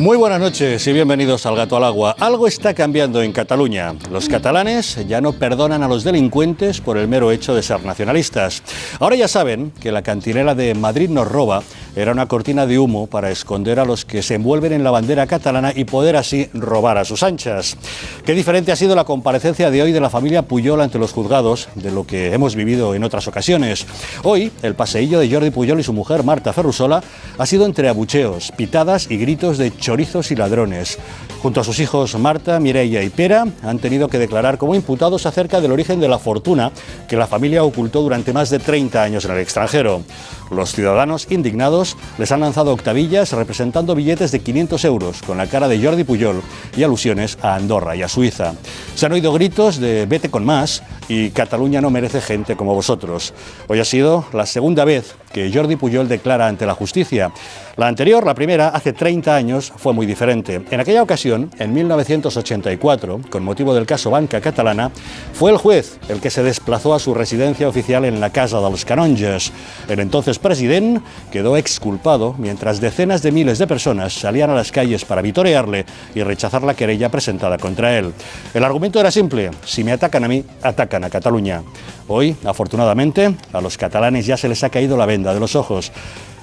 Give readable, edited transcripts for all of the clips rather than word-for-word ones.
Muy buenas noches y bienvenidos al Gato al Agua. Algo está cambiando en Cataluña. Los catalanes ya no perdonan a los delincuentes por el mero hecho de ser nacionalistas. Ahora ya saben que la cantinela de Madrid nos roba era una cortina de humo para esconder a los que se envuelven en la bandera catalana y poder así robar a sus anchas. Qué diferente ha sido la comparecencia de hoy de la familia Pujol ante los juzgados de lo que hemos vivido en otras ocasiones. Hoy, el paseillo de Jordi Pujol y su mujer Marta Ferrusola ha sido entre abucheos, pitadas y gritos de chorizos y ladrones. Junto a sus hijos Marta, Mireia y Pere han tenido que declarar como imputados acerca del origen de la fortuna que la familia ocultó durante más de 30 años en el extranjero. Los ciudadanos indignados les han lanzado octavillas representando billetes de 500 euros con la cara de Jordi Pujol y alusiones a Andorra y a Suiza. Se han oído gritos de vete con más y Cataluña no merece gente como vosotros. Hoy ha sido la segunda vez que Jordi Pujol declara ante la justicia. La anterior, la primera, hace 30 años, fue muy diferente. En aquella ocasión, en 1984, con motivo del caso Banca Catalana, fue el juez el que se desplazó a su residencia oficial en la Casa dels Canonges. El entonces president quedó exculpado mientras decenas de miles de personas salían a las calles para vitorearle y rechazar la querella presentada contra él. El argumento era simple: si me atacan a mí, atacan a Cataluña. Hoy, afortunadamente, a los catalanes ya se les ha caído la venda de los ojos.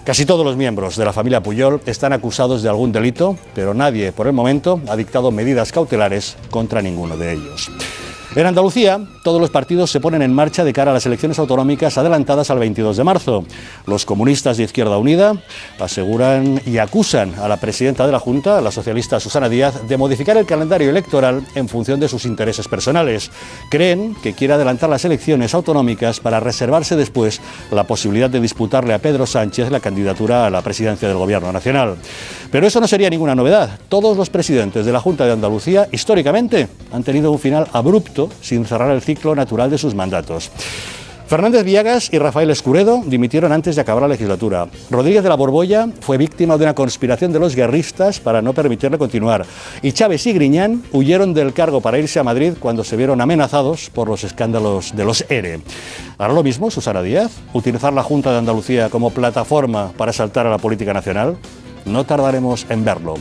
Casi todos los miembros de la familia Pujol están acusados de algún delito, pero nadie, por el momento, ha dictado medidas cautelares contra ninguno de ellos. En Andalucía, todos los partidos se ponen en marcha de cara a las elecciones autonómicas adelantadas al 22 de marzo. Los comunistas de Izquierda Unida aseguran y acusan a la presidenta de la Junta, la socialista Susana Díaz, de modificar el calendario electoral en función de sus intereses personales. Creen que quiere adelantar las elecciones autonómicas para reservarse después la posibilidad de disputarle a Pedro Sánchez la candidatura a la presidencia del Gobierno Nacional. Pero eso no sería ninguna novedad. Todos los presidentes de la Junta de Andalucía, históricamente, han tenido un final abrupto sin cerrar el ciclo natural de sus mandatos. Fernández Villagas y Rafael Escuredo dimitieron antes de acabar la legislatura. Rodríguez de la Borbolla fue víctima de una conspiración de los guerristas para no permitirle continuar. Y Chávez y Griñán huyeron del cargo para irse a Madrid cuando se vieron amenazados por los escándalos de los ERE. ¿Hará lo mismo Susana Díaz? ¿Utilizar la Junta de Andalucía como plataforma para saltar a la política nacional? No tardaremos en verlo.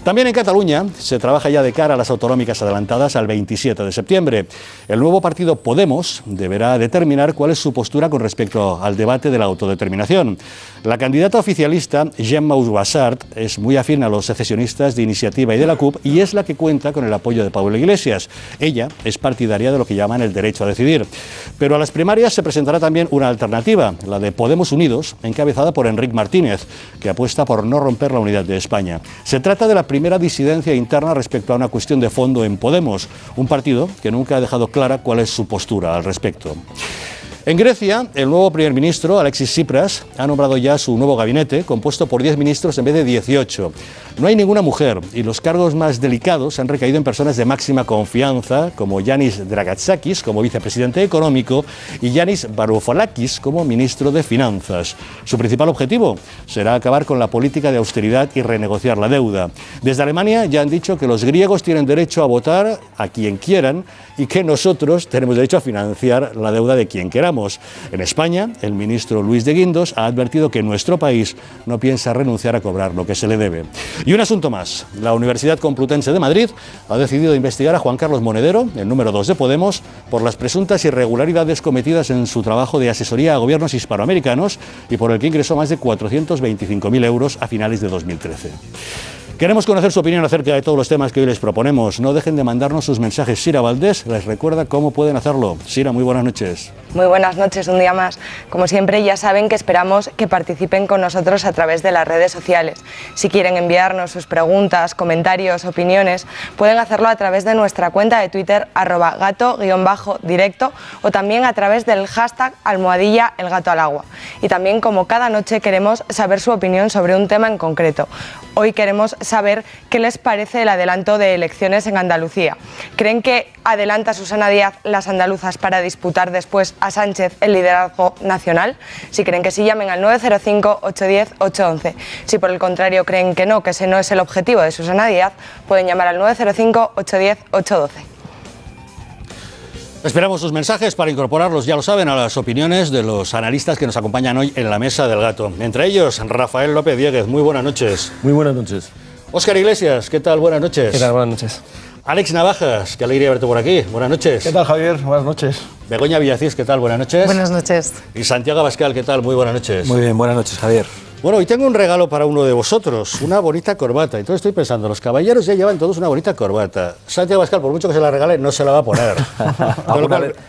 También en Cataluña se trabaja ya de cara a las autonómicas adelantadas al 27 de septiembre. El nuevo partido Podemos deberá determinar cuál es su postura con respecto al debate de la autodeterminación. La candidata oficialista, Gemma Usguasart, es muy afín a los secesionistas de Iniciativa y de la CUP y es la que cuenta con el apoyo de Pablo Iglesias. Ella es partidaria de lo que llaman el derecho a decidir. Pero a las primarias se presentará también una alternativa, la de Podemos Unidos, encabezada por Enric Martínez, que apuesta por no romper la unidad de España. Se trata de la primera disidencia interna respecto a una cuestión de fondo en Podemos, un partido que nunca ha dejado clara cuál es su postura al respecto. En Grecia, el nuevo primer ministro, Alexis Tsipras, ha nombrado ya su nuevo gabinete, compuesto por 10 ministros en vez de 18. No hay ninguna mujer y los cargos más delicados han recaído en personas de máxima confianza, como Yanis Dragatsakis como vicepresidente económico y Yanis Varoufakis como ministro de Finanzas. Su principal objetivo será acabar con la política de austeridad y renegociar la deuda. Desde Alemania ya han dicho que los griegos tienen derecho a votar a quien quieran y que nosotros tenemos derecho a financiar la deuda de quien queramos. En España, el ministro Luis de Guindos ha advertido que nuestro país no piensa renunciar a cobrar lo que se le debe. Y un asunto más. La Universidad Complutense de Madrid ha decidido investigar a Juan Carlos Monedero, el número 2 de Podemos, por las presuntas irregularidades cometidas en su trabajo de asesoría a gobiernos hispanoamericanos y por el que ingresó más de 425.000 euros a finales de 2013. Queremos conocer su opinión acerca de todos los temas que hoy les proponemos. No dejen de mandarnos sus mensajes. Sira Valdés les recuerda cómo pueden hacerlo. Sira, muy buenas noches. Muy buenas noches, un día más. Como siempre, ya saben que esperamos que participen con nosotros a través de las redes sociales. Si quieren enviarnos sus preguntas, comentarios, opiniones, pueden hacerlo a través de nuestra cuenta de Twitter, @gato_directo, o también a través del hashtag #elgatoalagua. Y también, como cada noche, queremos saber su opinión sobre un tema en concreto. Hoy queremos saber qué les parece el adelanto de elecciones en Andalucía. ¿Creen que adelanta Susana Díaz las andaluzas para disputar después a Sánchez el liderazgo nacional? Si creen que sí, llamen al 905-810-811. Si por el contrario creen que no, que ese no es el objetivo de Susana Díaz, pueden llamar al 905-810-812. Esperamos sus mensajes para incorporarlos, ya lo saben, a las opiniones de los analistas que nos acompañan hoy en la Mesa del Gato. Entre ellos, Rafael López Dieguez. Muy buenas noches. Muy buenas noches. Óscar Iglesias, ¿qué tal? Buenas noches. ¿Qué tal? Buenas noches. Alex Navajas, qué alegría verte por aquí. Buenas noches. ¿Qué tal, Javier? Buenas noches. Begoña Villacís, ¿qué tal? Buenas noches. Buenas noches. Y Santiago Abascal, ¿qué tal? Muy buenas noches. Muy bien, buenas noches, Javier. Bueno, hoy tengo un regalo para uno de vosotros, una bonita corbata. Entonces estoy pensando, los caballeros ya llevan todos una bonita corbata. Santiago Abascal, por mucho que se la regale, no se la va a poner.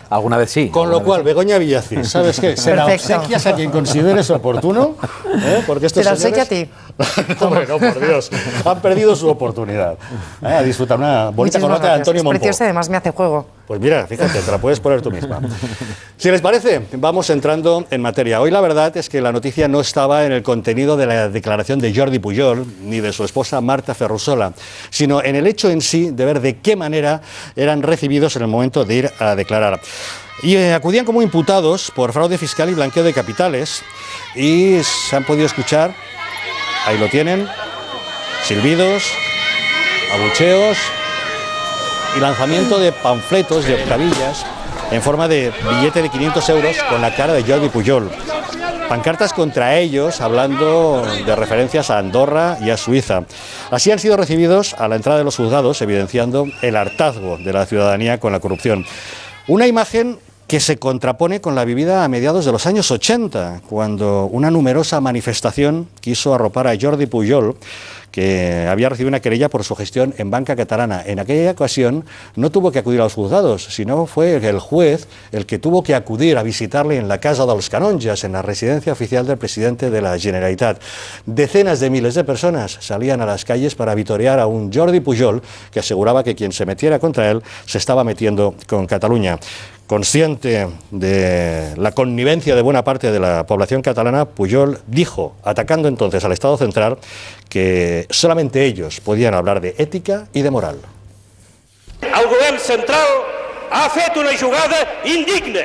¿Alguna vez sí? Con lo cual, Begoña Villacís, ¿sabes qué? Se la obsequias a quien consideres oportuno, porque estos señores... Te la obsequia a ti. No, hombre, no, por Dios. Han perdido su oportunidad. A disfrutar una bonita corbata de Antonio Monpó. Es preciosa y además me hace juego. Pues mira, fíjate, te la puedes poner tú misma. Si les parece, vamos entrando en materia. Hoy la verdad es que la noticia no estaba en el contenido de la declaración de Jordi Pujol ni de su esposa Marta Ferrusola, sino en el hecho en sí de ver de qué manera eran recibidos en el momento de ir a declarar. Y acudían como imputados por fraude fiscal y blanqueo de capitales y se han podido escuchar, ahí lo tienen, silbidos, abucheos y lanzamiento de panfletos y octavillas en forma de billete de 500 euros con la cara de Jordi Pujol. Pancartas contra ellos, hablando de referencias a Andorra y a Suiza. Así han sido recibidos a la entrada de los juzgados, evidenciando el hartazgo de la ciudadanía con la corrupción. Una imagen que se contrapone con la vivida a mediados de los años 80, cuando una numerosa manifestación quiso arropar a Jordi Pujol, que había recibido una querella por su gestión en banca catalana. En aquella ocasión no tuvo que acudir a los juzgados, sino fue el juez el que tuvo que acudir a visitarle en la Casa dels Canonges, en la residencia oficial del presidente de la Generalitat. Decenas de miles de personas salían a las calles para vitorear a un Jordi Pujol que aseguraba que quien se metiera contra él se estaba metiendo con Cataluña. Consciente de la connivencia de buena parte de la población catalana, Pujol dijo, atacando entonces al Estado central, que solamente ellos podían hablar de ética y de moral. El govern central ha fet una jugada indigna.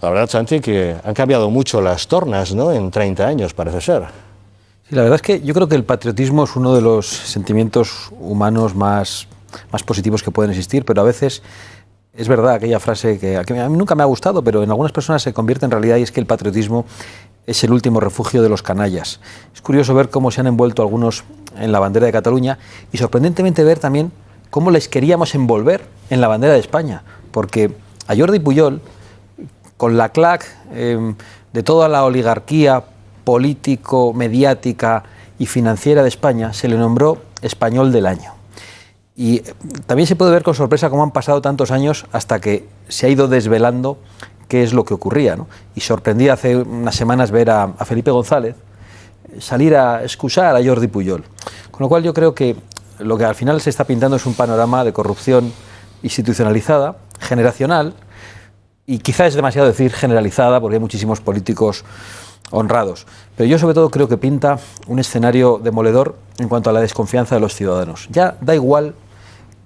La verdad, Santi, que han cambiado mucho las tornas, ¿no? En 30 años, parece ser. Sí, la verdad es que yo creo que el patriotismo es uno de los sentimientos humanos más positivos que pueden existir, pero a veces es verdad aquella frase que a mí nunca me ha gustado, pero en algunas personas se convierte en realidad, y es que el patriotismo es el último refugio de los canallas. Es curioso ver cómo se han envuelto algunos en la bandera de Cataluña y sorprendentemente ver también cómo les queríamos envolver en la bandera de España, porque a Jordi Pujol, con la clac de toda la oligarquía político, mediática y financiera de España, se le nombró Español del Año. Y también se puede ver con sorpresa cómo han pasado tantos años hasta que se ha ido desvelando qué es lo que ocurría, ¿no? Y sorprendí hace unas semanas ver a Felipe González salir a excusar a Jordi Pujol. Con lo cual yo creo que lo que al final se está pintando es un panorama de corrupción institucionalizada, generacional, y quizá es demasiado decir generalizada porque hay muchísimos políticos honrados. Pero yo sobre todo creo que pinta un escenario demoledor en cuanto a la desconfianza de los ciudadanos. Ya da igual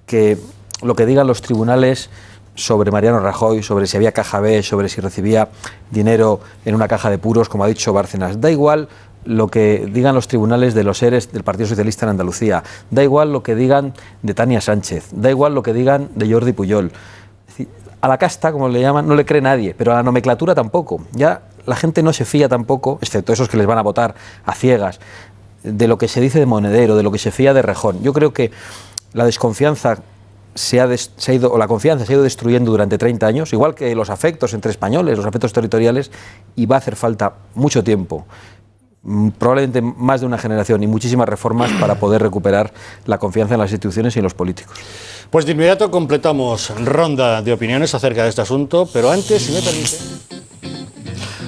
que lo que digan los tribunales sobre Mariano Rajoy, sobre si había caja B, sobre si recibía dinero en una caja de puros, como ha dicho Bárcenas. Da igual lo que digan los tribunales de los ERES del Partido Socialista en Andalucía. Da igual lo que digan de Tania Sánchez. Da igual lo que digan de Jordi Pujol. Es decir, a la casta, como le llaman, no le cree nadie, pero a la nomenclatura tampoco. Ya la gente no se fía tampoco, excepto esos que les van a votar a ciegas, de lo que se dice de Monedero, de lo que se fía de Rejón. Yo creo que la desconfianza la confianza se ha ido destruyendo durante 30 años, igual que los afectos entre españoles, los afectos territoriales, y va a hacer falta mucho tiempo, probablemente más de una generación y muchísimas reformas para poder recuperar la confianza en las instituciones y en los políticos. Pues de inmediato completamos ronda de opiniones acerca de este asunto, pero antes, si me permite,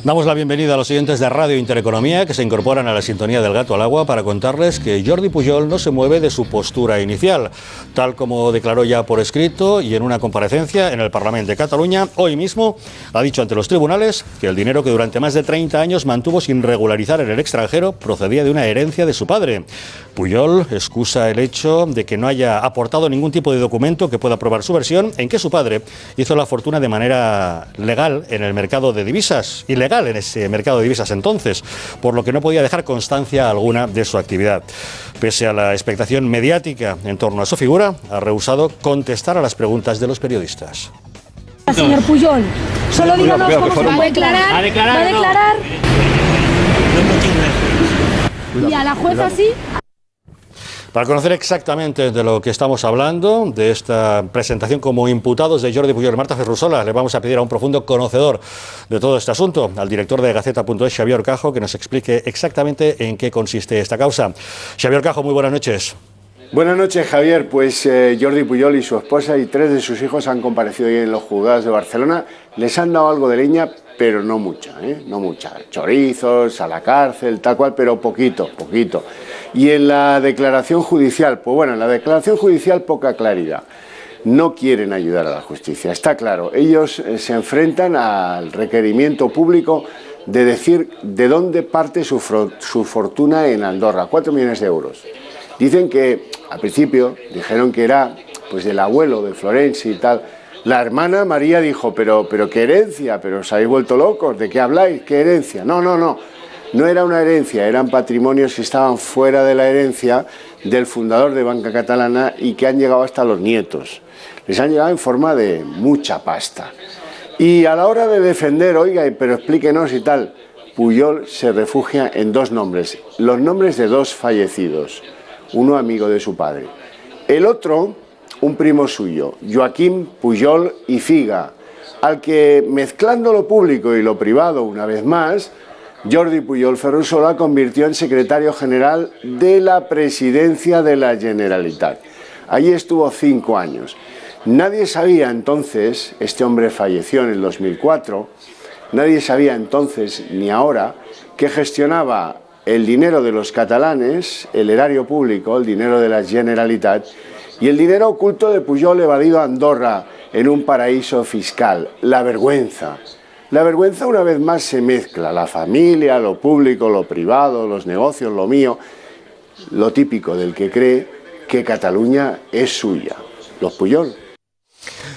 damos la bienvenida a los oyentes de Radio Intereconomía que se incorporan a la sintonía del Gato al Agua para contarles que Jordi Pujol no se mueve de su postura inicial, tal como declaró ya por escrito y en una comparecencia en el Parlamento de Cataluña. Hoy mismo ha dicho ante los tribunales que el dinero que durante más de 30 años mantuvo sin regularizar en el extranjero procedía de una herencia de su padre. Pujol excusa el hecho de que no haya aportado ningún tipo de documento que pueda probar su versión en que su padre hizo la fortuna de manera legal en el mercado de divisas, ilegal en ese mercado de divisas entonces, por lo que no podía dejar constancia alguna de su actividad. Pese a la expectación mediática en torno a su figura, ha rehusado contestar a las preguntas de los periodistas. Señor Pujol, solo díganos cómo se va a declarar. ¿Va a declarar? Y a la jueza sí. Para conocer exactamente de lo que estamos hablando, de esta presentación como imputados de Jordi Pujol y Marta Ferrusola, le vamos a pedir a un profundo conocedor de todo este asunto, al director de Gaceta.es, Xavier Orcajo, que nos explique exactamente en qué consiste esta causa. Xavier Orcajo, muy buenas noches. Buenas noches, Javier. Pues Jordi Pujol y su esposa y 3 de sus hijos han comparecido hoy en los juzgados de Barcelona. Les han dado algo de leña, pero no mucha, no mucha. Chorizos, a la cárcel, tal cual, pero poquito. Y en la declaración judicial, pues bueno, en la declaración judicial poca claridad. No quieren ayudar a la justicia, está claro. Ellos se enfrentan al requerimiento público de decir de dónde parte su fortuna en Andorra, 4 millones de euros. Dicen que, al principio, dijeron que era pues del abuelo de Florenzi y tal. La hermana María dijo, pero qué herencia, pero os habéis vuelto locos, ¿de qué habláis? ¿Qué herencia? No era una herencia, eran patrimonios que estaban fuera de la herencia del fundador de Banca Catalana y que han llegado hasta los nietos. Les han llegado en forma de mucha pasta. Y a la hora de defender, oiga, pero explíquenos y tal, Pujol se refugia en 2 nombres, los nombres de 2 fallecidos. Uno amigo de su padre. El otro, un primo suyo, Joaquim Pujol i Figa, al que, mezclando lo público y lo privado una vez más, Jordi Pujol Ferrusola convirtió en secretario general de la presidencia de la Generalitat. Allí estuvo 5 años. Nadie sabía entonces, este hombre falleció en el 2004, nadie sabía entonces ni ahora que gestionaba el dinero de los catalanes, el erario público, el dinero de la Generalitat y el dinero oculto de Pujol evadido a Andorra en un paraíso fiscal. La vergüenza. La vergüenza una vez más se mezcla, la familia, lo público, lo privado, los negocios, lo mío, lo típico del que cree que Cataluña es suya. Los Pujol.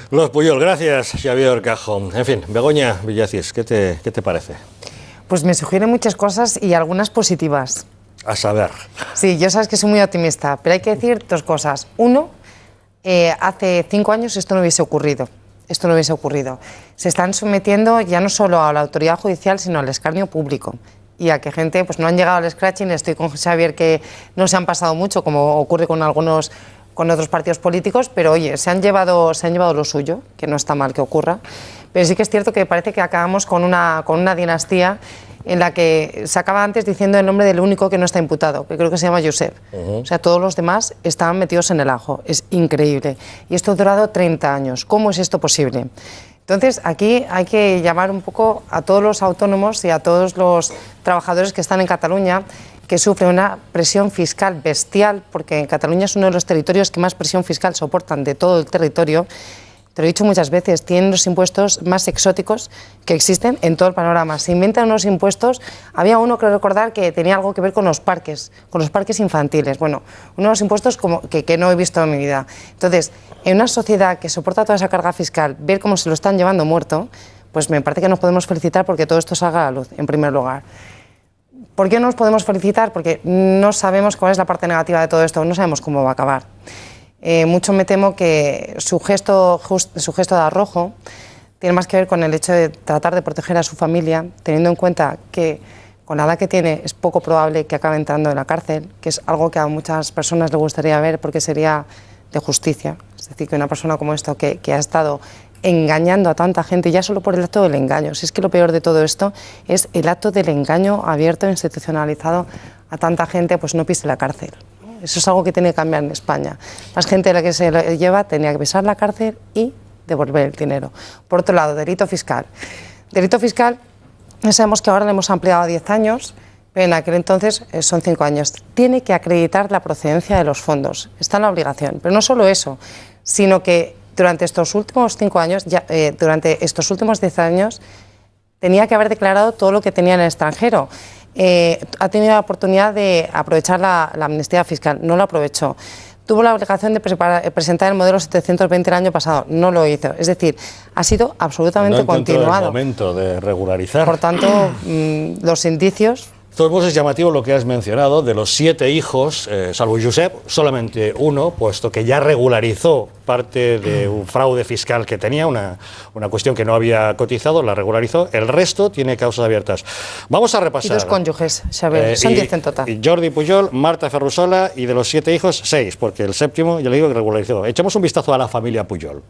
Los Pujol, gracias, Xavier Orcajo. En fin, Begoña Villacís, ¿qué te parece? Pues me sugieren muchas cosas y algunas positivas. A saber. Sí, yo sabes que soy muy optimista, pero hay que decir 2 cosas. Uno, hace 5 años esto no hubiese ocurrido. Se están sometiendo ya no solo a la autoridad judicial, sino al escarnio público. Y a que gente pues no han llegado al scratching. Estoy con Xavier que no se han pasado mucho, como ocurre con otros partidos políticos, pero oye, se han llevado lo suyo, que no está mal que ocurra. Pero sí que es cierto que parece que acabamos con una dinastía en la que se acaba antes diciendo el nombre del único que no está imputado, que creo que se llama Josep. O sea, todos los demás estaban metidos en el ajo. Es increíble. Y esto ha durado 30 años. ¿Cómo es esto posible? Entonces, aquí hay que llamar un poco a todos los autónomos y a todos los trabajadores que están en Cataluña, que sufren una presión fiscal bestial, porque Cataluña es uno de los territorios que más presión fiscal soportan de todo el territorio. Te lo he dicho muchas veces, tienen los impuestos más exóticos que existen en todo el panorama. Se inventan unos impuestos, había uno, creo recordar, que tenía algo que ver con los parques infantiles. Bueno, unos impuestos que no he visto en mi vida. Entonces, en una sociedad que soporta toda esa carga fiscal, ver cómo se lo están llevando muerto, pues me parece que nos podemos felicitar porque todo esto salga a la luz, en primer lugar. ¿Por qué no nos podemos felicitar? Porque no sabemos cuál es la parte negativa de todo esto, no sabemos cómo va a acabar. Mucho me temo que su gesto de arrojo tiene más que ver con el hecho de tratar de proteger a su familia, teniendo en cuenta que con la edad que tiene es poco probable que acabe entrando en la cárcel, que es algo que a muchas personas les gustaría ver porque sería de justicia. Es decir, que una persona como esta que ha estado engañando a tanta gente, ya solo por el acto del engaño. Si es que lo peor de todo esto es el acto del engaño abierto, institucionalizado a tanta gente, pues no pise la cárcel. Eso es algo que tiene que cambiar en España. Más gente de la que se lo lleva tenía que pisar la cárcel y devolver el dinero. Por otro lado, delito fiscal. Delito fiscal, ya sabemos que ahora lo hemos ampliado a 10 años, pero en aquel entonces son 5 años. Tiene que acreditar la procedencia de los fondos. Está en la obligación. Pero no solo eso, sino que durante estos últimos 5 años, durante estos últimos 10 años, tenía que haber declarado todo lo que tenía en el extranjero. Ha tenido la oportunidad de aprovechar la amnistía fiscal, no lo aprovechó. Tuvo la obligación de presentar el modelo 720 el año pasado, no lo hizo. Es decir, ha sido absolutamente continuado. No encontró el momento de regularizar. Por tanto, los indicios Todo es llamativo lo que has mencionado, de los 7 hijos, salvo Josep, solamente uno, puesto que ya regularizó parte de un fraude fiscal que tenía, una cuestión que no había cotizado, la regularizó, el resto tiene causas abiertas. Vamos a repasar. Y 2 cónyuges, Xavier, son 10 en total. Y Jordi Pujol, Marta Ferrusola, y de los 7 hijos, 6, porque el séptimo, ya le digo, que regularizó. Echemos un vistazo a la familia Pujol.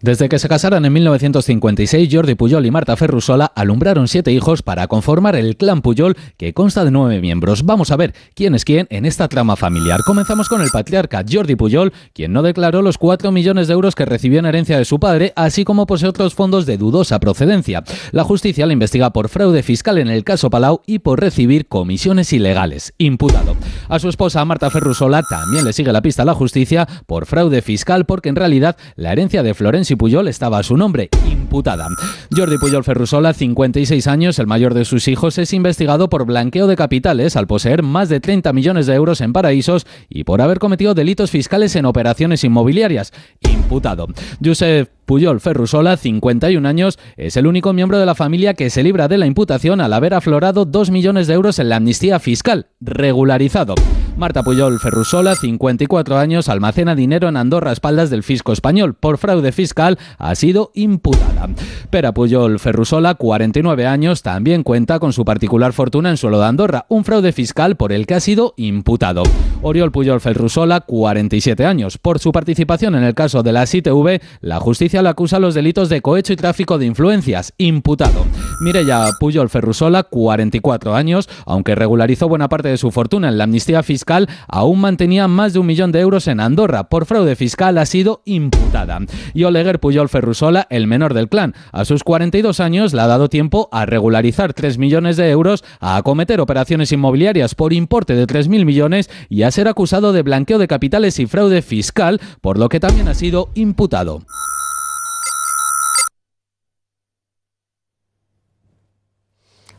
Desde que se casaron en 1956, Jordi Pujol y Marta Ferrusola alumbraron 7 hijos para conformar el clan Pujol, que consta de 9 miembros. Vamos a ver quién es quién en esta trama familiar. Comenzamos con el patriarca Jordi Pujol, quien no declaró los 4 millones de euros que recibió en herencia de su padre, así como posee otros fondos de dudosa procedencia. La justicia le investiga por fraude fiscal en el caso Palau y por recibir comisiones ilegales. Imputado. A su esposa Marta Ferrusola también le sigue la pista a la justicia por fraude fiscal, porque en realidad la herencia de Florencio Pujol estaba a su nombre. Imputada. Jordi Pujol Ferrusola, 56 años, el mayor de sus hijos, es investigado por blanqueo de capitales al poseer más de 30 millones de euros en paraísos y por haber cometido delitos fiscales en operaciones inmobiliarias. Imputado. Josep Pujol Ferrusola, 51 años, es el único miembro de la familia que se libra de la imputación al haber aflorado 2 millones de euros en la amnistía fiscal, regularizado. Marta Pujol Ferrusola, 54 años, almacena dinero en Andorra a espaldas del fisco español. Por fraude fiscal ha sido imputada. Pere Pujol Ferrusola, 49 años, también cuenta con su particular fortuna en suelo de Andorra, un fraude fiscal por el que ha sido imputado. Oriol Pujol Ferrusola, 47 años. Por su participación en el caso de las ITV, la justicia le acusa los delitos de cohecho y tráfico de influencias, imputado. Mireia Pujol Ferrusola, 44 años, aunque regularizó buena parte de su fortuna en la amnistía fiscal, aún mantenía más de 1 millón de euros en Andorra. Por fraude fiscal ha sido imputada. Y Oleguer Pujol Ferrusola, el menor del clan, a sus 42 años le ha dado tiempo a regularizar 3 millones de euros, a acometer operaciones inmobiliarias por importe de 3.000 millones y a ser acusado de blanqueo de capitales y fraude fiscal, por lo que también ha sido imputado.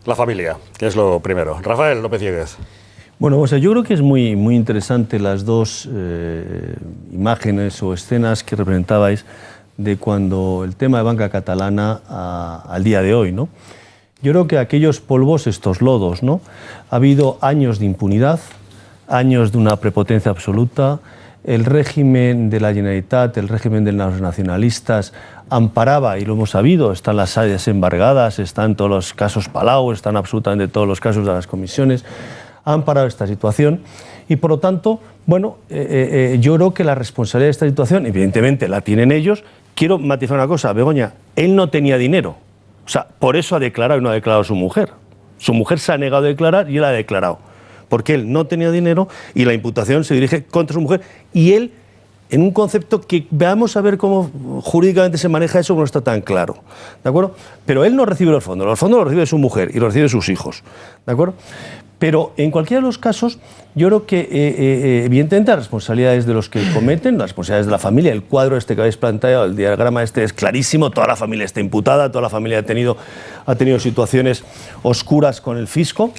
La familia, que es lo primero. Rafael López Yéguez. Bueno, o sea, yo creo que es muy interesante las dos imágenes o escenas que representabais de cuando el tema de banca catalana al día de hoy, ¿no? Yo creo que aquellos polvos, estos lodos, ¿no? Ha habido años de impunidad, años de una prepotencia absoluta. El régimen de la Generalitat, el régimen de los nacionalistas amparaba, y lo hemos sabido, están las áreas embargadas, están todos los casos Palau, están absolutamente todos los casos de las comisiones, han parado esta situación y por lo tanto, bueno, yo creo que la responsabilidad de esta situación, evidentemente la tienen ellos. Quiero matizar una cosa, Begoña, él no tenía dinero, o sea, por eso ha declarado y no ha declarado su mujer. Su mujer se ha negado a declarar y él ha declarado, porque él no tenía dinero y la imputación se dirige contra su mujer y él, en un concepto que veamos a ver cómo jurídicamente se maneja eso, no está tan claro, ¿de acuerdo? Pero él no recibe los fondos los recibe su mujer y los recibe sus hijos, ¿de acuerdo? Pero en cualquiera de los casos, yo creo que evidentemente las responsabilidades de los que cometen, las responsabilidades de la familia, el cuadro este que habéis planteado, el diagrama este es clarísimo, toda la familia está imputada, toda la familia ha tenido situaciones oscuras con el fisco,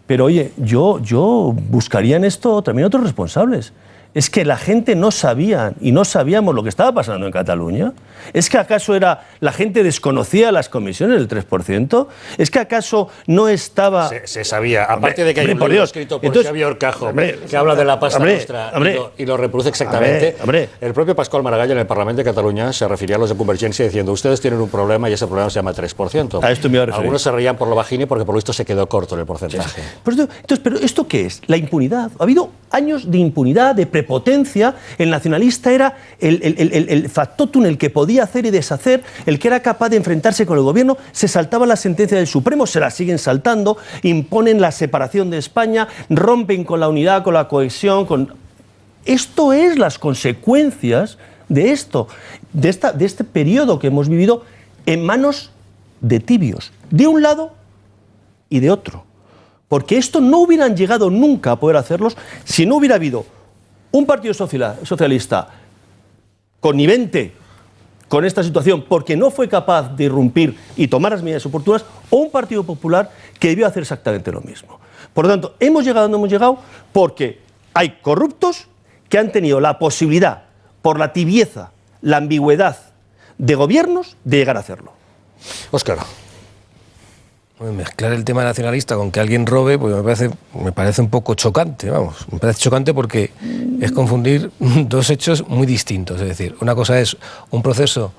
pero oye, yo buscaría en esto también otros responsables. ¿Es que la gente no sabía y no sabíamos lo que estaba pasando en Cataluña? ¿Es que acaso la gente desconocía las comisiones del 3%? ¿Es que acaso no estaba...? Se sabía, aparte de que hay un libro escrito por Xavier Orcajo que habla de la pasta nuestra y lo reproduce exactamente. El propio Pascual Maragall en el Parlamento de Cataluña se refería a los de Convergencia diciendo ustedes tienen un problema y ese problema se llama 3%. A esto me iba a referir. Algunos se reían por lo bajini porque por lo visto se quedó corto en el porcentaje. Entonces, ¿pero esto qué es? La impunidad. Ha habido años de impunidad, de prepotencia. El nacionalista era el factotum, el que podía hacer y deshacer, el que era capaz de enfrentarse con el gobierno. Se saltaba la sentencia del Supremo, se la siguen saltando, imponen la separación de España, rompen con la unidad, con la cohesión, Esto es las consecuencias de esto, de este periodo que hemos vivido en manos de tibios, de un lado y de otro. Porque esto no hubieran llegado nunca a poder hacerlos si no hubiera habido un partido socialista connivente con esta situación porque no fue capaz de irrumpir y tomar las medidas oportunas, o un Partido Popular que debió hacer exactamente lo mismo. Por lo tanto, hemos llegado donde hemos llegado porque hay corruptos que han tenido la posibilidad, por la tibieza, la ambigüedad de gobiernos, de llegar a hacerlo. Óscar. Mezclar el tema nacionalista con que alguien robe, pues me parece un poco chocante, vamos. Me parece chocante porque es confundir dos hechos muy distintos. Es decir, una cosa es un proceso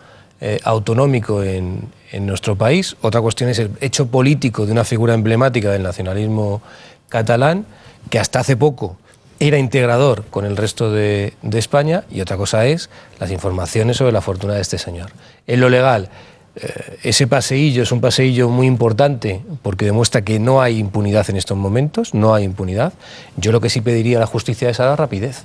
autonómico en nuestro país, otra cuestión es el hecho político de una figura emblemática del nacionalismo catalán, que hasta hace poco era integrador con el resto de España, y otra cosa es las informaciones sobre la fortuna de este señor. En lo legal, ese paseillo es un paseillo muy importante porque demuestra que no hay impunidad en estos momentos, no hay impunidad. Yo lo que sí pediría a la justicia es a la rapidez.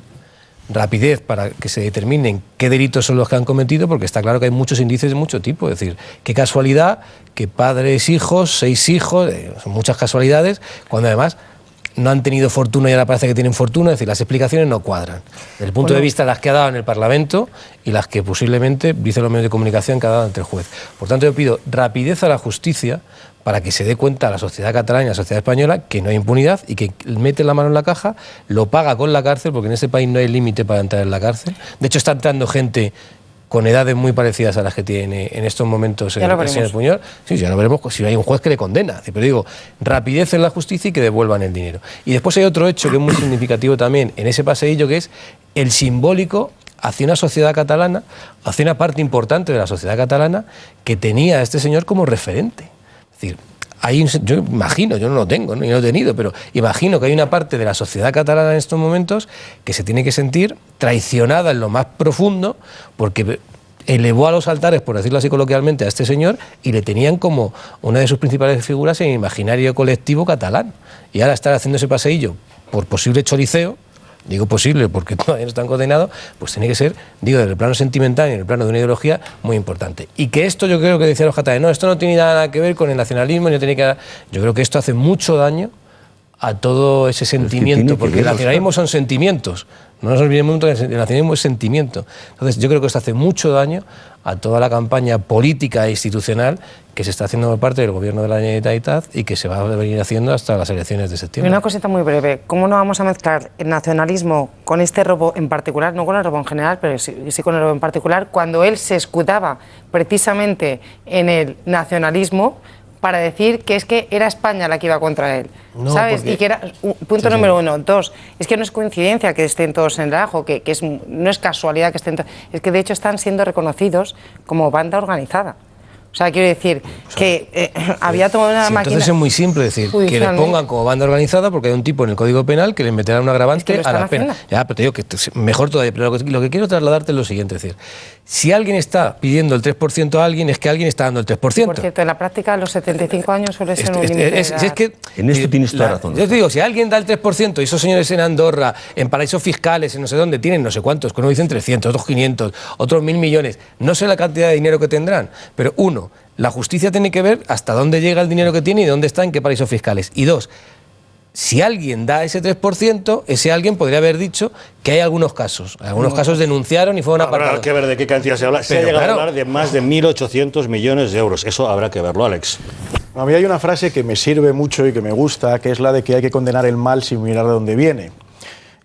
Rapidez para que se determinen qué delitos son los que han cometido, porque está claro que hay muchos indicios de mucho tipo. Es decir, qué casualidad que padres, hijos, 6 hijos, son muchas casualidades, cuando además no han tenido fortuna y ahora parece que tienen fortuna. Es decir, las explicaciones no cuadran. Desde el punto de vista de las que ha dado en el Parlamento y las que posiblemente dicen los medios de comunicación que ha dado ante el juez. Por tanto, yo pido rapidez a la justicia para que se dé cuenta a la sociedad catalana y a la sociedad española que no hay impunidad y que mete la mano en la caja, lo paga con la cárcel, porque en este país no hay límite para entrar en la cárcel. De hecho, está entrando gente con edades muy parecidas a las que tiene en estos momentos el señor Pujol. Sí, ya lo veremos si hay un juez que le condena. Pero digo, rapidez en la justicia y que devuelvan el dinero. Y después hay otro hecho que es muy significativo también en ese paseillo, que es el simbólico hacia una sociedad catalana, hacia una parte importante de la sociedad catalana que tenía a este señor como referente. Es decir, yo imagino, yo no lo tengo, ¿no? Yo no lo he tenido, pero imagino que hay una parte de la sociedad catalana en estos momentos que se tiene que sentir traicionada en lo más profundo porque elevó a los altares, por decirlo así coloquialmente, a este señor y le tenían como una de sus principales figuras en el imaginario colectivo catalán. Y ahora estar haciendo ese paseillo por posible choriceo, digo posible porque todavía no están condenados, pues tiene que ser, digo, desde el plano sentimental y en el plano de una ideología muy importante. Y que esto, yo creo que decían los catalanes, no, esto no tiene nada que ver con el nacionalismo, yo creo que esto hace mucho daño a todo ese sentimiento, porque el nacionalismo son sentimientos, no nos olvidemos que el nacionalismo es sentimiento. Entonces yo creo que esto hace mucho daño a toda la campaña política e institucional que se está haciendo por parte del gobierno de la Generalitat y que se va a venir haciendo hasta las elecciones de septiembre. Una cosita muy breve, ¿cómo no vamos a mezclar el nacionalismo con este robo en particular, no con el robo en general, pero sí con el robo en particular, cuando él se escudaba precisamente en el nacionalismo para decir que es que era España la que iba contra él, no, ¿sabes? Porque... Y que era, punto número 1. 2, es que no es coincidencia que estén todos en el ajo, no es casualidad que estén todos, es que de hecho están siendo reconocidos como banda organizada. O sea, quiero decir que había toda una máquina... Entonces es muy simple decir que le pongan como banda organizada porque hay un tipo en el Código Penal que le meterá un agravante a la pena. Ya, pero te digo que mejor todavía. Pero lo que quiero trasladarte es lo siguiente, es decir, si alguien está pidiendo el 3% a alguien, es que alguien está dando el 3%. Por cierto, en la práctica a los 75 años suele ser un límite. Es que en esto tienes toda razón. Yo te digo, si alguien da el 3% y esos señores en Andorra, en paraísos fiscales, en no sé dónde, tienen no sé cuántos, que uno dicen 300, otros 500, otros 1.000 millones, no sé la cantidad de dinero que tendrán, pero uno, la justicia tiene que ver hasta dónde llega el dinero que tiene y dónde está, en qué paraísos fiscales. Y dos, si alguien da ese 3%, ese alguien podría haber dicho que hay algunos casos. Algunos casos denunciaron y fueron apartados. Habrá que ver de qué cantidad se habla. Se ha llegado a hablar de más de 1.800 millones de euros. Eso habrá que verlo, Alex. A mí hay una frase que me sirve mucho y que me gusta, que es la de que hay que condenar el mal sin mirar de dónde viene.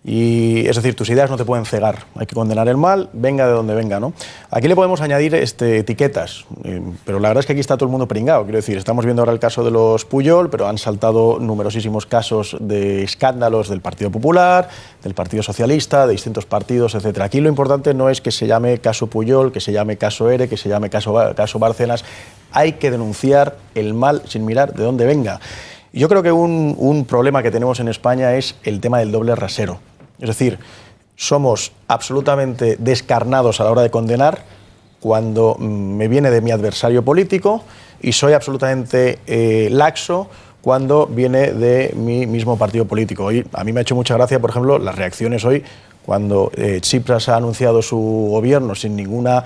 Y es decir, tus ideas no te pueden cegar, hay que condenar el mal, venga de donde venga, ¿no? Aquí le podemos añadir etiquetas, pero la verdad es que aquí está todo el mundo pringado, quiero decir, estamos viendo ahora el caso de los Pujol, pero han saltado numerosísimos casos de escándalos del Partido Popular, del Partido Socialista, de distintos partidos, etc. Aquí lo importante no es que se llame caso Pujol, que se llame caso ERE, que se llame caso Bárcenas, hay que denunciar el mal sin mirar de dónde venga. Yo creo que un problema que tenemos en España es el tema del doble rasero. Es decir, somos absolutamente descarnados a la hora de condenar cuando me viene de mi adversario político y soy absolutamente laxo cuando viene de mi mismo partido político. Hoy, a mí me ha hecho mucha gracia, por ejemplo, las reacciones hoy cuando Tsipras ha anunciado su gobierno sin ninguna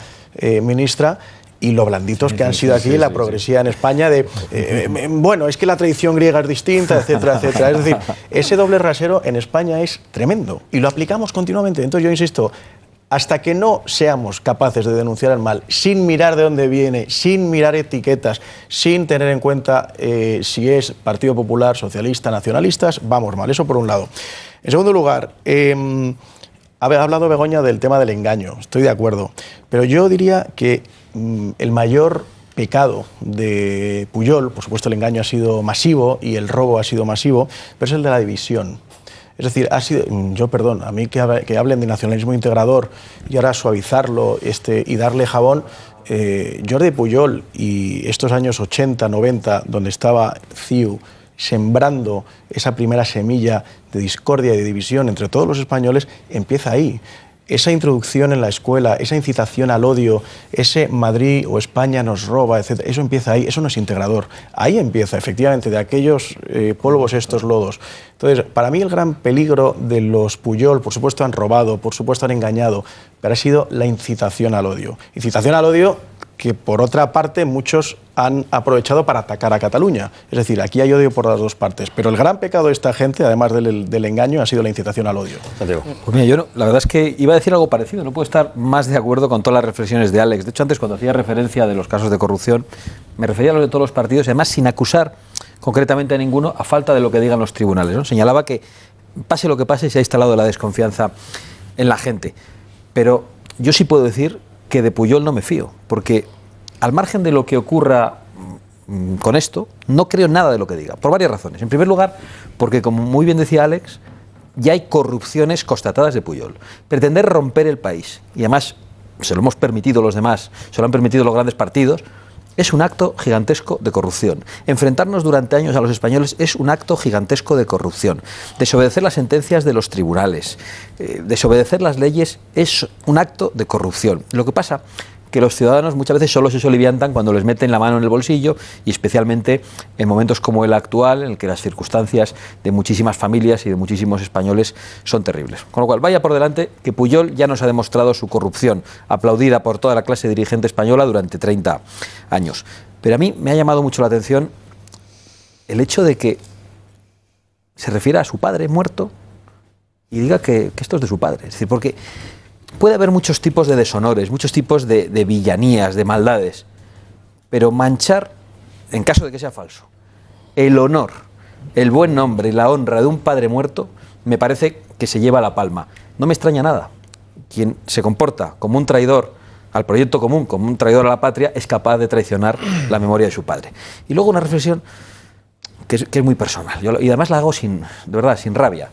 ministra y lo blanditos que han sido aquí, la progresía en España de, bueno, es que la tradición griega es distinta, etcétera, etcétera. Es decir, ese doble rasero en España es tremendo y lo aplicamos continuamente. Entonces yo insisto, hasta que no seamos capaces de denunciar el mal sin mirar de dónde viene, sin mirar etiquetas, sin tener en cuenta si es Partido Popular, Socialista, Nacionalistas, vamos mal. Eso por un lado. En segundo lugar, ha hablado Begoña del tema del engaño, estoy de acuerdo, pero yo diría que el mayor pecado de Pujol, por supuesto el engaño ha sido masivo y el robo ha sido masivo, pero es el de la división. Es decir, ha sido, a mí que hablen de nacionalismo integrador y ahora suavizarlo y darle jabón, Jordi Pujol y estos años 80, 90, donde estaba CiU sembrando esa primera semilla de discordia y de división entre todos los españoles, empieza ahí. Esa introducción en la escuela, esa incitación al odio, ese Madrid o España nos roba, etc., eso empieza ahí, eso no es integrador. Ahí empieza, efectivamente, de aquellos polvos estos lodos. Entonces, para mí el gran peligro de los Pujol, por supuesto han robado, por supuesto han engañado, pero ha sido la incitación al odio. Incitación al odio que, por otra parte, muchos han aprovechado para atacar a Cataluña. Es decir, aquí hay odio por las dos partes. Pero el gran pecado de esta gente, además del engaño, ha sido la incitación al odio. Santiago. Pues mira, yo la verdad es que iba a decir algo parecido. No puedo estar más de acuerdo con todas las reflexiones de Alex. De hecho, antes, cuando hacía referencia de los casos de corrupción, me refería a los de todos los partidos, además sin acusar concretamente a ninguno, a falta de lo que digan los tribunales, ¿no? Señalaba que, pase lo que pase, se ha instalado la desconfianza en la gente. Pero yo sí puedo decir que de Pujol no me fío, porque al margen de lo que ocurra con esto, no creo nada de lo que diga, por varias razones. En primer lugar, porque, como muy bien decía Alex, ya hay corrupciones constatadas de Pujol. Pretender romper el país, y además se lo hemos permitido los demás, se lo han permitido los grandes partidos, es un acto gigantesco de corrupción. Enfrentarnos durante años a los españoles es un acto gigantesco de corrupción. Desobedecer las sentencias de los tribunales, desobedecer las leyes es un acto de corrupción. Lo que pasa que los ciudadanos muchas veces solo se soliviantan cuando les meten la mano en el bolsillo, y especialmente en momentos como el actual, en el que las circunstancias de muchísimas familias y de muchísimos españoles son terribles. Con lo cual, vaya por delante que Pujol ya nos ha demostrado su corrupción, aplaudida por toda la clase dirigente española durante 30 años. Pero a mí me ha llamado mucho la atención el hecho de que se refiera a su padre muerto y diga que esto es de su padre. Es decir, porque puede haber muchos tipos de deshonores, muchos tipos de villanías, de maldades, pero manchar, en caso de que sea falso, el honor, el buen nombre y la honra de un padre muerto, me parece que se lleva la palma. No me extraña nada. Quien se comporta como un traidor al proyecto común, como un traidor a la patria, es capaz de traicionar la memoria de su padre. Y luego una reflexión que es muy personal, y además la hago de verdad, sin rabia,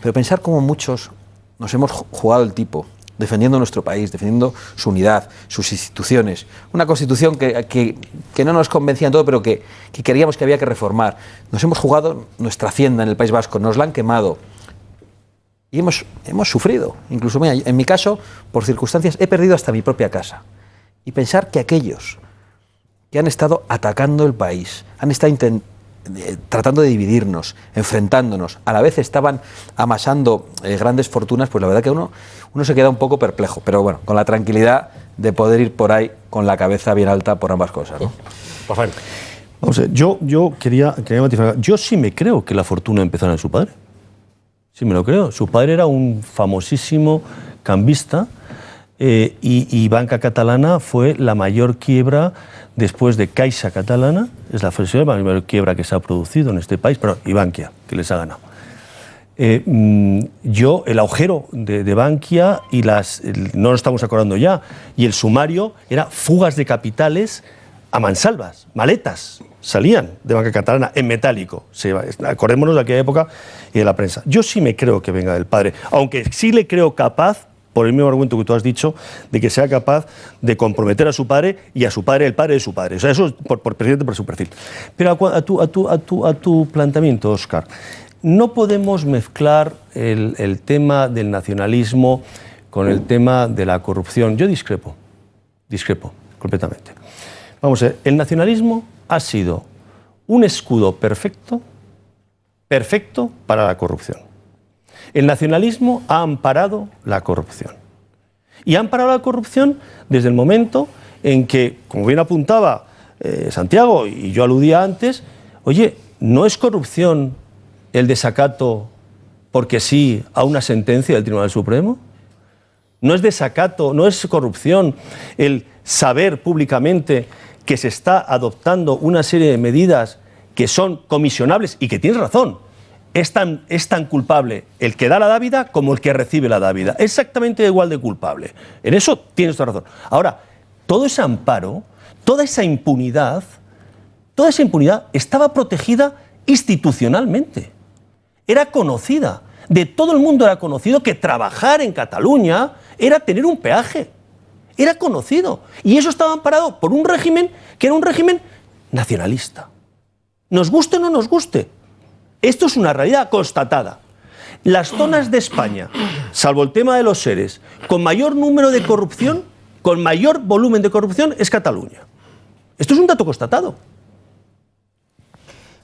pero pensar cómo muchos nos hemos jugado el tipo, defendiendo nuestro país, defendiendo su unidad, sus instituciones, una Constitución que no nos convencía en todo, pero que queríamos que había que reformar. Nos hemos jugado nuestra hacienda en el País Vasco, nos la han quemado y hemos sufrido. Incluso, mira, en mi caso, por circunstancias, he perdido hasta mi propia casa. Y pensar que aquellos que han estado atacando el país, han estado tratando de dividirnos, enfrentándonos, a la vez estaban amasando grandes fortunas, pues la verdad que uno se queda un poco perplejo, pero bueno, con la tranquilidad de poder ir por ahí con la cabeza bien alta por ambas cosas, ¿no? Rafael. Vamos a ver, yo quería matizar. Yo sí me creo que la fortuna empezó en su padre. Sí me lo creo. Su padre era un famosísimo cambista y Banca Catalana fue la mayor quiebra después de Caixa Catalana, es la mayor quiebra que se ha producido en este país, pero y Bankia, que les ha ganado. El agujero de Bankia y no lo estamos acordando ya, y el sumario era fugas de capitales a mansalvas, maletas, salían de Banca Catalana en metálico. Acordémonos de aquella época y de la prensa. Yo sí me creo que venga del padre, aunque sí le creo capaz, por el mismo argumento que tú has dicho, de que sea capaz de comprometer a su padre y a su padre, el padre de su padre. O sea, eso es por presidente, por su perfil. Pero a tu planteamiento, Óscar, no podemos mezclar el tema del nacionalismo con el tema de la corrupción. Yo discrepo completamente. Vamos a ver, el nacionalismo ha sido un escudo perfecto para la corrupción. El nacionalismo ha amparado la corrupción. Y ha amparado la corrupción desde el momento en que, como bien apuntaba Santiago, y yo aludía antes, oye, no es corrupción el desacato porque sí a una sentencia del Tribunal Supremo. No es desacato, no es corrupción el saber públicamente que se está adoptando una serie de medidas que son comisionables y que tienes razón. Es tan culpable el que da la dávida como el que recibe la dávida. Exactamente igual de culpable. En eso tienes toda razón. Ahora, todo ese amparo, toda esa impunidad estaba protegida institucionalmente. Era conocida. De todo el mundo era conocido que trabajar en Cataluña era tener un peaje. Era conocido. Y eso estaba amparado por un régimen que era un régimen nacionalista. Nos guste o no nos guste. Esto es una realidad constatada. Las zonas de España, salvo el tema de los seres, con mayor número de corrupción, con mayor volumen de corrupción, es Cataluña. Esto es un dato constatado.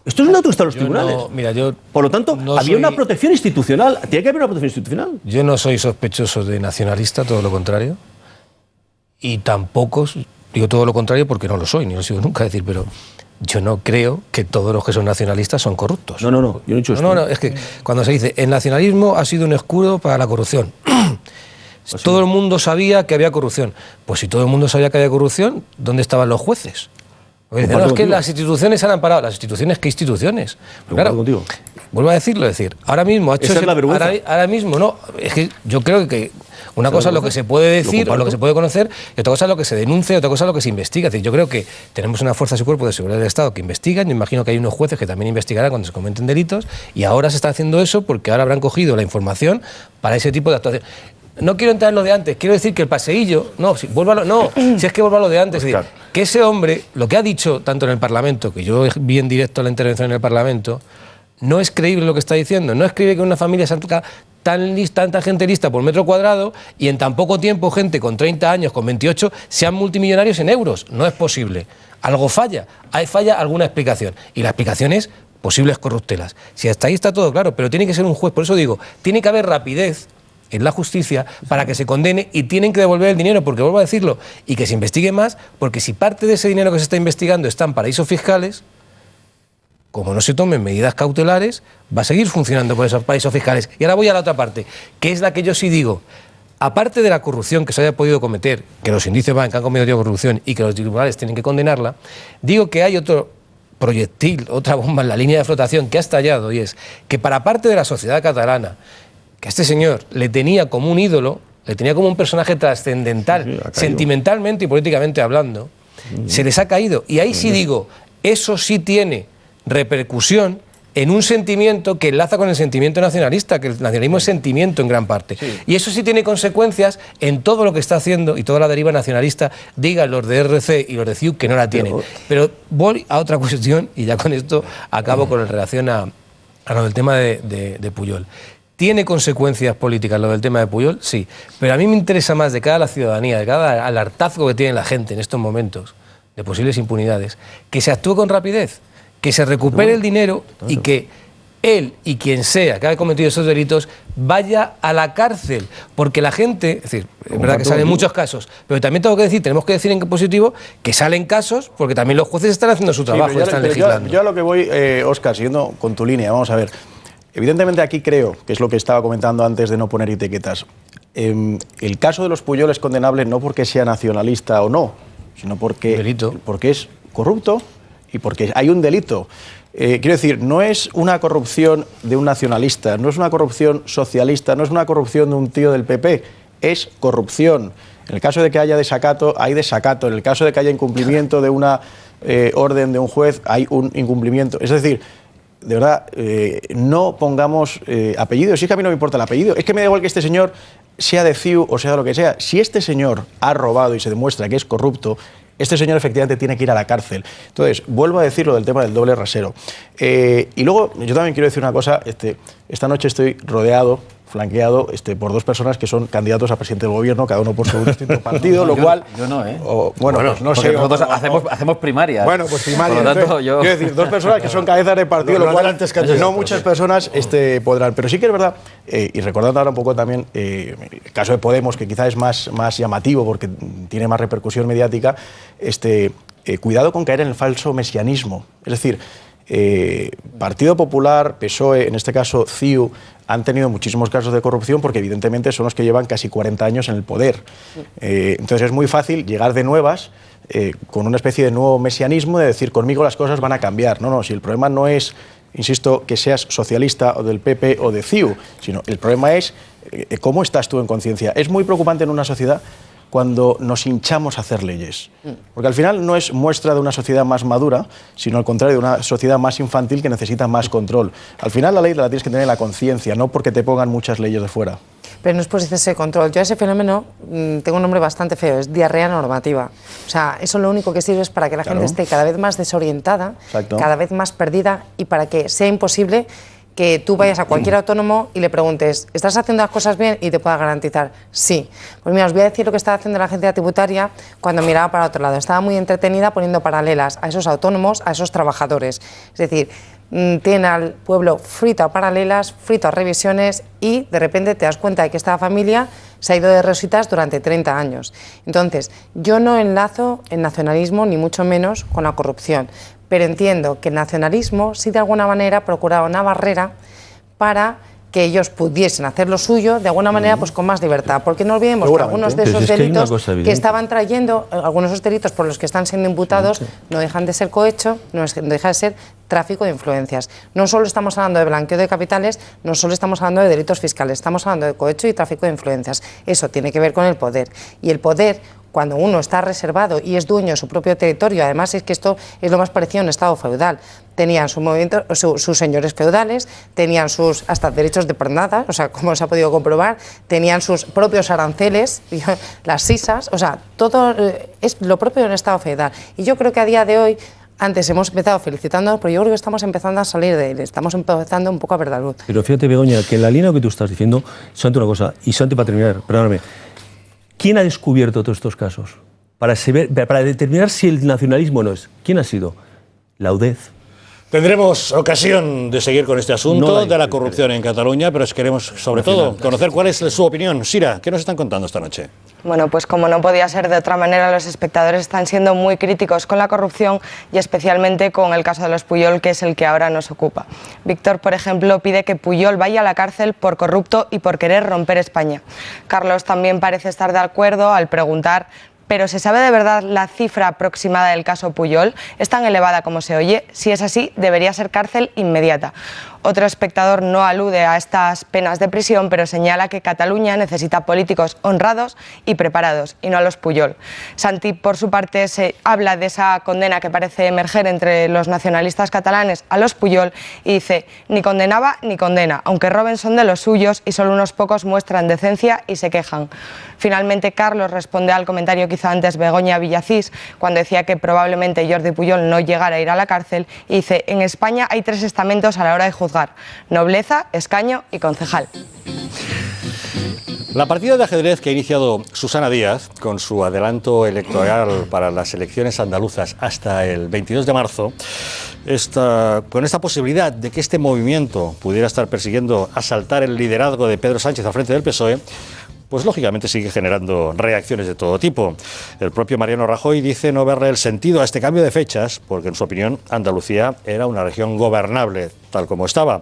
Esto es un dato que está en los tribunales. Por lo tanto, había una protección institucional. Tiene que haber una protección institucional. Yo no soy sospechoso de nacionalista, todo lo contrario. Y tampoco, digo todo lo contrario porque no lo soy, ni lo he sido nunca. Decir, pero yo no creo que todos los que son nacionalistas son corruptos. No, yo no he dicho esto. No, es que cuando se dice el nacionalismo ha sido un escudo para la corrupción. Pues todo el mundo sabía que había corrupción. Pues si todo el mundo sabía que había corrupción, ¿dónde estaban los jueces? Porque dicen, no, es que las instituciones han amparado. ¿Las instituciones qué instituciones? Claro, vuelvo a decirlo, ahora mismo ha hecho esa es la vergüenza. Ahora mismo no, es que yo creo que una cosa es lo que se puede decir o lo que se puede conocer, y otra cosa es lo que se denuncia, y otra cosa es lo que se investiga. Es decir, yo creo que tenemos una fuerza y cuerpo de seguridad del Estado que investigan. Yo imagino que hay unos jueces que también investigarán cuando se cometen delitos, y ahora se está haciendo eso porque ahora habrán cogido la información para ese tipo de actuación. No quiero entrar en lo de antes, quiero decir que el paseillo, si es que vuelvo a lo de antes, es decir, que ese hombre, lo que ha dicho tanto en el Parlamento, que yo vi en directo la intervención en el Parlamento, no es creíble lo que está diciendo. No es creíble que una familia salga tanta gente lista por metro cuadrado y en tan poco tiempo gente con 30 años, con 28, sean multimillonarios en euros. No es posible. Algo falla. Hay falla alguna explicación. Y la explicación es posibles corruptelas. Si hasta ahí está todo claro, pero tiene que ser un juez. Por eso digo, tiene que haber rapidez en la justicia para que se condene y tienen que devolver el dinero, porque vuelvo a decirlo, y que se investigue más, porque si parte de ese dinero que se está investigando está en paraísos fiscales, como no se tomen medidas cautelares, va a seguir funcionando por esos paraísos fiscales. Y ahora voy a la otra parte, que es la que yo sí digo, aparte de la corrupción que se haya podido cometer, que los indicios van que han cometido corrupción y que los tribunales tienen que condenarla, digo que hay otro proyectil, otra bomba en la línea de flotación que ha estallado, y es que para parte de la sociedad catalana, que a este señor le tenía como un ídolo, le tenía como un personaje trascendental, sentimentalmente y políticamente hablando, se les ha caído. Y ahí sí digo, eso sí tiene repercusión en un sentimiento que enlaza con el sentimiento nacionalista, que el nacionalismo es sentimiento en gran parte. Y eso sí tiene consecuencias en todo lo que está haciendo y toda la deriva nacionalista, digan los de RC y los de CiU que no la tienen. Pero voy a otra cuestión, y ya con esto acabo con relación a lo del tema de Pujol. ¿Tiene consecuencias políticas lo del tema de Pujol? Sí. Pero a mí me interesa más, de cara a la ciudadanía, de cara al hartazgo que tiene la gente en estos momentos de posibles impunidades, que se actúe con rapidez, que se recupere el dinero y que él y quien sea que haya cometido esos delitos vaya a la cárcel. Porque la gente, es decir, es verdad que salen muchos casos, pero también tengo que decir, tenemos que decir en positivo que salen casos porque también los jueces están haciendo su trabajo, están legislando. Yo a lo que voy, Óscar, siguiendo con tu línea, vamos a ver. Evidentemente aquí creo, que es lo que estaba comentando antes de no poner etiquetas, el caso de los Pujol es condenable no porque sea nacionalista o no, sino porque es corrupto y porque hay un delito. Quiero decir, no es una corrupción de un nacionalista, no es una corrupción socialista, no es una corrupción de un tío del PP, es corrupción. En el caso de que haya desacato, hay desacato. En el caso de que haya incumplimiento de una orden de un juez, hay un incumplimiento. Es decir, de verdad, no pongamos apellidos. Si es que a mí no me importa el apellido, es que me da igual que este señor sea de CiU o sea de lo que sea. Si este señor ha robado y se demuestra que es corrupto, este señor efectivamente tiene que ir a la cárcel. Entonces, vuelvo a decir lo del tema del doble rasero. Y luego, yo también quiero decir una cosa. Esta noche estoy rodeado, flanqueado por dos personas que son candidatos a presidente del gobierno, cada uno por su distinto partido, lo cual... Yo no, bueno, pues no sé... Nosotros hacemos primarias. Bueno, pues primarias. Por lo tanto, quiero decir, dos personas que son cabezas de partido, lo cual no muchas personas podrán. Pero sí que es verdad, y recordando ahora un poco también el caso de Podemos, que quizás es más llamativo porque tiene más repercusión mediática, cuidado con caer en el falso mesianismo. Es decir, Partido Popular, PSOE, en este caso CiU, han tenido muchísimos casos de corrupción porque evidentemente son los que llevan casi 40 años en el poder. Entonces es muy fácil llegar de nuevas con una especie de nuevo mesianismo de decir conmigo las cosas van a cambiar. No, si el problema no es, insisto, que seas socialista o del PP o de CiU, sino el problema es cómo estás tú en conciencia. Es muy preocupante en una sociedad cuando nos hinchamos a hacer leyes. Porque al final no es muestra de una sociedad más madura, sino al contrario, de una sociedad más infantil que necesita más control. Al final la ley la tienes que tener en la conciencia, no porque te pongan muchas leyes de fuera. Pero no es por ese control. Yo a ese fenómeno tengo un nombre bastante feo, es diarrea normativa. O sea, eso lo único que sirve es para que la gente esté cada vez más desorientada, cada vez más perdida y para que sea imposible que tú vayas a cualquier autónomo y le preguntes, ¿estás haciendo las cosas bien? Y te pueda garantizar, sí. Pues mira, os voy a decir lo que estaba haciendo la agencia tributaria cuando miraba para otro lado. Estaba muy entretenida poniendo paralelas a esos autónomos, a esos trabajadores. Es decir, tiene al pueblo frito a paralelas, frito a revisiones y de repente te das cuenta de que esta familia se ha ido de rositas durante 30 años. Entonces, yo no enlazo el nacionalismo ni mucho menos con la corrupción, pero entiendo que el nacionalismo sí de alguna manera procuraba una barrera para que ellos pudiesen hacer lo suyo de alguna manera pues con más libertad, porque no olvidemos que algunos de esos delitos que estaban trayendo, algunos de esos delitos por los que están siendo imputados no dejan de ser cohecho, no deja de ser tráfico de influencias. No solo estamos hablando de blanqueo de capitales, no solo estamos hablando de delitos fiscales, estamos hablando de cohecho y tráfico de influencias. Eso tiene que ver con el poder. Y el poder, cuando uno está reservado y es dueño de su propio territorio, además es que esto es lo más parecido a un estado feudal. Tenían su movimiento, sus señores feudales, tenían sus hasta derechos de pernada, o sea, como se ha podido comprobar, tenían sus propios aranceles, las sisas, o sea, todo es lo propio de un estado feudal. Y yo creo que a día de hoy, antes hemos empezado felicitándonos, pero yo creo que estamos empezando a salir de él, estamos empezando un poco a ver la luz. Pero fíjate, Begoña, que en la línea que tú estás diciendo, solamente una cosa, y solamente para terminar, perdóname, ¿quién ha descubierto todos estos casos? Para determinar si el nacionalismo no es. ¿Quién ha sido? La UDEF. Tendremos ocasión de seguir con este asunto de la corrupción en Cataluña, pero queremos, sobre todo, conocer cuál es su opinión. Sira, ¿qué nos están contando esta noche? Bueno, pues como no podía ser de otra manera, los espectadores están siendo muy críticos con la corrupción y especialmente con el caso de los Pujol, que es el que ahora nos ocupa. Víctor, por ejemplo, pide que Pujol vaya a la cárcel por corrupto y por querer romper España. Carlos también parece estar de acuerdo al preguntar: ¿pero se sabe de verdad la cifra aproximada del caso Pujol? ¿Es tan elevada como se oye? Si es así, debería ser cárcel inmediata. Otro espectador no alude a estas penas de prisión, pero señala que Cataluña necesita políticos honrados y preparados, y no a los Pujol. Santi, por su parte, se habla de esa condena que parece emerger entre los nacionalistas catalanes a los Pujol y dice: ni condenaba ni condena, aunque roben son de los suyos y solo unos pocos muestran decencia y se quejan. Finalmente, Carlos responde al comentario que hizo antes Begoña Villacís, cuando decía que probablemente Jordi Pujol no llegara a ir a la cárcel, y dice: en España hay 3 estamentos a la hora de juzgar: nobleza, escaño y concejal. La partida de ajedrez que ha iniciado Susana Díaz con su adelanto electoral para las elecciones andaluzas hasta el 22 de marzo, con esta posibilidad de que este movimiento pudiera estar persiguiendo asaltar el liderazgo de Pedro Sánchez al frente del PSOE, pues lógicamente sigue generando reacciones de todo tipo. El propio Mariano Rajoy dice no verle el sentido a este cambio de fechas, porque en su opinión Andalucía era una región gobernable tal como estaba.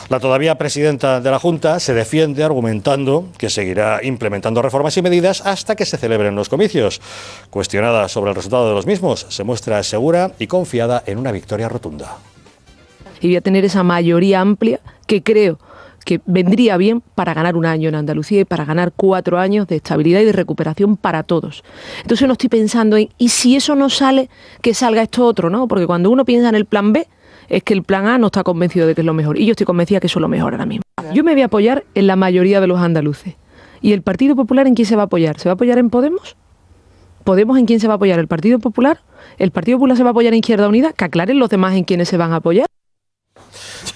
La todavía presidenta de la Junta se defiende argumentando que seguirá implementando reformas y medidas hasta que se celebren los comicios. Cuestionada sobre el resultado de los mismos, se muestra segura y confiada en una victoria rotunda. Y voy a tener esa mayoría amplia que creo que vendría bien para ganar un año en Andalucía y para ganar 4 años de estabilidad y de recuperación para todos. Entonces no estoy pensando en, ¿y si eso no sale, que salga esto otro? ¿No? Porque cuando uno piensa en el plan B, es que el plan A no está convencido de que es lo mejor. Y yo estoy convencida que eso es lo mejor ahora mismo. Yo me voy a apoyar en la mayoría de los andaluces. ¿Y el Partido Popular en quién se va a apoyar? ¿Se va a apoyar en Podemos? ¿Podemos en quién se va a apoyar? ¿El Partido Popular? ¿El Partido Popular se va a apoyar en Izquierda Unida? Que aclaren los demás en quiénes se van a apoyar.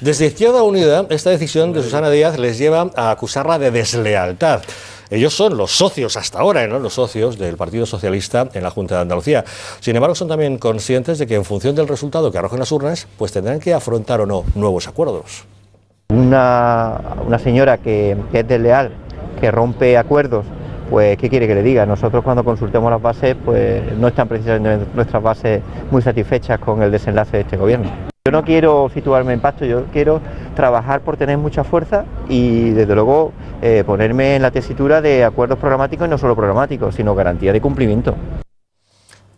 Desde Izquierda Unida, esta decisión de Susana Díaz les lleva a acusarla de deslealtad. Ellos son los socios hasta ahora, ¿no?, los socios del Partido Socialista en la Junta de Andalucía. Sin embargo, son también conscientes de que en función del resultado que arrojen las urnas, pues tendrán que afrontar o no nuevos acuerdos. Una señora que es desleal, que rompe acuerdos, pues ¿qué quiere que le diga? Nosotros cuando consultemos las bases, pues no están precisamente nuestras bases muy satisfechas con el desenlace de este gobierno. Yo no quiero situarme en pacto, yo quiero trabajar por tener mucha fuerza y desde luego ponerme en la tesitura de acuerdos programáticos y no solo programáticos, sino garantía de cumplimiento.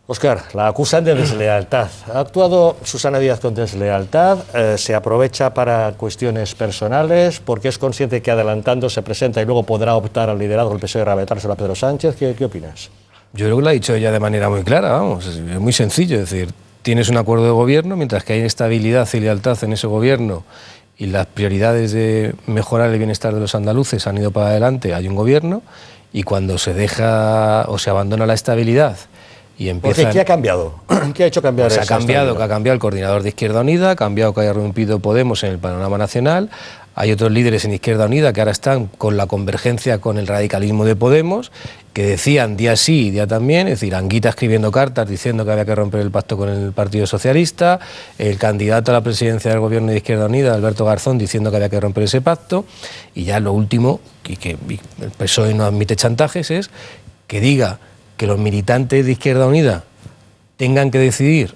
Óscar, la acusan de deslealtad. ¿Ha actuado Susana Díaz con deslealtad? ¿Se aprovecha para cuestiones personales? ¿Porque es consciente que adelantando se presenta y luego podrá optar al liderazgo del PSOE y reventárselo a Pedro Sánchez? ¿Qué opinas? Yo creo que lo ha dicho ella de manera muy clara, vamos, es muy sencillo, es decir, tienes un acuerdo de gobierno, mientras que hay estabilidad y lealtad en ese gobierno y las prioridades de mejorar el bienestar de los andaluces han ido para adelante, hay un gobierno, y cuando se deja o se abandona la estabilidad y empieza... Porque ¿qué ha cambiado? ¿Qué ha hecho cambiar Pues esa ha cambiado, estabilidad? que ha cambiado el coordinador de Izquierda Unida, ha cambiado que haya rompido Podemos en el panorama nacional, hay otros líderes en Izquierda Unida que ahora están con la convergencia con el radicalismo de Podemos, que decían día sí y día también, es decir, Anguita escribiendo cartas diciendo que había que romper el pacto con el Partido Socialista, el candidato a la presidencia del gobierno de Izquierda Unida, Alberto Garzón, diciendo que había que romper ese pacto, y ya lo último, y que el PSOE no admite chantajes, es que diga que los militantes de Izquierda Unida tengan que decidir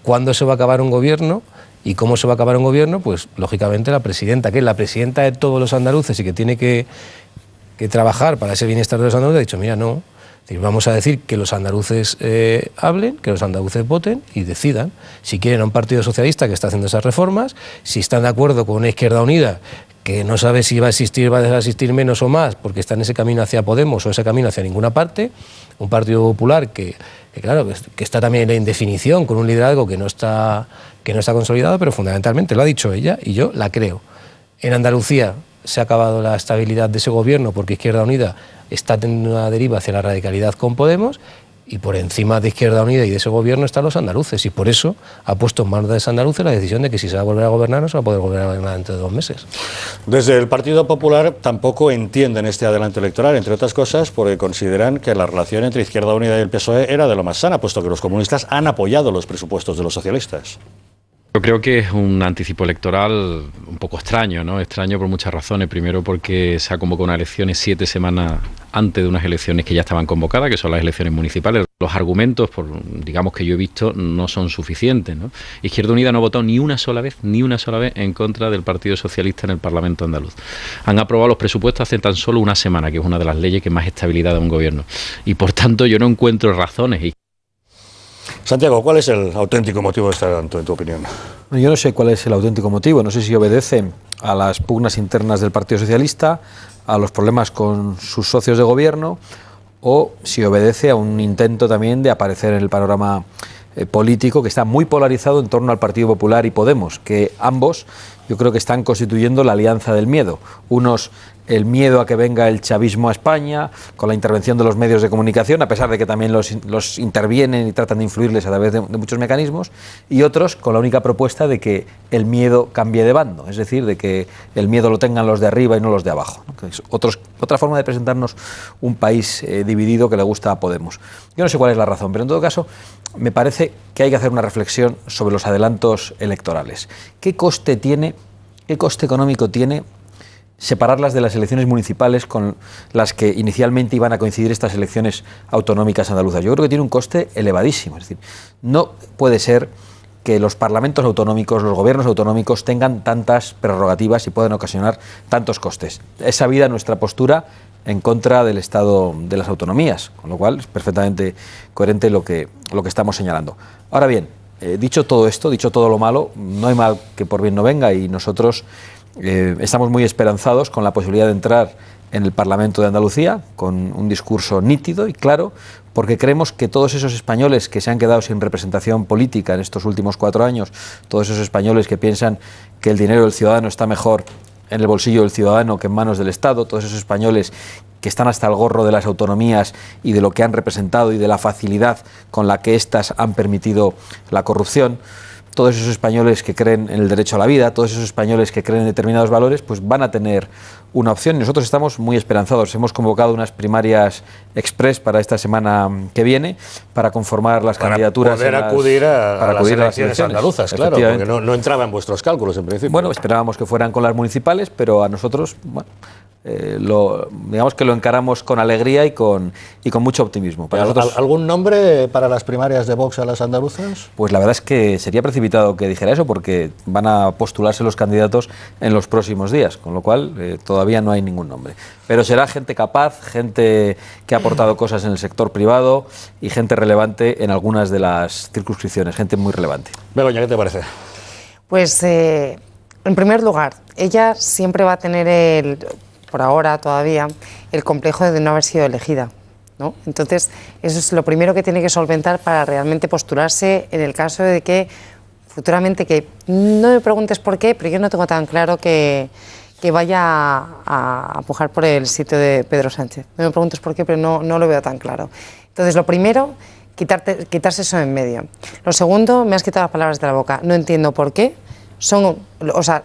cuándo se va a acabar un gobierno y cómo se va a acabar un gobierno, pues lógicamente la presidenta, que es la presidenta de todos los andaluces y que tiene que trabajar para ese bienestar de los andaluces, ha dicho, mira, no, es decir, vamos a decir que los andaluces hablen, que los andaluces voten y decidan si quieren a un partido socialista que está haciendo esas reformas, si están de acuerdo con una Izquierda Unida que no sabe si va a existir, va a desasistir menos o más, porque está en ese camino hacia Podemos o ese camino hacia ninguna parte, un Partido Popular que está también en indefinición, con un liderazgo que no está consolidado, pero fundamentalmente lo ha dicho ella y yo la creo. En Andalucía se ha acabado la estabilidad de ese gobierno porque Izquierda Unida está teniendo una deriva hacia la radicalidad con Podemos, y por encima de Izquierda Unida y de ese gobierno están los andaluces, y por eso ha puesto en manos de los andaluces la decisión de que si se va a volver a gobernar no se va a poder volver a gobernar dentro de 2 meses. Desde el Partido Popular tampoco entienden este adelanto electoral, entre otras cosas porque consideran que la relación entre Izquierda Unida y el PSOE era de lo más sana, puesto que los comunistas han apoyado los presupuestos de los socialistas. Yo creo que es un anticipo electoral un poco extraño, ¿no? Extraño por muchas razones. Primero porque se ha convocado unas elecciones 7 semanas antes de unas elecciones que ya estaban convocadas, que son las elecciones municipales. Los argumentos, digamos que yo he visto, no son suficientes, ¿no? Izquierda Unida no ha votado ni una sola vez en contra del Partido Socialista en el Parlamento andaluz. Han aprobado los presupuestos hace tan solo una semana, que es una de las leyes que más estabilidad da a un gobierno. Y por tanto yo no encuentro razones. Santiago, ¿cuál es el auténtico motivo de este adelanto, en tu opinión? Yo no sé cuál es el auténtico motivo, no sé si obedece a las pugnas internas del Partido Socialista, a los problemas con sus socios de gobierno, o si obedece a un intento también de aparecer en el panorama político que está muy polarizado en torno al Partido Popular y Podemos, que ambos yo creo que están constituyendo la alianza del miedo. Unos, el miedo a que venga el chavismo a España, con la intervención de los medios de comunicación, a pesar de que también los intervienen y tratan de influirles a través de muchos mecanismos, y otros con la única propuesta de que el miedo cambie de bando, es decir, de que el miedo lo tengan los de arriba y no los de abajo, ¿no? Que es otra forma de presentarnos un país dividido que le gusta a Podemos. Yo no sé cuál es la razón, pero en todo caso me parece que hay que hacer una reflexión sobre los adelantos electorales. ¿Qué coste económico tiene separarlas de las elecciones municipales con las que inicialmente iban a coincidir estas elecciones autonómicas andaluzas? Yo creo que tiene un coste elevadísimo. Es decir, no puede ser que los parlamentos autonómicos, los gobiernos autonómicos tengan tantas prerrogativas y puedan ocasionar tantos costes. Es sabida nuestra postura en contra del Estado de las autonomías, con lo cual es perfectamente coherente lo que estamos señalando. Ahora bien, dicho todo esto, dicho todo lo malo, no hay mal que por bien no venga, y nosotros estamos muy esperanzados con la posibilidad de entrar en el Parlamento de Andalucía con un discurso nítido y claro, porque creemos que todos esos españoles que se han quedado sin representación política en estos últimos 4 años, todos esos españoles que piensan que el dinero del ciudadano está mejor en el bolsillo del ciudadano que en manos del Estado, todos esos españoles que están hasta el gorro de las autonomías y de lo que han representado y de la facilidad con la que éstas han permitido la corrupción, todos esos españoles que creen en el derecho a la vida, todos esos españoles que creen en determinados valores, pues van a tener una opción. Nosotros estamos muy esperanzados. Hemos convocado unas primarias express para esta semana que viene para conformar las candidaturas. Para poder acudir a las elecciones andaluzas, claro, porque no entraba en vuestros cálculos en principio. Bueno, esperábamos que fueran con las municipales, pero a nosotros, bueno, digamos que lo encaramos con alegría y con mucho optimismo. Para nosotros, ¿Algún nombre para las primarias de Vox a las andaluzas? Pues la verdad es que sería precipitado que dijera eso, porque van a postularse los candidatos en los próximos días, con lo cual todavía no hay ningún nombre. Pero será gente capaz, gente que ha aportado cosas en el sector privado y gente relevante en algunas de las circunscripciones, gente muy relevante. Begoña, ¿qué te parece? Pues, en primer lugar, ella siempre va a tener por ahora todavía, el complejo de no haber sido elegida, ¿no? Entonces, eso es lo primero que tiene que solventar para realmente postularse en el caso de que futuramente, que no me preguntes por qué, pero yo no tengo tan claro que vaya a pujar por el sitio de Pedro Sánchez. No me preguntes por qué, pero no lo veo tan claro. Entonces, lo primero, quitarse eso en medio. Lo segundo, me has quitado las palabras de la boca. No entiendo por qué.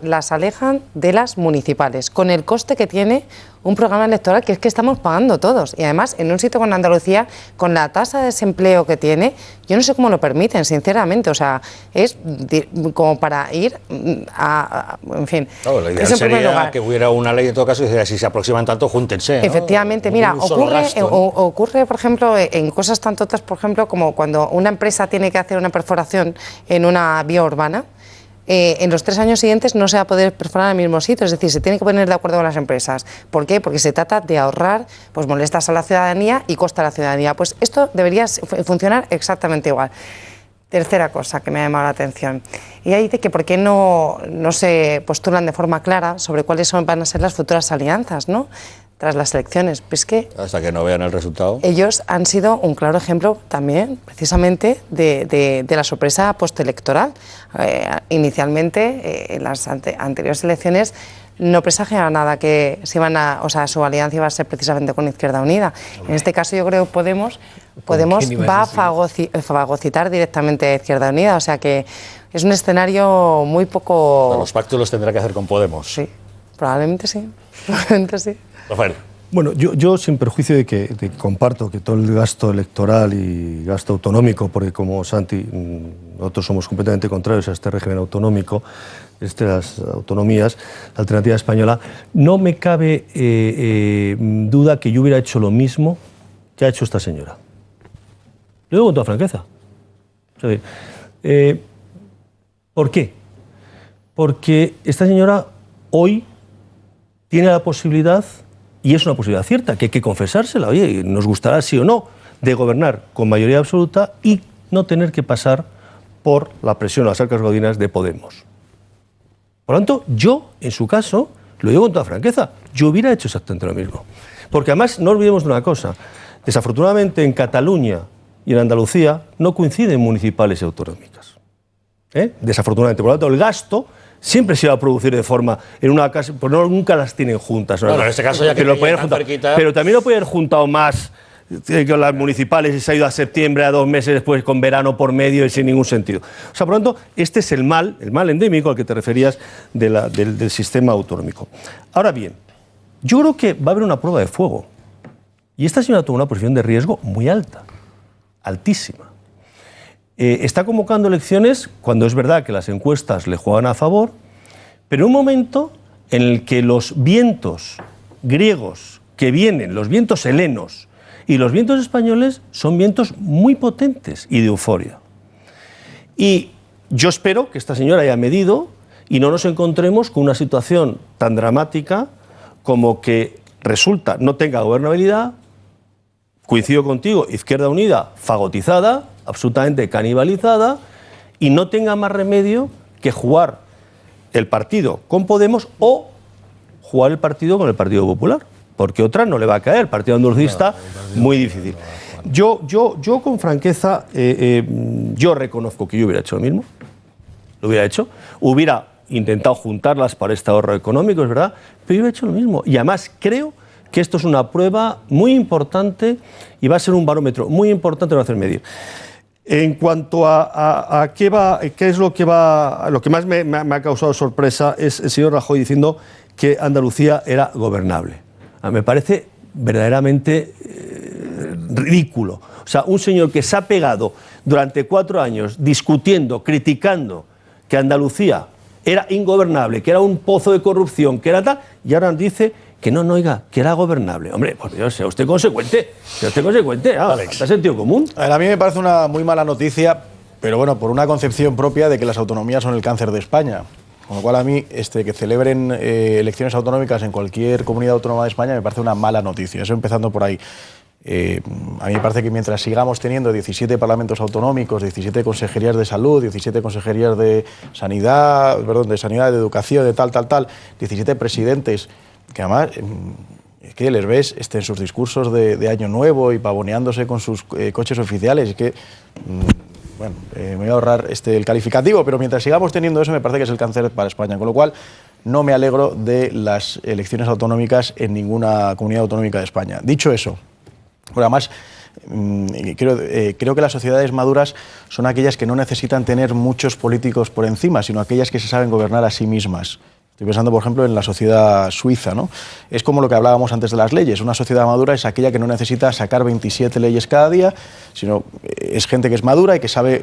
Las alejan de las municipales, con el coste que tiene un programa electoral que es que estamos pagando todos. Y además, en un sitio como Andalucía, con la tasa de desempleo que tiene, yo no sé cómo lo permiten, sinceramente. O sea, es como para ir en fin. Claro, la idea sería que hubiera una ley en todo caso y decir, si se aproximan tanto, júntense, ¿no? Efectivamente, mira, ocurre, por ejemplo, en cosas tan tontas, por ejemplo, como cuando una empresa tiene que hacer una perforación en una vía urbana. En los 3 años siguientes no se va a poder perforar en el mismo sitio, es decir, se tiene que poner de acuerdo con las empresas. ¿Por qué? Porque se trata de ahorrar pues molestas a la ciudadanía y costa a la ciudadanía. Pues esto debería funcionar exactamente igual. Tercera cosa que me ha llamado la atención. Ella dice que por qué no se postulan de forma clara sobre cuáles van a ser las futuras alianzas, ¿no?, tras las elecciones. Pues que hasta que no vean el resultado. Ellos han sido un claro ejemplo también, precisamente, de la sorpresa postelectoral. Inicialmente, en las anteriores elecciones, no presagiaban nada que su alianza iba a ser precisamente con Izquierda Unida. En este caso, yo creo que Podemos va a fagocitar directamente a Izquierda Unida. O sea que es un escenario muy poco... Pero los pactos los tendrá que hacer con Podemos. Sí, probablemente sí. Probablemente sí. Rafael. Bueno, yo sin perjuicio de que comparto que todo el gasto electoral y gasto autonómico, porque como Santi, nosotros somos completamente contrarios a este régimen autonómico, las autonomías, la alternativa española, no me cabe duda que yo hubiera hecho lo mismo que ha hecho esta señora. Lo digo con toda franqueza. ¿Por qué? Porque esta señora hoy tiene la posibilidad, y es una posibilidad cierta, que hay que confesársela, oye, nos gustará sí o no, de gobernar con mayoría absoluta y no tener que pasar por la presión a las arcas gaudinas de Podemos. Por lo tanto, yo, en su caso, lo digo con toda franqueza, yo hubiera hecho exactamente lo mismo. Porque además, no olvidemos de una cosa, desafortunadamente en Cataluña y en Andalucía no coinciden municipales y autonómicas. Desafortunadamente, por lo tanto, el gasto siempre se va a producir de forma, en una casa, pues nunca las tienen juntas. ¿No? Bueno, en este caso ya que lo pueden juntar, pero también lo pueden juntar más con las municipales y se ha ido a septiembre, a 2 meses después, con verano por medio y sin ningún sentido. O sea, por lo tanto, este es el mal endémico al que te referías del sistema autonómico. Ahora bien, yo creo que va a haber una prueba de fuego. Y esta señora toma una posición de riesgo muy alta, altísima. Está convocando elecciones cuando es verdad que las encuestas le juegan a favor, pero en un momento en el que los vientos griegos que vienen, los vientos helenos y los vientos españoles son vientos muy potentes y de euforia. Y yo espero que esta señora haya medido y no nos encontremos con una situación tan dramática como que resulta no tenga gobernabilidad. Coincido contigo, Izquierda Unida fagotizada, absolutamente canibalizada, y no tenga más remedio que jugar el partido con Podemos o jugar el partido con el Partido Popular, porque otra no le va a caer, el Partido Andalucista, muy difícil. Yo con franqueza, yo reconozco que yo hubiera hecho lo mismo, lo hubiera hecho, hubiera intentado juntarlas para este ahorro económico, es verdad, pero yo hubiera hecho lo mismo, y además creo que esto es una prueba muy importante y va a ser un barómetro muy importante para hacer medir. En cuanto a qué es lo que más me ha causado sorpresa es el señor Rajoy diciendo que Andalucía era gobernable. Me parece verdaderamente ridículo. O sea, un señor que se ha pegado durante 4 años discutiendo, criticando que Andalucía era ingobernable, que era un pozo de corrupción, que era tal, y ahora dice Que no, oiga, que era gobernable. Hombre, por Dios, sea usted consecuente. ¿Está sentido común? A mí me parece una muy mala noticia, pero bueno, por una concepción propia de que las autonomías son el cáncer de España. Con lo cual a mí que celebren elecciones autonómicas en cualquier comunidad autónoma de España me parece una mala noticia. Eso empezando por ahí. A mí me parece que mientras sigamos teniendo 17 parlamentos autonómicos, 17 consejerías de salud, 17 consejerías de sanidad, de educación, de tal, 17 presidentes, que además es que les ves en sus discursos de Año Nuevo y pavoneándose con sus coches oficiales, es que... Bueno, me voy a ahorrar el calificativo, pero mientras sigamos teniendo eso me parece que es el cáncer para España, con lo cual no me alegro de las elecciones autonómicas en ninguna comunidad autonómica de España. Dicho eso, además creo que las sociedades maduras son aquellas que no necesitan tener muchos políticos por encima, sino aquellas que se saben gobernar a sí mismas. Estoy pensando, por ejemplo, en la sociedad suiza, ¿no? Es como lo que hablábamos antes de las leyes. Una sociedad madura es aquella que no necesita sacar 27 leyes cada día, sino es gente que es madura y que sabe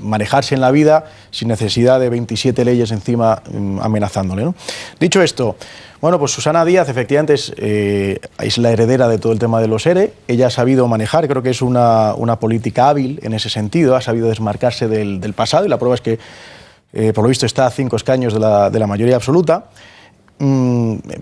manejarse en la vida sin necesidad de 27 leyes encima amenazándole, ¿no? Dicho esto, bueno, pues Susana Díaz efectivamente es la heredera de todo el tema de los ERE. Ella ha sabido manejar, creo que es una política hábil en ese sentido, ha sabido desmarcarse del pasado y la prueba es que por lo visto está a 5 escaños de la mayoría absoluta,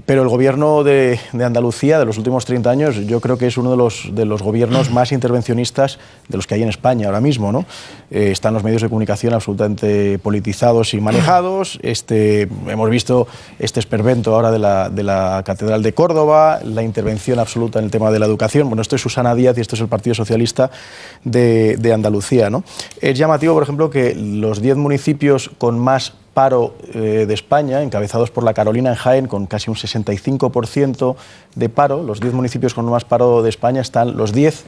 pero el gobierno de Andalucía de los últimos 30 años yo creo que es uno de los gobiernos más intervencionistas de los que hay en España ahora mismo, ¿no? Están los medios de comunicación absolutamente politizados y manejados. Hemos visto este esperpento ahora de la Catedral de Córdoba, la intervención absoluta en el tema de la educación. Bueno, esto es Susana Díaz y esto es el Partido Socialista de Andalucía, ¿no? Es llamativo, por ejemplo, que los 10 municipios con más paro de España, encabezados por La Carolina en Jaén, con casi un 65% de paro. Los 10 municipios con más paro de España están los 10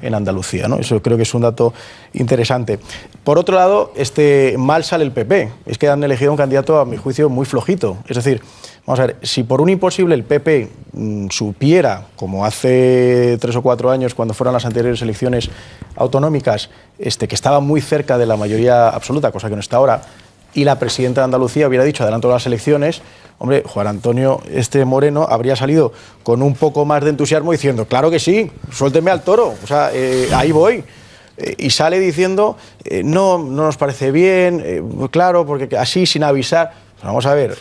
en Andalucía, ¿no? Eso creo que es un dato interesante. Por otro lado, mal sale el PP. Es que han elegido un candidato, a mi juicio, muy flojito. Es decir, vamos a ver, si por un imposible el PP supiera, como hace 3 o 4 años cuando fueron las anteriores elecciones autonómicas, que estaba muy cerca de la mayoría absoluta, cosa que no está ahora, y la presidenta de Andalucía hubiera dicho adelanto las elecciones, hombre, Juan Antonio Moreno habría salido con un poco más de entusiasmo diciendo, claro que sí, suéltenme al toro, o sea, ahí voy. Y sale diciendo, no nos parece bien, claro, porque así sin avisar. Vamos a ver,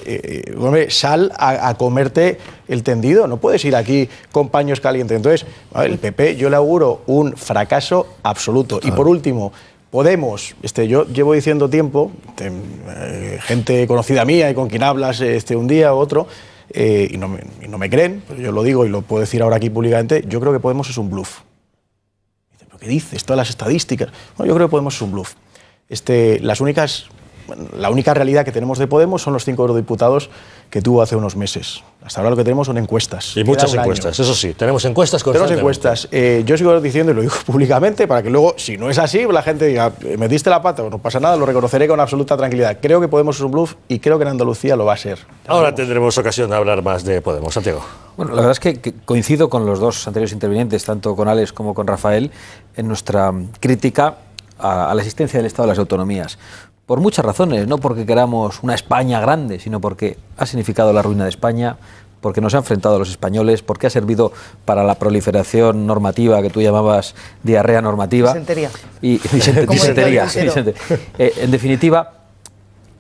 hombre, sal a comerte el tendido, no puedes ir aquí con paños calientes. Entonces, el PP yo le auguro un fracaso absoluto. Y por último, Podemos, yo llevo diciendo tiempo, gente conocida mía y con quien hablas un día u otro, y no me creen, pero yo lo digo y lo puedo decir ahora aquí públicamente, yo creo que Podemos es un bluff. ¿Pero qué dices? Todas las estadísticas. Bueno, yo creo que Podemos es un bluff. La única realidad que tenemos de Podemos son los 5 eurodiputados que tuvo hace unos meses. Hasta ahora lo que tenemos son encuestas. Y muchas encuestas, eso sí, tenemos encuestas constantemente. Tenemos encuestas. Yo sigo diciendo, y lo digo públicamente, para que luego, si no es así, la gente diga, metiste la pata, no pasa nada, lo reconoceré con absoluta tranquilidad. Creo que Podemos es un bluff y creo que en Andalucía lo va a ser. Ahora tendremos ocasión de hablar más de Podemos. Santiago. Bueno, la verdad es que coincido con los dos anteriores intervinientes, tanto con Alex como con Rafael, en nuestra crítica a la existencia del Estado de las autonomías. Por muchas razones, no porque queramos una España grande, sino porque ha significado la ruina de España, porque nos ha enfrentado a los españoles, porque ha servido para la proliferación normativa que tú llamabas diarrea normativa. Disentería. Disentería. En definitiva,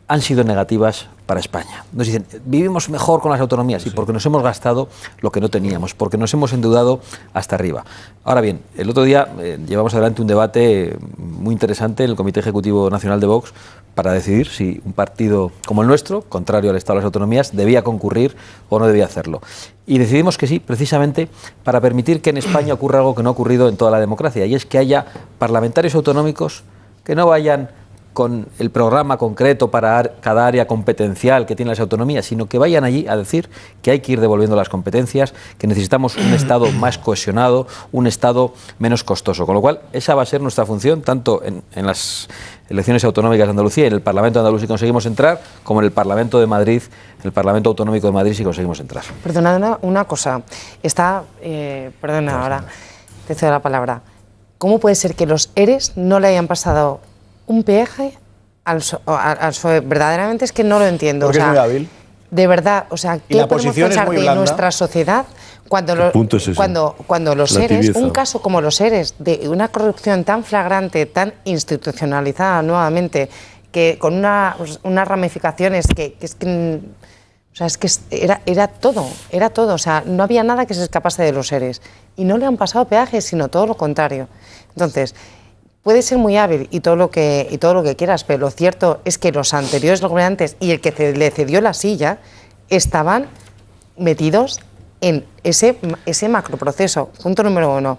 han sido negativas para España. Nos dicen, vivimos mejor con las autonomías, y porque nos hemos gastado lo que no teníamos, porque nos hemos endeudado hasta arriba. Ahora bien, el otro día llevamos adelante un debate muy interesante en el Comité Ejecutivo Nacional de Vox para decidir si un partido como el nuestro, contrario al Estado de las autonomías, debía concurrir o no debía hacerlo. Y decidimos que sí, precisamente para permitir que en España ocurra algo que no ha ocurrido en toda la democracia, y es que haya parlamentarios autonómicos que no vayan con el programa concreto para cada área competencial que tienen las autonomías, sino que vayan allí a decir que hay que ir devolviendo las competencias, que necesitamos un Estado más cohesionado, un Estado menos costoso. Con lo cual, esa va a ser nuestra función, tanto en las elecciones autonómicas de Andalucía y en el Parlamento de Andalucía si conseguimos entrar, como en el Parlamento de Madrid, en el Parlamento Autonómico de Madrid si conseguimos entrar. Perdona una cosa, ahora te cedo la palabra. ¿Cómo puede ser que los ERES no le hayan pasado un peaje al PSOE? Verdaderamente es que no lo entiendo. Porque es muy hábil. de verdad, o sea, ¿qué podemos pensar de nuestra sociedad cuando los seres, un caso como los seres, de una corrupción tan flagrante, tan institucionalizada nuevamente, que con unas ramificaciones que era todo, o sea, no había nada que se escapase de los seres y no le han pasado peajes, sino todo lo contrario. Entonces, puede ser muy hábil y todo lo que quieras, pero lo cierto es que los anteriores gobernantes y el que le cedió la silla estaban metidos en ese macroproceso. Punto número 1.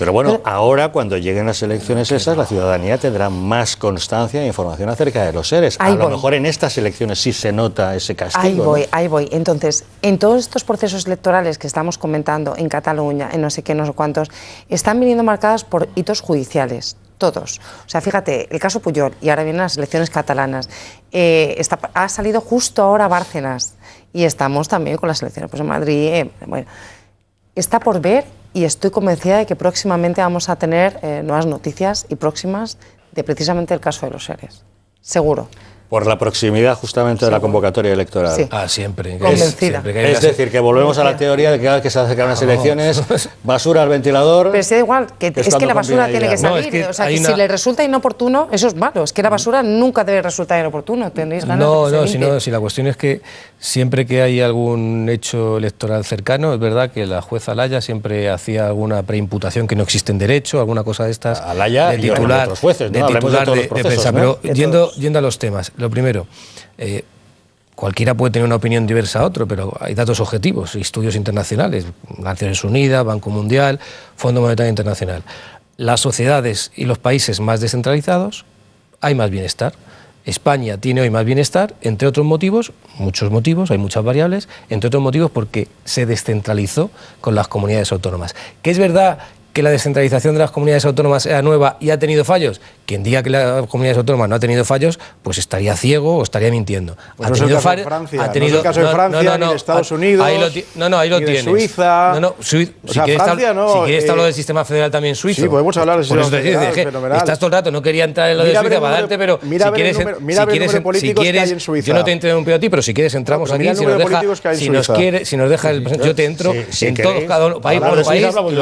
Pero bueno, ahora cuando lleguen las elecciones esas, la ciudadanía tendrá más constancia e información acerca de los seres. A lo mejor en estas elecciones sí se nota ese castigo. Ahí voy. Entonces, en todos estos procesos electorales que estamos comentando, en Cataluña, en no sé qué, no sé cuántos, están viniendo marcadas por hitos judiciales. Todos. O sea, fíjate, el caso Pujol, y ahora vienen las elecciones catalanas, ha salido justo ahora Bárcenas, y estamos también con las elecciones pues en Madrid. Bueno, está por ver, y estoy convencida de que próximamente vamos a tener nuevas noticias y próximas de precisamente el caso de los seres. Seguro. Por la proximidad justamente de la convocatoria electoral. Sí. Siempre. Convencida. Es decir, que volvemos a la teoría de que cada vez que se acercan las elecciones, basura al ventilador. Pero sí, da igual, es que la basura tiene que salir. O sea, que si le resulta inoportuno, eso es malo. Es que la basura nunca debe resultar inoportuno. Tenéis ganas de que se limpie. Si la cuestión es que siempre que hay algún hecho electoral cercano, es verdad que la jueza Alaya siempre hacía alguna preimputación que no existe en derecho, alguna cosa de estas. Alaya de titular, y otros jueces, ¿no? de prensa. Pero yendo a los temas. Lo primero, cualquiera puede tener una opinión diversa a otro, pero hay datos objetivos, estudios internacionales, Naciones Unidas, Banco Mundial, Fondo Monetario Internacional. Las sociedades y los países más descentralizados, hay más bienestar. España tiene hoy más bienestar, entre otros motivos, muchos motivos, hay muchas variables, entre otros motivos porque se descentralizó con las comunidades autónomas. ¿Que es verdad que la descentralización de las comunidades autónomas era nueva y ha tenido fallos? Quien diga que las comunidades autónomas no ha tenido fallos, pues estaría ciego o estaría mintiendo. Pues no es el caso de Francia, no es el caso de Francia, ni de Estados Unidos, ahí lo tienes. Suiza. Si quieres hablar del sistema federal también suizo. Sí, podemos hablar del sistema federal, fenomenal. Estás todo el rato, no quería entrar en lo de Suiza para darte, pero si quieres, yo no te interrumpo a ti, pero si quieres entramos aquí, si nos deja el presidente, yo te entro en todos, cada uno, país por país. Hablamos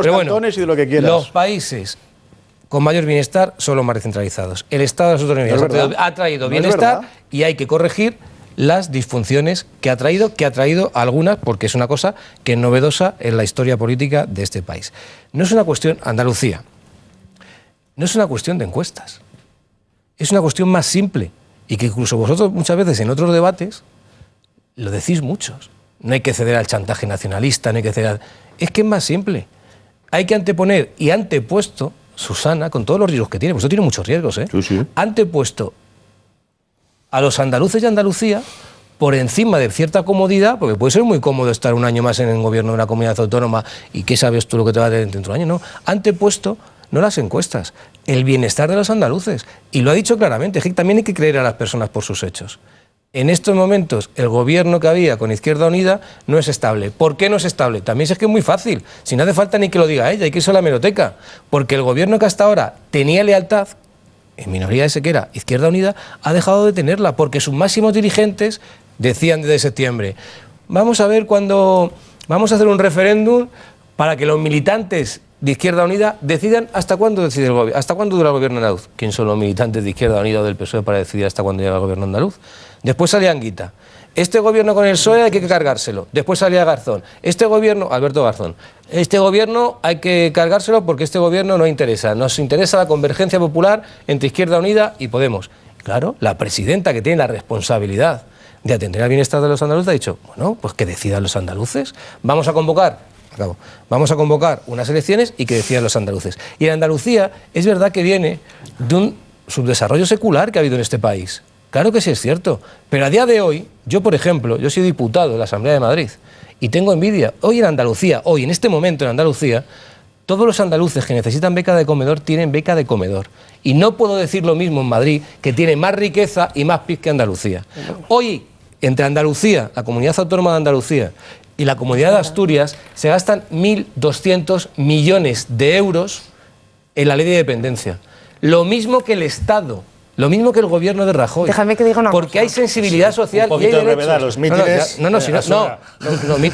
de los cantones y de lo que quieras. Los países con mayor bienestar son los más descentralizados. El Estado de las autonomías ha traído bienestar y hay que corregir las disfunciones que ha traído algunas, porque es una cosa que es novedosa en la historia política de este país. No es una cuestión, Andalucía, no es una cuestión de encuestas, es una cuestión más simple y que incluso vosotros muchas veces en otros debates lo decís muchos. No hay que ceder al chantaje nacionalista, no hay que ceder es que es más simple. Hay que anteponer y antepuesto, Susana, con todos los riesgos que tiene, pues esto tiene muchos riesgos, Sí. Antepuesto a los andaluces y Andalucía por encima de cierta comodidad, porque puede ser muy cómodo estar un año más en el gobierno de una comunidad autónoma y qué sabes tú lo que te va a tener dentro de un año, no. Antepuesto no las encuestas, el bienestar de los andaluces. Y lo ha dicho claramente, es que también hay que creer a las personas por sus hechos. En estos momentos, el gobierno que había con Izquierda Unida no es estable. ¿Por qué no es estable? También es que es muy fácil. Si no hace falta ni que lo diga ella, hay que irse a la hemeroteca. Porque el gobierno que hasta ahora tenía lealtad, en minoría ese que era Izquierda Unida, ha dejado de tenerla. Porque sus máximos dirigentes decían desde septiembre, vamos a ver cuándo vamos a hacer un referéndum para que los militantes de Izquierda Unida decidan hasta cuándo decide el gobierno, hasta cuándo dura el gobierno andaluz. ¿Quién son los militantes de Izquierda Unida o del PSOE para decidir hasta cuándo llega el gobierno andaluz? Después salía Anguita. Este gobierno con el PSOE hay que cargárselo. Después salía Garzón. Este gobierno, Alberto Garzón, este gobierno hay que cargárselo porque este gobierno no interesa. Nos interesa la convergencia popular entre Izquierda Unida y Podemos. Claro, la presidenta que tiene la responsabilidad de atender al bienestar de los andaluces ha dicho, bueno, pues que decidan los andaluces. Vamos a convocar unas elecciones y que decidan los andaluces. Y en Andalucía es verdad que viene de un subdesarrollo secular que ha habido en este país. Claro que sí es cierto, pero a día de hoy, yo por ejemplo, yo soy diputado de la Asamblea de Madrid y tengo envidia. Hoy en Andalucía, hoy en este momento en Andalucía, todos los andaluces que necesitan beca de comedor tienen beca de comedor. Y no puedo decir lo mismo en Madrid, que tiene más riqueza y más PIB que Andalucía. Hoy, entre Andalucía, la Comunidad Autónoma de Andalucía y la Comunidad de Asturias, se gastan 1.200 millones de euros en la ley de dependencia. Lo mismo que el Estado Lo mismo que el gobierno de Rajoy. Déjame que diga una Porque hay sensibilidad social Un y hay poquito de derechos. brevedad, los mítines,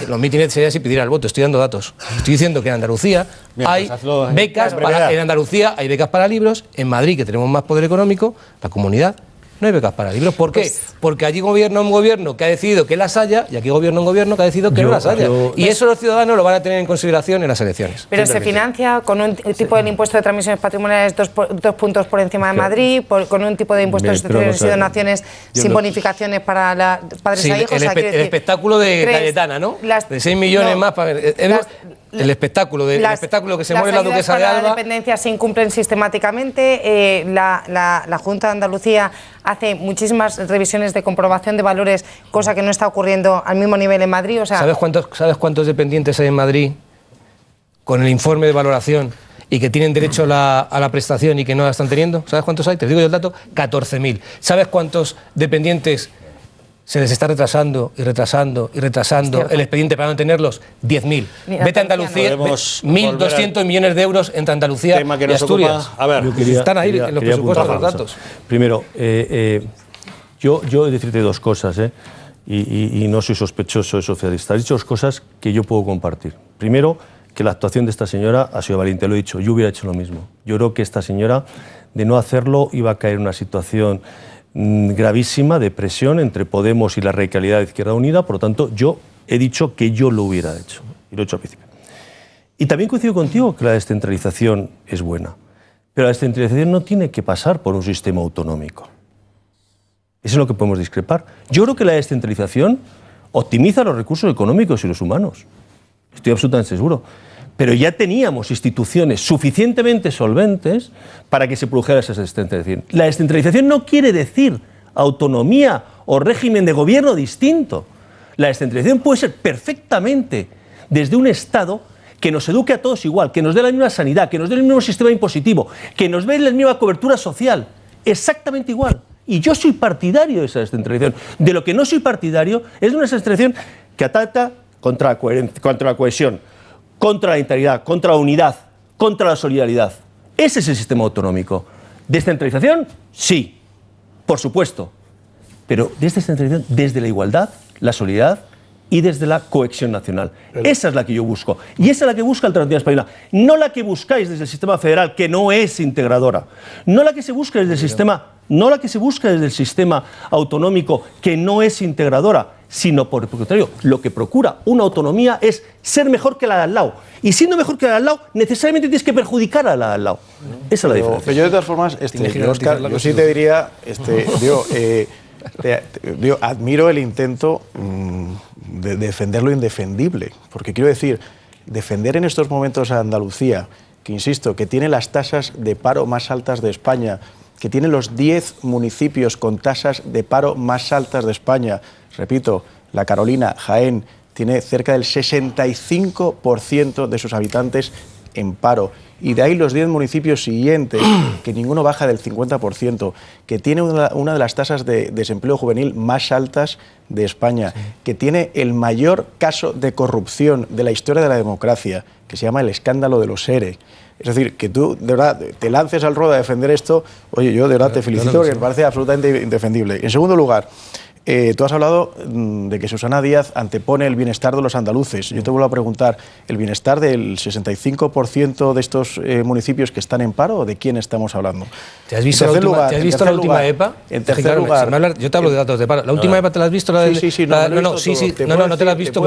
Los mítines sería si pidiera el voto. Estoy dando datos. Estoy diciendo que en Andalucía Bien, hay pues hazlo, becas brevedad. en Andalucía hay becas para libros. En Madrid, que tenemos más poder económico, la comunidad, no hay becas para libros. ¿Por qué? Porque allí gobierna un gobierno que ha decidido que las haya y aquí gobierna un gobierno que ha decidido que no las haya. Y eso los ciudadanos lo van a tener en consideración en las elecciones. Pero se financia con un tipo del impuesto de transmisiones patrimoniales 2 puntos por encima de Madrid, con un tipo de impuesto de sucesiones y donaciones sin bonificaciones para padres Sí, a hijos. el espectáculo de Cayetana, ¿no? De 6 millones más para ver. El espectáculo que se muere la duquesa de Alba. Las dependencias se incumplen sistemáticamente. La Junta de Andalucía hace muchísimas revisiones de comprobación de valores, cosa que no está ocurriendo al mismo nivel en Madrid. O sea, ¿Sabes cuántos dependientes hay en Madrid con el informe de valoración y que tienen derecho a la prestación y que no la están teniendo? ¿Sabes cuántos hay? Te digo yo el dato, 14.000. ¿Sabes cuántos dependientes se les está retrasando y retrasando y retrasando el expediente para no tenerlos? 10.000. Vete a Andalucía, 1.200 millones de euros entre Andalucía y Asturias. A ver, están ahí en los presupuestos los datos. Primero, yo he de decirte dos cosas, y no soy sospechoso de socialista. Has dicho dos cosas que yo puedo compartir. Primero, que la actuación de esta señora ha sido valiente, lo he dicho, yo hubiera hecho lo mismo. Yo creo que esta señora, de no hacerlo, iba a caer en una situación gravísima de presión entre Podemos y la radicalidad de Izquierda Unida. Por lo tanto, yo he dicho que yo lo hubiera hecho, y lo he hecho al principio. Y también coincido contigo que la descentralización es buena, pero la descentralización no tiene que pasar por un sistema autonómico. Eso es lo que podemos discrepar. Yo creo que la descentralización optimiza los recursos económicos y los humanos. Estoy absolutamente seguro. Pero ya teníamos instituciones suficientemente solventes para que se produjera esa descentralización. La descentralización no quiere decir autonomía o régimen de gobierno distinto. La descentralización puede ser perfectamente desde un Estado que nos eduque a todos igual, que nos dé la misma sanidad, que nos dé el mismo sistema impositivo, que nos dé la misma cobertura social, exactamente igual. Y yo soy partidario de esa descentralización. De lo que no soy partidario es de una descentralización que atenta contra la cohesión, contra la integridad, contra la unidad, contra la solidaridad. Ese es el sistema autonómico. ¿Descentralización? Sí, por supuesto. Pero descentralización desde la igualdad, la solidaridad y desde la cohesión nacional. Esa es la que yo busco. Y esa es la que busca Alternativa Española. No la que buscáis desde el sistema federal, que no es integradora. No la que se busca desde el sistema autonómico, que no es integradora, sino por el contrario, lo que procura una autonomía es ser mejor que la de al lado. Y siendo mejor que la de al lado, necesariamente tienes que perjudicar a la de al lado. Esa es la diferencia. Pero yo, de todas formas, Óscar, yo sí te diría, admiro el intento de defender lo indefendible. Porque quiero decir, defender en estos momentos a Andalucía, que insisto, que tiene las tasas de paro más altas de España, que tiene los 10 municipios con tasas de paro más altas de España. Repito, La Carolina, Jaén, tiene cerca del 65% de sus habitantes en paro. Y de ahí los 10 municipios siguientes, que ninguno baja del 50%, que tiene una de las tasas de desempleo juvenil más altas de España, que tiene el mayor caso de corrupción de la historia de la democracia, que se llama el escándalo de los ERE. Es decir, que tú de verdad te lances al ruedo a defender esto, oye, yo de verdad te felicito, porque me parece absolutamente indefendible. En segundo lugar, tú has hablado de que Susana Díaz antepone el bienestar de los andaluces. Yo te vuelvo a preguntar, ¿el bienestar del 65% de estos municipios que están en paro o de quién estamos hablando? ¿Te has visto la última EPA? En tercer lugar, yo te hablo de datos de paro. ¿La última EPA te la has visto? No te la has visto. No te la has visto.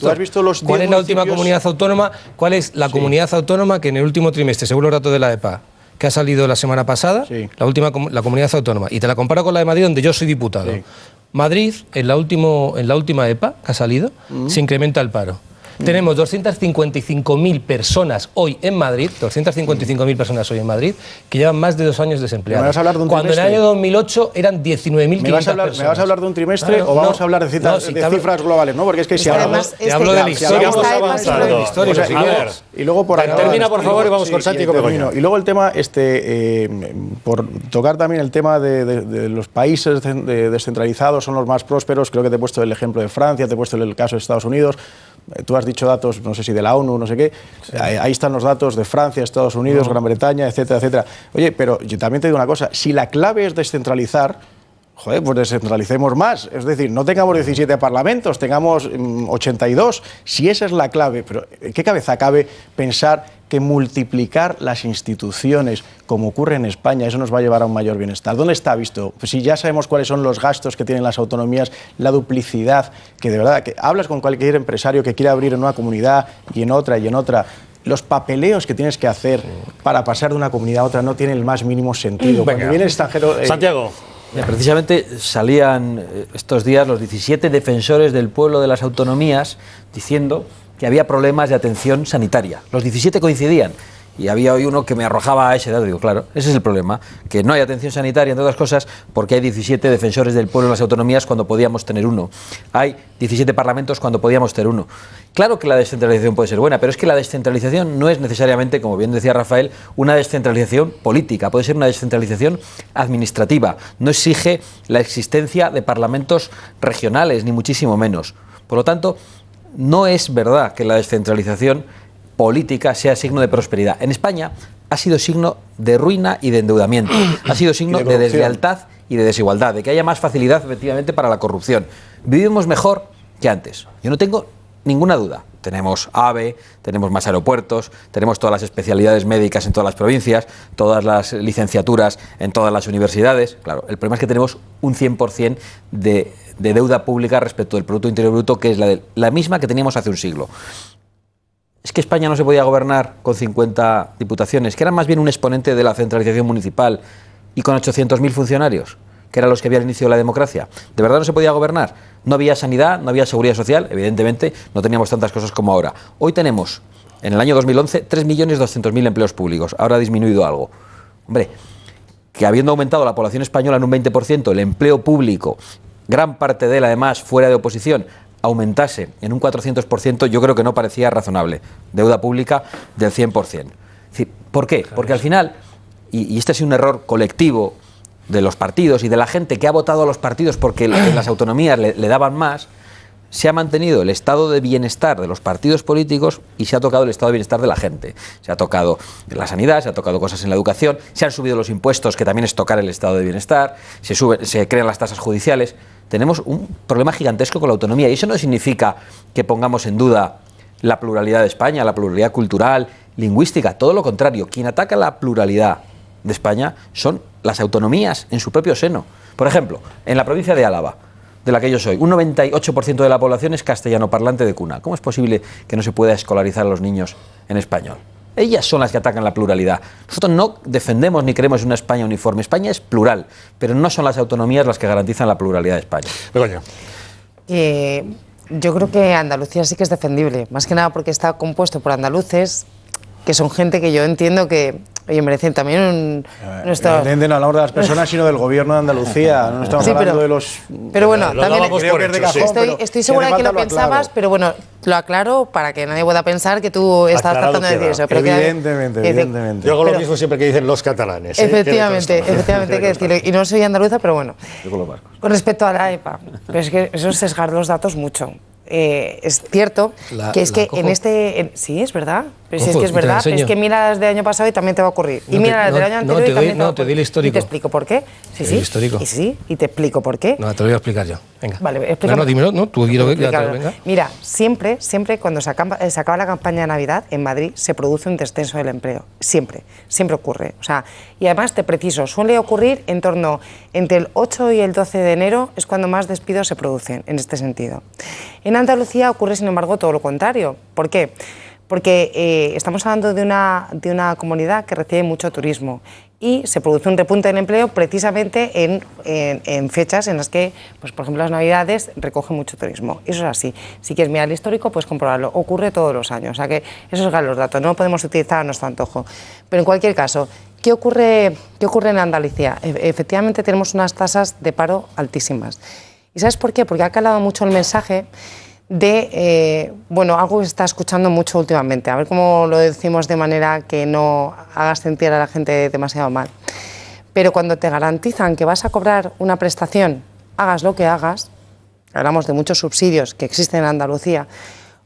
¿Tú has visto los ¿Cuál es la última comunidad autónoma? ¿Cuál es la comunidad autónoma que en el último trimestre, según los datos de la EPA, que ha salido la semana pasada, la comunidad autónoma, y te la comparo con la de Madrid, donde yo soy diputado? Sí. Madrid, en la última EPA que ha salido, se incrementa el paro. Tenemos 255.000 personas hoy en Madrid, 255.000 personas hoy en Madrid, que llevan más de 2 años desempleadas. ¿Me vas a hablar de un Cuando trimestre? en el año 2008 eran 19.500 personas. ¿Me vas a hablar de un trimestre o vamos a hablar de cifras globales? ¿No? Porque es que si hablamos... Te hablo de la historia. Y luego por termina, por favor, y vamos con Santi. Y luego el tema, por tocar también el tema de los países descentralizados, son los más prósperos. Creo que te he puesto el ejemplo de Francia, te he puesto el caso de Estados Unidos. Tú has dicho datos, no sé si de la ONU, no sé qué. Sí. Ahí están los datos de Francia, Estados Unidos, Gran Bretaña, etcétera, etcétera. Oye, pero yo también te digo una cosa. Si la clave es descentralizar, joder, pues descentralicemos más. Es decir, no tengamos 17 parlamentos, tengamos 82. Si esa es la clave, pero ¿en qué cabeza cabe pensar que multiplicar las instituciones, como ocurre en España, eso nos va a llevar a un mayor bienestar? ¿Dónde está visto? Pues si ya sabemos cuáles son los gastos que tienen las autonomías, la duplicidad, que de verdad, que hablas con cualquier empresario que quiera abrir en una comunidad y en otra y en otra, los papeleos que tienes que hacer para pasar de una comunidad a otra no tienen el más mínimo sentido. Venga. Cuando viene el extranjero... Santiago. Precisamente salían estos días los 17 defensores del pueblo de las autonomías diciendo que había problemas de atención sanitaria. Los 17 coincidían. Y había hoy uno que me arrojaba a ese dato. Digo, claro, ese es el problema, que no hay atención sanitaria, entre otras cosas, porque hay 17 defensores del pueblo en las autonomías cuando podíamos tener uno. Hay 17 parlamentos cuando podíamos tener uno. Claro que la descentralización puede ser buena, pero es que la descentralización no es necesariamente, como bien decía Rafael, una descentralización política, puede ser una descentralización administrativa. No exige la existencia de parlamentos regionales, ni muchísimo menos. Por lo tanto, no es verdad que la descentralización política sea signo de prosperidad. En España ha sido signo de ruina y de endeudamiento, ha sido signo de deslealtad y de desigualdad, de que haya más facilidad efectivamente para la corrupción. Vivimos mejor que antes, yo no tengo ninguna duda. Tenemos AVE, tenemos más aeropuertos, tenemos todas las especialidades médicas en todas las provincias, todas las licenciaturas en todas las universidades. Claro, el problema es que tenemos un 100% de deuda pública respecto del Producto Interior Bruto, que es la misma que teníamos hace un siglo. Es que España no se podía gobernar con 50 diputaciones, que eran más bien un exponente de la centralización municipal, y con 800.000 funcionarios, que eran los que había al inicio de la democracia. ¿De verdad no se podía gobernar? No había sanidad, no había seguridad social, evidentemente no teníamos tantas cosas como ahora. Hoy tenemos, en el año 2011, 3.200.000 empleos públicos, ahora ha disminuido algo. Hombre, que habiendo aumentado la población española en un 20%, el empleo público, gran parte de él además fuera de oposición, aumentase en un 400%, yo creo que no parecía razonable. Deuda pública del 100%. Es decir, ¿por qué? Porque al final, y este ha sido un error colectivo de los partidos y de la gente que ha votado a los partidos porque en las autonomías le daban más, se ha mantenido el estado de bienestar de los partidos políticos y se ha tocado el estado de bienestar de la gente. Se ha tocado la sanidad, se ha tocado cosas en la educación, se han subido los impuestos, que también es tocar el estado de bienestar, se crean las tasas judiciales. Tenemos un problema gigantesco con la autonomía y eso no significa que pongamos en duda la pluralidad de España, la pluralidad cultural, lingüística, todo lo contrario. Quien ataca la pluralidad de España son las autonomías en su propio seno. Por ejemplo, en la provincia de Álava, de la que yo soy, un 98% de la población es castellano parlante de cuna. ¿Cómo es posible que no se pueda escolarizar a los niños en español? Ellas son las que atacan la pluralidad. Nosotros no defendemos ni queremos una España uniforme. España es plural, pero no son las autonomías las que garantizan la pluralidad de España. Begoña. Yo creo que Andalucía sí que es defendible, más que nada porque está compuesto por andaluces, que son gente que yo entiendo que, oye, merecen también un... No hablamos de las personas, sino del gobierno de Andalucía. No estamos hablando de los... Pero bueno, también estoy segura de que lo pensabas, pero bueno, lo aclaro para que nadie pueda pensar que tú estás tratando de decir eso. Pero evidentemente. Yo hago lo mismo siempre que dicen los catalanes. Efectivamente, hay que decirlo. Y no soy andaluza, pero bueno. Con respecto a la EPA, pero es que eso es sesgar los datos mucho. Es cierto que es que en este... sí, es verdad. Pero si es que es verdad, es que mira las del año pasado y también te va a ocurrir. Y mira las del año anterior y también te va a ocurrir. Te doy el histórico. Y te explico por qué. Sí, sí. Histórico. Y te explico por qué. No, te lo voy a explicar yo. Venga. Vale, explícame. No, dímelo, no, tú quiero que venga. Mira, siempre cuando se acaba la campaña de Navidad, en Madrid se produce un descenso del empleo. Siempre ocurre. O sea, y además te preciso, suele ocurrir en torno entre el 8 y el 12 de enero es cuando más despidos se producen en este sentido. En Andalucía ocurre, sin embargo, todo lo contrario. ¿Por qué? Porque estamos hablando de una comunidad que recibe mucho turismo y se produce un repunte del empleo precisamente en fechas en las que, pues, por ejemplo, las Navidades recoge mucho turismo. Eso es así. Si quieres mirar el histórico, puedes comprobarlo. Ocurre todos los años. O sea que esos son los datos. No lo podemos utilizar a nuestro antojo. Pero en cualquier caso, ¿qué ocurre en Andalucía? Efectivamente tenemos unas tasas de paro altísimas. ¿Y sabes por qué? Porque ha calado mucho el mensaje de, algo que se está escuchando mucho últimamente, a ver cómo lo decimos de manera que no hagas sentir a la gente demasiado mal. Pero cuando te garantizan que vas a cobrar una prestación, hagas lo que hagas, hablamos de muchos subsidios que existen en Andalucía,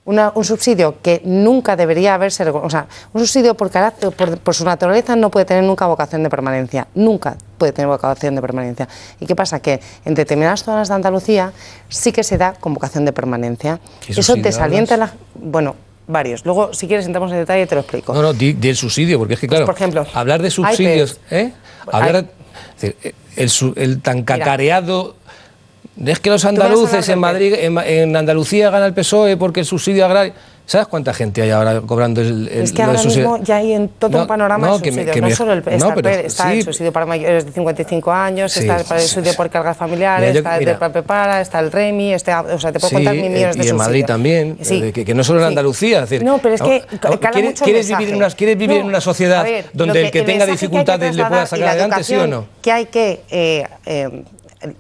un subsidio que nunca debería haberse... O sea, un subsidio por carácter, por su naturaleza no puede tener nunca vocación de permanencia. Nunca puede tener vocación de permanencia. ¿Y qué pasa? Que en determinadas zonas de Andalucía sí que se da con vocación de permanencia. Eso desalienta la... Bueno, varios. Luego, si quieres, entramos en detalle y te lo explico. No, del subsidio, porque es que, claro, por ejemplo, hablar de subsidios... Hablar... Es decir, el tan cacareado... Es que los andaluces en Madrid, en Andalucía gana el PSOE porque el subsidio agrario... ¿Sabes cuánta gente hay ahora cobrando el Es que ahora mismo ya hay en todo un panorama de subsidios. No solo está el subsidio para mayores de 55 años, está el subsidio por cargas familiares, está el de Prepara, está el REMI, o sea, te puedo contar mil millones de subsidios. Y en Madrid también, que no solo en Andalucía. Es decir, no, pero es que cala mucho el mensaje. ¿Quieres vivir en una sociedad donde el que tenga dificultades le pueda sacar adelante, sí o no? Que hay que...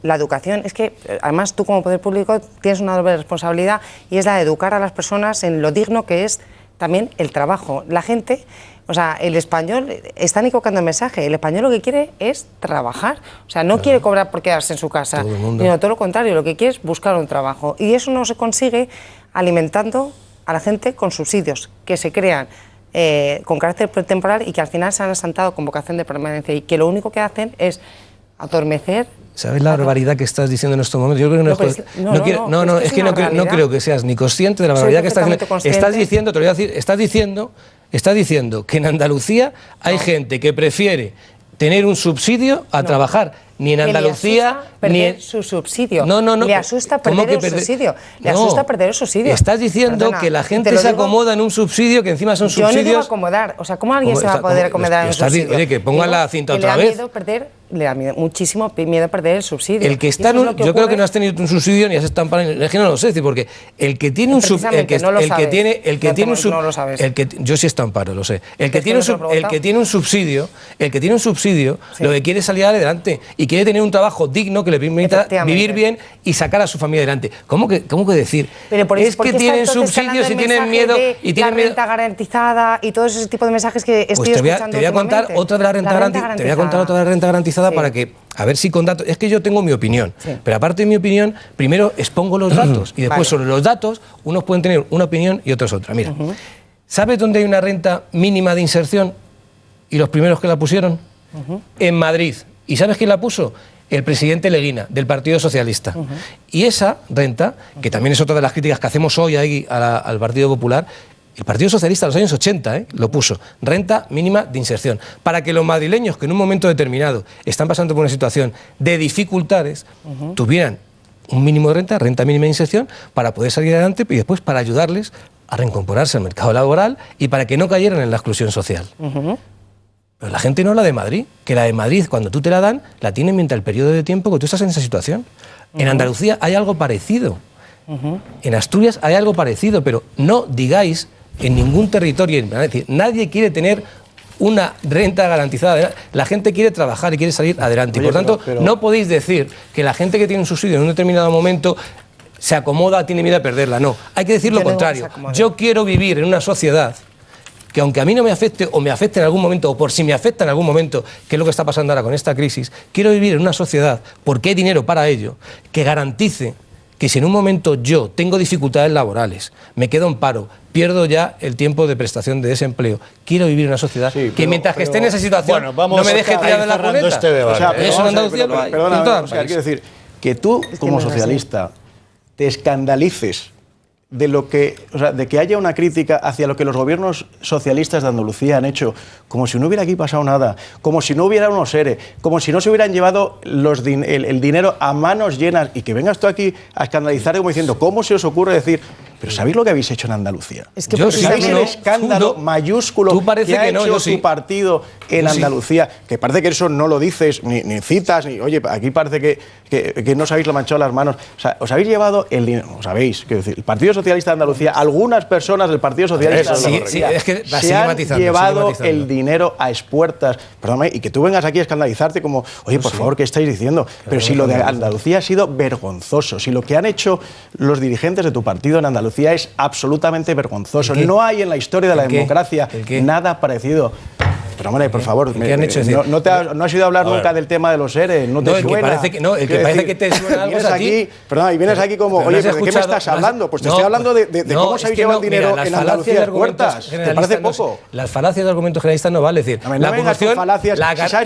La educación, es que además tú como poder público tienes una doble responsabilidad y es la de educar a las personas en lo digno que es también el trabajo. La gente, o sea, el español, están equivocando el mensaje, el español lo que quiere es trabajar, o sea, no quiere cobrar por quedarse en su casa, sino todo lo contrario, lo que quiere es buscar un trabajo y eso no se consigue alimentando a la gente con subsidios que se crean con carácter temporal y que al final se han asentado con vocación de permanencia y que lo único que hacen es adormecer. ¿Sabes la barbaridad que estás diciendo en estos momentos? Yo creo que no creo que seas ni consciente de la barbaridad que estás diciendo. Estás diciendo, te lo voy a decir, estás diciendo que en Andalucía hay gente que prefiere tener un subsidio a trabajar. Ni en Andalucía, ni en su subsidio. Le asusta perder el subsidio. Le asusta perder el subsidio. Estás diciendo que la gente se acomoda en un subsidio que encima son subsidios. Yo no digo acomodar. O sea, ¿cómo alguien se va a poder acomodar en un subsidio? Oye, que pongan la cinta otra vez. Le da muchísimo miedo perder el subsidio. El que está en un, yo creo que no has tenido un subsidio ni has estado en es que no lo sé, porque el que tiene un subsidio, yo sí he estado en paro, lo sé. El que tiene un subsidio, lo que quiere es salir adelante y quiere tener un trabajo digno que le permita vivir bien y sacar a su familia adelante. ¿Cómo que decir? Es que tienen subsidios y tienen miedo y tienen la renta garantizada y todo ese tipo de mensajes que estoy escuchando. Te voy a contar otra de la renta garantizada. Te voy a contar otra de la renta garantizada para que, a ver si con datos, es que yo tengo mi opinión, pero aparte de mi opinión, primero expongo los datos y después sobre los datos unos pueden tener una opinión y otros otra. Mira, ¿sabes dónde hay una renta mínima de inserción? Y los primeros que la pusieron, en Madrid. ¿Y sabes quién la puso? El presidente Leguina, del Partido Socialista. Y esa renta, que también es otra de las críticas que hacemos hoy ahí al Partido Popular, el Partido Socialista en los años 80 lo puso, renta mínima de inserción, para que los madrileños que en un momento determinado están pasando por una situación de dificultades, tuvieran un mínimo de renta mínima de inserción, para poder salir adelante y después para ayudarles a reincorporarse al mercado laboral y para que no cayeran en la exclusión social. Pero la gente no habla de Madrid, que la de Madrid, cuando tú te la dan, la tienen mientras el periodo de tiempo que tú estás en esa situación. En Andalucía hay algo parecido. En Asturias hay algo parecido, pero no digáis en ningún territorio, es decir, nadie quiere tener una renta garantizada. La gente quiere trabajar y quiere salir adelante. Oye, y por tanto, no podéis decir que la gente que tiene un subsidio en un determinado momento se acomoda, tiene miedo a perderla. No, hay que decir lo contrario. Yo quiero vivir en una sociedad que, aunque a mí no me afecte o me afecte en algún momento, o por si me afecta en algún momento, que es lo que está pasando ahora con esta crisis, quiero vivir en una sociedad, porque hay dinero para ello, que garantice que si en un momento yo tengo dificultades laborales, me quedo en paro, pierdo ya el tiempo de prestación de desempleo, quiero vivir en una sociedad que mientras que esté en esa situación no me deje tirado de la cuneta. Eso en Andalucía lo hay. Perdona, quiero decir que tú, como socialista, te escandalices de lo que, o sea, de que haya una crítica hacia lo que los gobiernos socialistas de Andalucía han hecho, como si no hubiera aquí pasado nada, como si no hubiera unos ERE, como si no se hubieran llevado el dinero a manos llenas, y que vengas tú aquí a escandalizar como diciendo, ¿cómo se os ocurre decir? Pero ¿sabéis lo que habéis hecho en Andalucía? Es que ¿sabéis el escándalo mayúsculo que ha hecho tu partido en Andalucía? Que parece que eso no lo dices, ni citas, ni oye, aquí parece que no sabéis lo manchado las manos. O sea, os habéis llevado el dinero, ¿os sabéis? Quiero decir, el Partido Socialista de Andalucía, algunas personas del Partido Socialista de Andalucía se han llevado el dinero a expuertas. Perdóname, y que tú vengas aquí a escandalizarte como, oye, por favor, ¿qué estáis diciendo? Pero si lo de Andalucía ha sido vergonzoso, si lo que han hecho los dirigentes de tu partido en Andalucía es absolutamente vergonzoso. No hay en la historia de la democracia nada parecido. Pero hombre, por favor, ¿qué han hecho? no has ido a hablar nunca del tema de los ERE, no te suena. El que parece que te suena algo es a ti. Perdón, y vienes aquí como, oye, ¿pero de qué me estás hablando? Pues te estoy hablando de cómo se habéis llevado el dinero en Andalucía Puertas. ¿Te parece poco? Las falacias de argumentos generalistas no vale decir. La corrupción,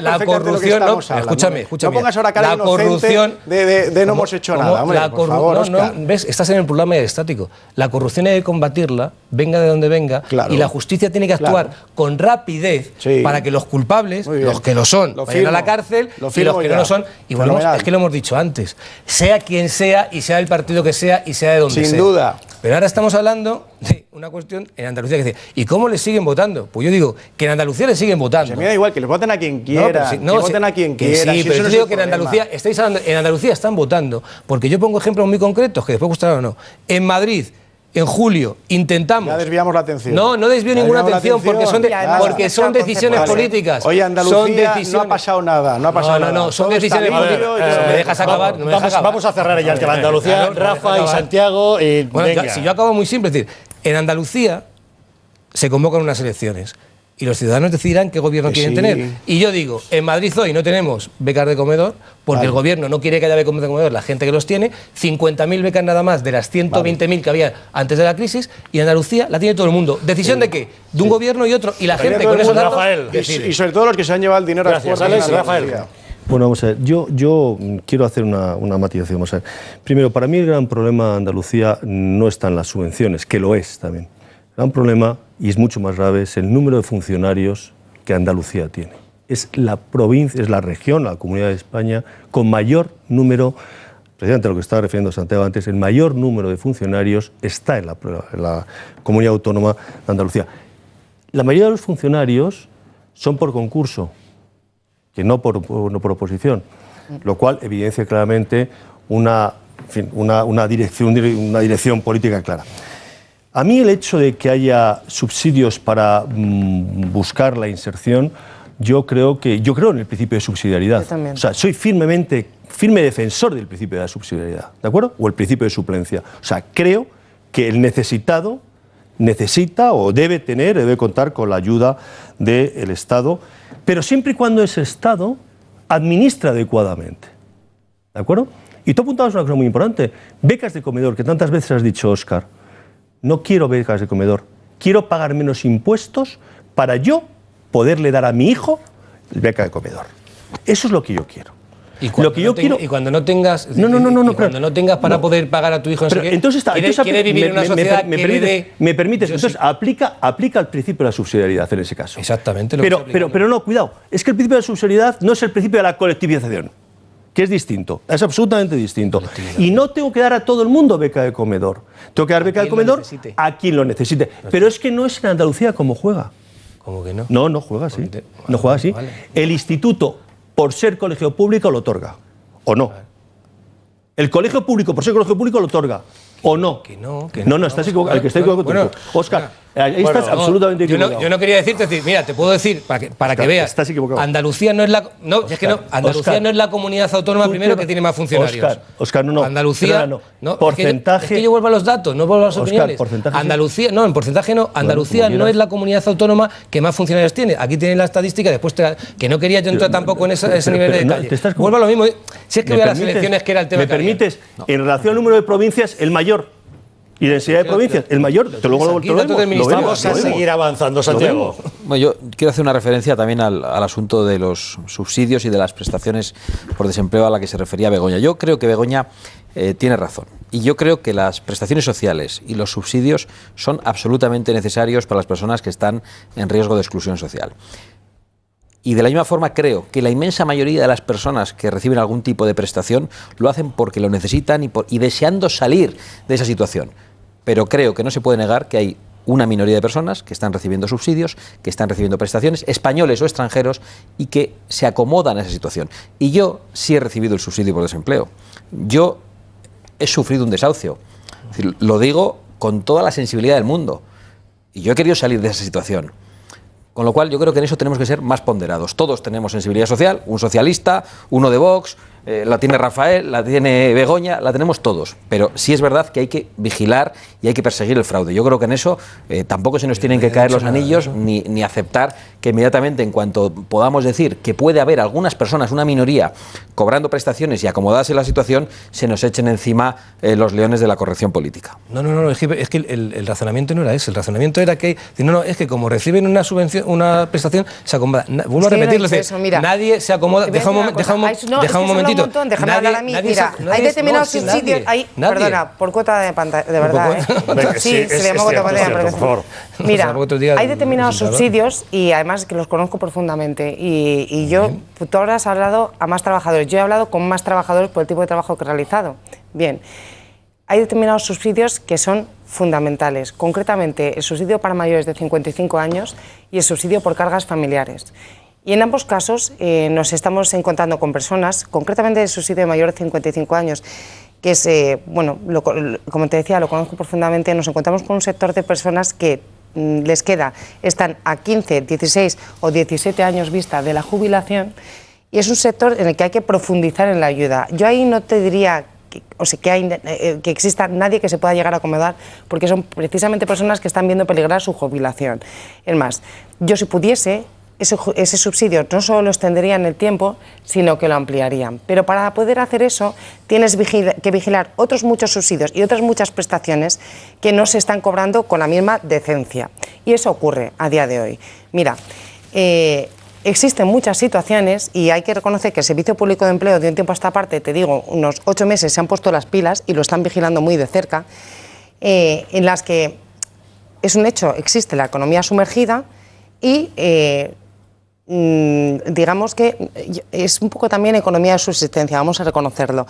la corrupción, no, escúchame. No pongas ahora cara inocente de no hemos hecho nada, hombre, por favor. ¿Ves? Estás en el programa estático. La corrupción hay que combatirla, venga de donde venga, y la justicia tiene que actuar con rapidez para que los culpables, los que lo son, vayan a la cárcel, y los que no lo son, y volvemos, es que lo hemos dicho antes, sea quien sea y sea el partido que sea y sea de donde sea. Sin duda. Pero ahora estamos hablando de una cuestión en Andalucía que dice, ¿y cómo le siguen votando? Pues yo digo que en Andalucía le siguen votando. Se me da igual, que les voten a quien quiera, voten a quien quiera. Sí, pero yo digo que en Andalucía, en Andalucía están votando, porque yo pongo ejemplos muy concretos, que después gustarán o no. En Madrid, en julio, intentamos... Ya desviamos la atención. No desvío ninguna atención, porque son decisiones políticas. Oye, Andalucía no ha pasado nada, No, son decisiones políticas. ¿Me dejas acabar? Vamos a cerrar ya el tema de Andalucía. Rafa y Santiago, venga. Si yo acabo muy simple, es decir, en Andalucía se convocan unas elecciones y los ciudadanos decidirán qué gobierno quieren tener. Y yo digo, en Madrid hoy no tenemos becas de comedor, porque el gobierno no quiere que haya becas de comedor, la gente que los tiene, 50.000 becas nada más de las 120.000 que había antes de la crisis, y Andalucía la tiene todo el mundo. ¿Decisión de qué? De un gobierno y otro, y la gente con esos datos decide. Y sobre todo los que se han llevado el dinero a las puertas. Rafael. Bueno, vamos a ver, yo quiero hacer una matización. Vamos a ver. Primero, para mí el gran problema de Andalucía no está en las subvenciones, que lo es también. El gran problema, y es mucho más grave, es el número de funcionarios que Andalucía tiene. Es la provincia, es la región, la comunidad de España, con mayor número, precisamente a lo que estaba refiriendo Santiago antes, el mayor número de funcionarios está en la comunidad autónoma de Andalucía. La mayoría de los funcionarios son por concurso, que no por oposición, lo cual evidencia claramente una dirección política clara. A mí el hecho de que haya subsidios para buscar la inserción, yo creo en el principio de subsidiariedad. Yo también. O sea, soy firme defensor del principio de la subsidiariedad, ¿de acuerdo? O el principio de suplencia. O sea, creo que el necesitado necesita o debe contar con la ayuda del Estado, pero siempre y cuando ese Estado administra adecuadamente, ¿de acuerdo? Y tú apuntabas una cosa muy importante, becas de comedor, que tantas veces has dicho, Óscar. No quiero becas de comedor, quiero pagar menos impuestos para yo poderle dar a mi hijo beca de comedor. Eso es lo que yo quiero. Y cuando no tengas para poder pagar a tu hijo, ¿quieres vivir en una sociedad me permites? Entonces aplica el principio de la subsidiariedad en ese caso. Exactamente. Pero no, cuidado, es que el principio de la subsidiariedad no es el principio de la colectivización, que es distinto, es absolutamente distinto. Y no tengo que dar a todo el mundo beca de comedor. Tengo que dar beca de comedor a quien lo necesite. Pero es que no es en Andalucía como juega. ¿Cómo que no? No juega así. No juega así. Vale. El instituto, por ser colegio público, lo otorga. ¿O no? El colegio público, por ser colegio público, lo otorga. ¿O no? No, estás equivocado. El que está equivocado. Óscar, ahí estás absolutamente equivocado. Yo no quería decirte, mira, te puedo decir, para que veas. Estás equivocado. Andalucía no es la. No, Óscar, es que no. Andalucía no es la comunidad autónoma primero que tiene más funcionarios. Óscar, no. Andalucía. No. Porcentaje. Es que yo vuelvo a los datos, no vuelvo a las opiniones. Andalucía, no, en porcentaje no. Andalucía no es la comunidad autónoma que más funcionarios tiene. Aquí tienen la estadística, después que no quería yo entrar tampoco en ese nivel de detalle. Vuelvo a lo mismo. Si es que voy a las elecciones, que era el tema. ¿Me permites? En relación al número de provincias, el mayor. Y densidad de provincias, el mayor, lo vemos. Vamos a seguir avanzando, Santiago. Bueno, yo quiero hacer una referencia también al asunto de los subsidios y de las prestaciones por desempleo a la que se refería Begoña. Yo creo que Begoña tiene razón. Y yo creo que las prestaciones sociales y los subsidios son absolutamente necesarios para las personas que están en riesgo de exclusión social. Y de la misma forma creo que la inmensa mayoría de las personas que reciben algún tipo de prestación lo hacen porque lo necesitan y deseando salir de esa situación. Pero creo que no se puede negar que hay una minoría de personas que están recibiendo subsidios, que están recibiendo prestaciones, españoles o extranjeros, y que se acomodan a esa situación. Y yo sí he recibido el subsidio por desempleo. Yo he sufrido un desahucio. Es decir, lo digo con toda la sensibilidad del mundo. Y yo he querido salir de esa situación. Con lo cual yo creo que en eso tenemos que ser más ponderados. Todos tenemos sensibilidad social, un socialista, uno de Vox, la tiene Rafael, la tiene Begoña, la tenemos todos. Pero sí es verdad que hay que vigilar y hay que perseguir el fraude. Yo creo que en eso tampoco se nos tienen que caer los anillos ni aceptar que inmediatamente, en cuanto podamos decir que puede haber algunas personas, una minoría, cobrando prestaciones y acomodadas en la situación, se nos echen encima los leones de la corrección política. No, es que el razonamiento no era ese. El razonamiento era que, es que como reciben una subvención, una prestación, se acomoda. Vuelvo a repetirlo, nadie se acomoda. Deja un momentito. Déjame hablar a mí. Mira, hay determinados subsidios. Perdona, por cuota de pantalla, de verdad. Sí, se me cuota de pantalla. Por favor. Mira, hay determinados subsidios y además que los conozco profundamente. Y yo, tú ahora has hablado a más trabajadores. Yo he hablado con más trabajadores por el tipo de trabajo que he realizado. Bien, hay determinados subsidios que son fundamentales. Concretamente, el subsidio para mayores de 55 años y el subsidio por cargas familiares. Y en ambos casos nos estamos encontrando con personas, concretamente el subsidio de mayor de 55 años, que es, como te decía, lo conozco profundamente, nos encontramos con un sector de personas que están a 15, 16 o 17 años vista de la jubilación, y es un sector en el que hay que profundizar en la ayuda. Yo ahí no te diría que exista nadie que se pueda llegar a acomodar, porque son precisamente personas que están viendo peligrar su jubilación. Es más, yo si pudiese, ese subsidio no solo lo extendería en el tiempo, sino que lo ampliarían. Pero para poder hacer eso tienes que vigilar otros muchos subsidios y otras muchas prestaciones que no se están cobrando con la misma decencia. Y eso ocurre a día de hoy. Mira, existen muchas situaciones y hay que reconocer que el Servicio Público de Empleo de un tiempo a esta parte, te digo, unos 8 meses se han puesto las pilas y lo están vigilando muy de cerca, en las que es un hecho, existe la economía sumergida y digamos que es un poco también economía de subsistencia, vamos a reconocerlo,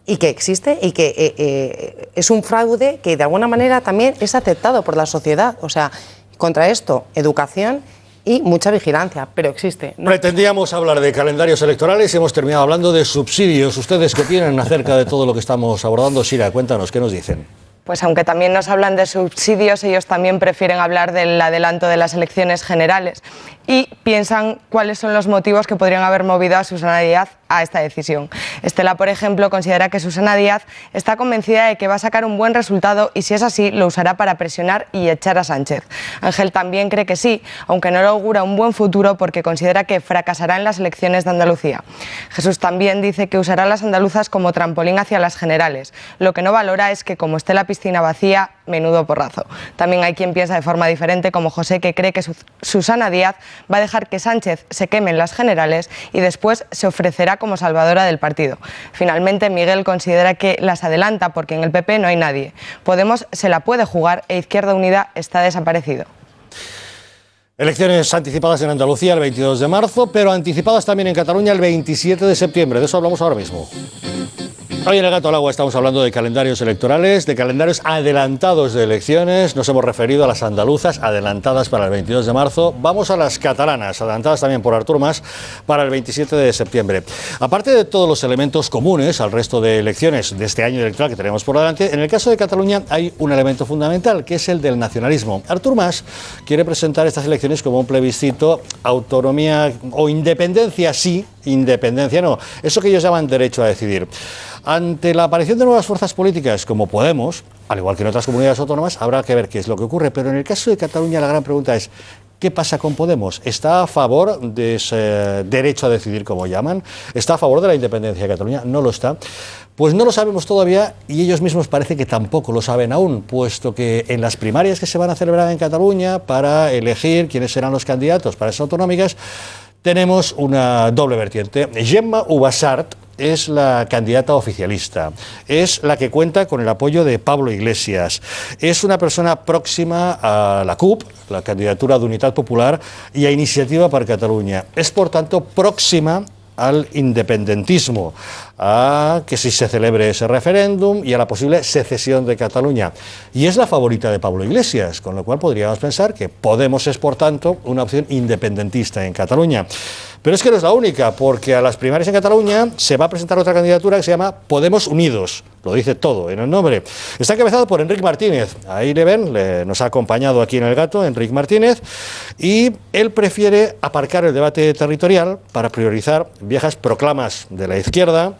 y que existe y que es un fraude que de alguna manera también es aceptado por la sociedad. O sea, contra esto, educación y mucha vigilancia, pero existe. Pretendíamos hablar de calendarios electorales y hemos terminado hablando de subsidios. ¿Ustedes qué opinan acerca de todo lo que estamos abordando? Sira, cuéntanos, ¿qué nos dicen? Pues aunque también nos hablan de subsidios, ellos también prefieren hablar del adelanto de las elecciones generales y piensan cuáles son los motivos que podrían haber movido a Susana Díaz a esta decisión. Estela, por ejemplo, considera que Susana Díaz está convencida de que va a sacar un buen resultado y si es así, lo usará para presionar y echar a Sánchez. Ángel también cree que sí, aunque no le augura un buen futuro porque considera que fracasará en las elecciones de Andalucía. Jesús también dice que usará a las andaluzas como trampolín hacia las generales. Lo que no valora es que como esté la piscina vacía, menudo porrazo. También hay quien piensa de forma diferente, como José, que cree que Susana Díaz va a dejar que Sánchez se queme en las generales y después se ofrecerá como salvadora del partido. Finalmente, Miguel considera que las adelanta porque en el PP no hay nadie. Podemos se la puede jugar e Izquierda Unida está desaparecido. Elecciones anticipadas en Andalucía el 22 de marzo, pero anticipadas también en Cataluña el 27 de septiembre. De eso hablamos ahora mismo. Hoy en El Gato al Agua estamos hablando de calendarios electorales, de calendarios adelantados de elecciones. Nos hemos referido a las andaluzas adelantadas para el 22 de marzo. Vamos a las catalanas, adelantadas también por Artur Mas para el 27 de septiembre. Aparte de todos los elementos comunes al resto de elecciones de este año electoral que tenemos por delante, en el caso de Cataluña hay un elemento fundamental, que es el del nacionalismo. Artur Mas quiere presentar estas elecciones como un plebiscito, autonomía o independencia sí, independencia no. Eso que ellos llaman derecho a decidir. Ante la aparición de nuevas fuerzas políticas como Podemos, al igual que en otras comunidades autónomas, habrá que ver qué es lo que ocurre. Pero en el caso de Cataluña la gran pregunta es, ¿qué pasa con Podemos? ¿Está a favor de ese derecho a decidir, como llaman? ¿Está a favor de la independencia de Cataluña? No lo está. Pues no lo sabemos todavía y ellos mismos parece que tampoco lo saben aún, puesto que en las primarias que se van a celebrar en Cataluña para elegir quiénes serán los candidatos para esas autonómicas, tenemos una doble vertiente. Gemma Ubasart es la candidata oficialista, es la que cuenta con el apoyo de Pablo Iglesias, es una persona próxima a la CUP, la candidatura de Unitat Popular, y a Iniciativa per Catalunya. Es, por tanto, próxima al independentismo, a que si se celebre ese referéndum y a la posible secesión de Cataluña. Y es la favorita de Pablo Iglesias, con lo cual podríamos pensar que Podemos es, por tanto, una opción independentista en Cataluña. Pero es que no es la única, porque a las primarias en Cataluña se va a presentar otra candidatura que se llama Podemos Unidos, lo dice todo en el nombre. Está encabezado por Enric Martínez. Ahí le ven, nos ha acompañado aquí en El Gato, Enric Martínez, y él prefiere aparcar el debate territorial para priorizar viejas proclamas de la izquierda,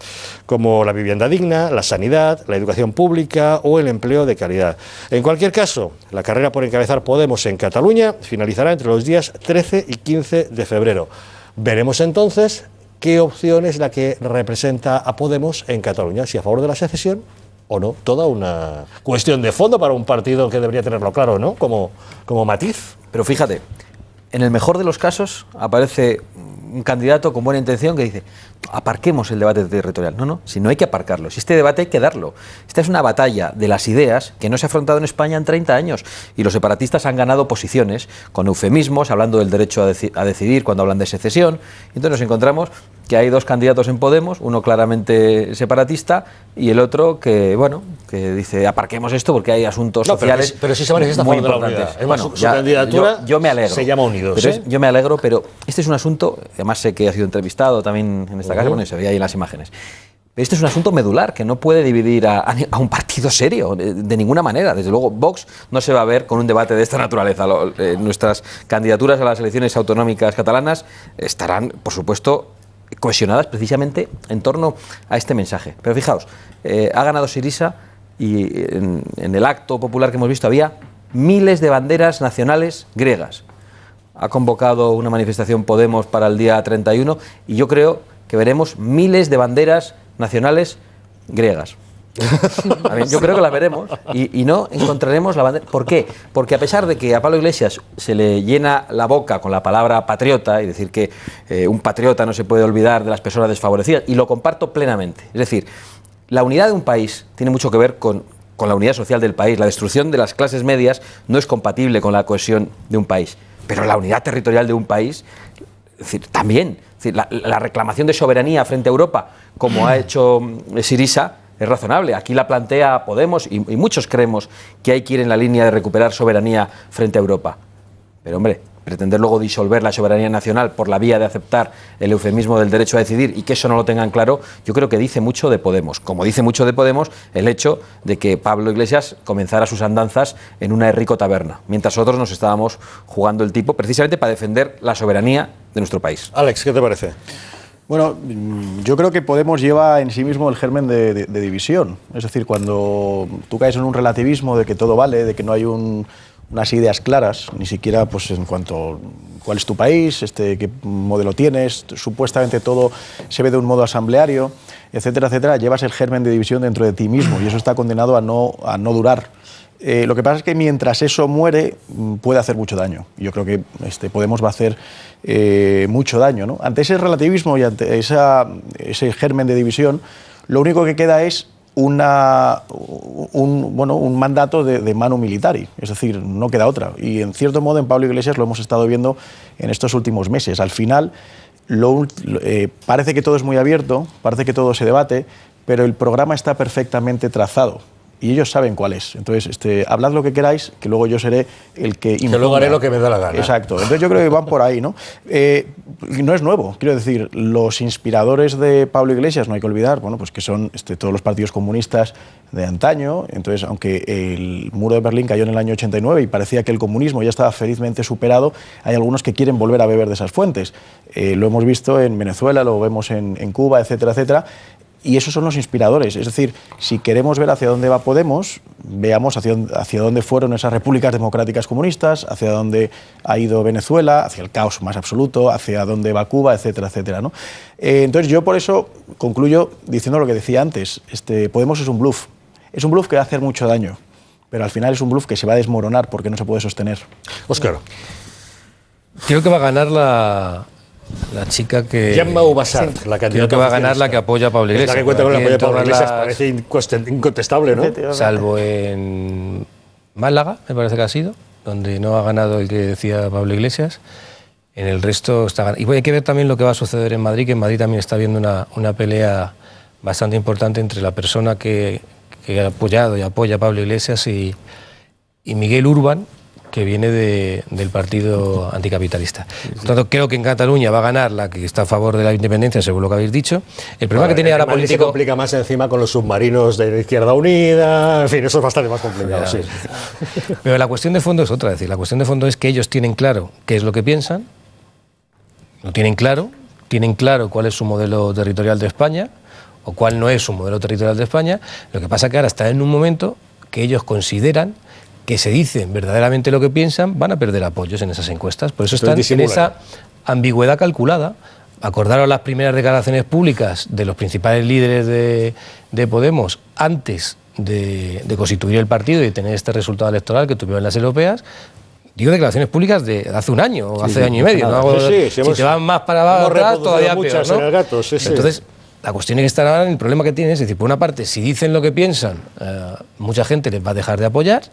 como la vivienda digna, la sanidad, la educación pública o el empleo de calidad. En cualquier caso, la carrera por encabezar Podemos en Cataluña finalizará entre los días 13 y 15 de febrero. Veremos entonces qué opción es la que representa a Podemos en Cataluña, si a favor de la secesión o no. Toda una cuestión de fondo para un partido que debería tenerlo claro, ¿no? Como matiz. Pero fíjate, en el mejor de los casos aparece un candidato con buena intención que dice: aparquemos el debate territorial. No, si no hay que aparcarlo, si este debate hay que darlo. Esta es una batalla de las ideas que no se ha afrontado en España en 30 años y los separatistas han ganado posiciones con eufemismos, hablando del derecho a decidir cuando hablan de secesión. Y entonces nos encontramos que hay dos candidatos en Podemos, uno claramente separatista y el otro que dice: aparquemos esto porque hay asuntos sociales. Pero sí se manifiesta a favor de la unidad. Es más, su candidatura yo me alegro. Se llama Unidos. Pero yo me alegro, pero este es un asunto, además sé que ha sido entrevistado también en esta casa, bueno, se veía ahí en las imágenes. Pero este es un asunto medular que no puede dividir a un partido serio, de ninguna manera. Desde luego, Vox no se va a ver con un debate de esta naturaleza. Nuestras candidaturas a las elecciones autonómicas catalanas estarán, por supuesto, cohesionadas precisamente en torno a este mensaje. Pero fijaos, ha ganado Syriza y en el acto popular que hemos visto había miles de banderas nacionales griegas. Ha convocado una manifestación Podemos para el día 31 y yo creo que veremos miles de banderas nacionales griegas. Yo creo que las veremos y no encontraremos la bandera. ¿Por qué? Porque a pesar de que a Pablo Iglesias se le llena la boca con la palabra patriota y decir que un patriota no se puede olvidar de las personas desfavorecidas, y lo comparto plenamente. Es decir, la unidad de un país tiene mucho que ver con la unidad social del país. La destrucción de las clases medias no es compatible con la cohesión de un país. Pero la unidad territorial de un país, es decir, también. Es decir, la reclamación de soberanía frente a Europa, como ha hecho Syriza, es razonable. Aquí la plantea Podemos y muchos creemos que hay que ir en la línea de recuperar soberanía frente a Europa. Pero, hombre, pretender luego disolver la soberanía nacional por la vía de aceptar el eufemismo del derecho a decidir y que eso no lo tengan claro, yo creo que dice mucho de Podemos. Como dice mucho de Podemos el hecho de que Pablo Iglesias comenzara sus andanzas en una Errico taberna, mientras otros nos estábamos jugando el tipo precisamente para defender la soberanía de nuestro país. Alex, ¿qué te parece? Bueno, yo creo que Podemos lleva en sí mismo el germen de división. Es decir, cuando tú caes en un relativismo de que todo vale, de que no hay unas ideas claras, ni siquiera pues en cuanto a cuál es tu país, qué modelo tienes, supuestamente todo se ve de un modo asambleario, etcétera, etcétera, llevas el germen de división dentro de ti mismo y eso está condenado a no durar. Lo que pasa es que mientras eso muere puede hacer mucho daño. Yo creo que Podemos va a hacer mucho daño, ¿no? Ante ese relativismo y ante ese germen de división, lo único que queda es un mandato de manu militari, es decir, no queda otra. Y en cierto modo en Pablo Iglesias lo hemos estado viendo en estos últimos meses. Al final parece que todo es muy abierto, parece que todo se debate, pero el programa está perfectamente trazado. Y ellos saben cuál es. Entonces, hablad lo que queráis, que luego yo seré el que imponga. Que luego haré lo que me da la gana. Exacto. Entonces yo creo que van por ahí, ¿no? No es nuevo. Quiero decir, los inspiradores de Pablo Iglesias, no hay que olvidar, bueno, pues que son todos los partidos comunistas de antaño. Entonces, aunque el muro de Berlín cayó en el año 89 y parecía que el comunismo ya estaba felizmente superado, hay algunos que quieren volver a beber de esas fuentes. Lo hemos visto en Venezuela, lo vemos en Cuba, etcétera, etcétera. Y esos son los inspiradores. Es decir, si queremos ver hacia dónde va Podemos, veamos hacia dónde fueron esas repúblicas democráticas comunistas, hacia dónde ha ido Venezuela, hacia el caos más absoluto, hacia dónde va Cuba, etcétera, etcétera, ¿no? Entonces yo por eso concluyo diciendo lo que decía antes. Podemos es un bluff. Es un bluff que va a hacer mucho daño, pero al final es un bluff que se va a desmoronar porque no se puede sostener. Óscar. Creo que va a ganar la chica que... Gemma Ubasart, la candidata. Creo que va a ganar la que apoya a Pablo Iglesias. La que cuenta con el apoyo de Pablo Iglesias, parece incontestable, ¿no? Salvo en Málaga, me parece que ha sido, donde no ha ganado el que decía Pablo Iglesias. En el resto está ganando. Y hay que ver también lo que va a suceder en Madrid, que en Madrid también está habiendo una pelea bastante importante entre la persona que ha apoyado y apoya a Pablo Iglesias y Miguel Urbán, que viene del partido anticapitalista. Por tanto, creo que en Cataluña va a ganar la que está a favor de la independencia, según lo que habéis dicho. El problema que tiene ahora político... se complica más encima con los submarinos de Izquierda Unida, en fin, eso es bastante más complicado, sí. Pero la cuestión de fondo es otra, es decir, la cuestión de fondo es que ellos tienen claro qué es lo que piensan, lo tienen claro cuál es su modelo territorial de España, o cuál no es su modelo territorial de España. Lo que pasa es que ahora están en un momento que ellos consideran que se dicen verdaderamente lo que piensan, van a perder apoyos en esas encuestas. Por eso están en esa ambigüedad calculada. Acordaron las primeras declaraciones públicas de los principales líderes de Podemos antes de constituir el partido y de tener este resultado electoral que tuvieron las europeas. Digo declaraciones públicas de hace un año o hace año y medio. ¿No? Si te van más para atrás, todavía peor, ¿no? Entonces, la cuestión es que están ahora en el problema que tienen, es decir, por una parte, si dicen lo que piensan, mucha gente les va a dejar de apoyar,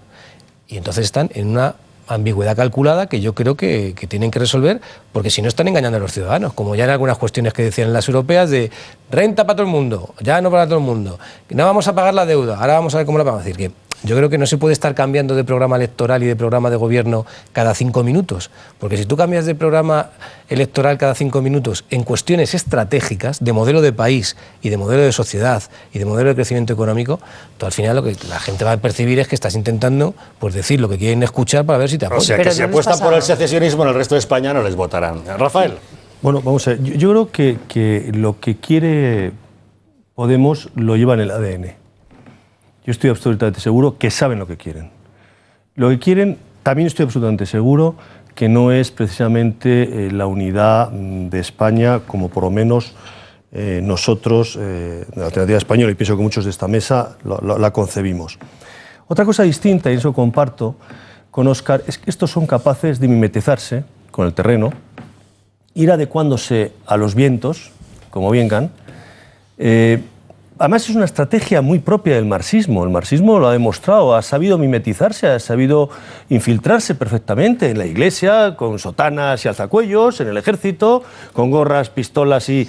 y entonces están en una ambigüedad calculada que yo creo que tienen que resolver, porque si no están engañando a los ciudadanos, como ya en algunas cuestiones que decían en las europeas de renta para todo el mundo, ya no para todo el mundo, no vamos a pagar la deuda, ahora vamos a ver cómo la vamos a decir, que yo creo que no se puede estar cambiando de programa electoral y de programa de gobierno cada 5 minutos, porque si tú cambias de programa electoral cada 5 minutos en cuestiones estratégicas de modelo de país y de modelo de sociedad y de modelo de crecimiento económico, tú al final lo que la gente va a percibir es que estás intentando pues decir lo que quieren escuchar para ver si te apoyan. O sea, que si apuestan por el secesionismo en el resto de España no les votarán. Rafael. Bueno, vamos a ver, yo creo que lo que quiere Podemos lo lleva en el ADN. Yo estoy absolutamente seguro que saben lo que quieren. Lo que quieren, también estoy absolutamente seguro que no es precisamente la unidad de España, como por lo menos nosotros, de la Alternativa Española, y pienso que muchos de esta mesa la concebimos. Otra cosa distinta, y eso comparto con Óscar, es que estos son capaces de mimetizarse con el terreno, ir adecuándose a los vientos, como vengan. Además es una estrategia muy propia del marxismo. El marxismo lo ha demostrado, ha sabido mimetizarse, ha sabido infiltrarse perfectamente en la iglesia, con sotanas y alzacuellos, en el ejército, con gorras, pistolas y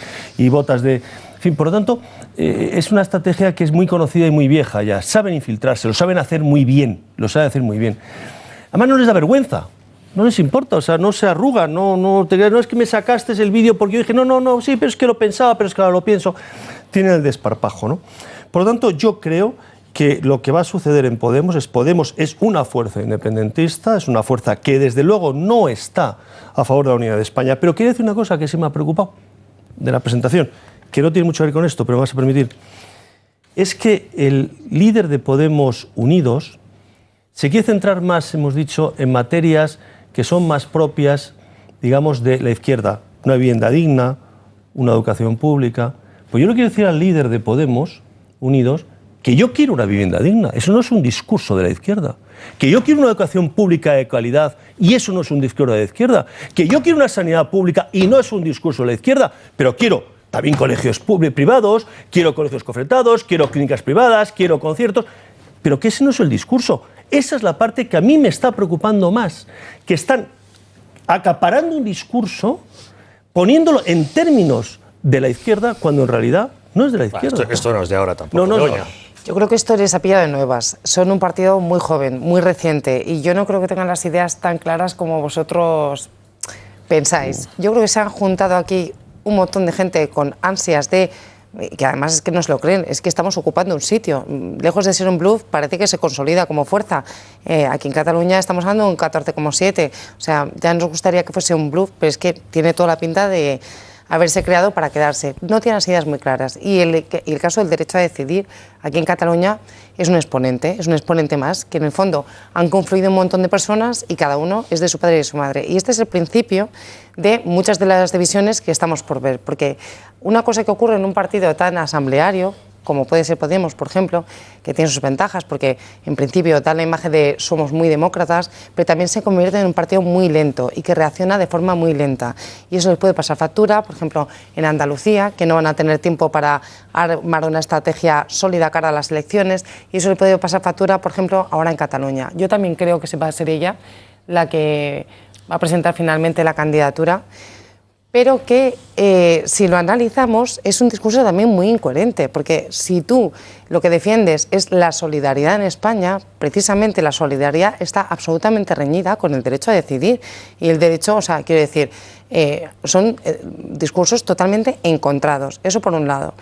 botas de... En fin, por lo tanto, es una estrategia que es muy conocida y muy vieja ya. Saben infiltrarse, lo saben hacer muy bien, lo saben hacer muy bien. Además no les da vergüenza. No les importa, o sea, no se arrugan, no es que me sacaste el vídeo porque yo dije, no, sí, pero es que lo pensaba, pero es que ahora lo pienso. Tienen el desparpajo, ¿no? Por lo tanto, yo creo que lo que va a suceder en Podemos es una fuerza independentista, es una fuerza que desde luego no está a favor de la unidad de España. Pero quiero decir una cosa que sí me ha preocupado de la presentación, que no tiene mucho que ver con esto, pero me vas a permitir. Es que el líder de Podemos Unidos se quiere centrar más, hemos dicho, en materias que son más propias, digamos, de la izquierda. Una vivienda digna, una educación pública. Pues yo le quiero decir al líder de Podemos Unidos que yo quiero una vivienda digna. Eso no es un discurso de la izquierda. Que yo quiero una educación pública de calidad y eso no es un discurso de la izquierda. Que yo quiero una sanidad pública y no es un discurso de la izquierda. Pero quiero también colegios privados, quiero colegios cofretados, quiero clínicas privadas, quiero conciertos. Pero que ese no es el discurso. Esa es la parte que a mí me está preocupando más, que están acaparando un discurso, poniéndolo en términos de la izquierda, cuando en realidad no es de la izquierda. Esto no es de ahora tampoco. No. Yo creo que esto les ha pillado de nuevas. Son un partido muy joven, muy reciente, y yo no creo que tengan las ideas tan claras como vosotros pensáis. Yo creo que se han juntado aquí un montón de gente con ansias de... que además es que no se lo creen, es que estamos ocupando un sitio. Lejos de ser un bluff, parece que se consolida como fuerza. Aquí en Cataluña estamos hablando de un 14,7. O sea, ya nos gustaría que fuese un bluff, pero es que tiene toda la pinta de haberse creado para quedarse. No tiene las ideas muy claras. Y el caso del derecho a decidir, aquí en Cataluña, es un exponente más, que en el fondo han confluido un montón de personas y cada uno es de su padre y de su madre. Y este es el principio de muchas de las divisiones que estamos por ver, porque una cosa que ocurre en un partido tan asambleario, como puede ser Podemos, por ejemplo, que tiene sus ventajas, porque en principio da la imagen de somos muy demócratas, pero también se convierte en un partido muy lento y que reacciona de forma muy lenta. Y eso les puede pasar factura, por ejemplo, en Andalucía, que no van a tener tiempo para armar una estrategia sólida cara a las elecciones, y eso les puede pasar factura, por ejemplo, ahora en Cataluña. Yo también creo que va a ser ella la que va a presentar finalmente la candidatura, pero que si lo analizamos es un discurso también muy incoherente, porque si tú lo que defiendes es la solidaridad en España, precisamente la solidaridad está absolutamente reñida con el derecho a decidir y el derecho, o sea, quiero decir, son discursos totalmente encontrados, eso por un lado.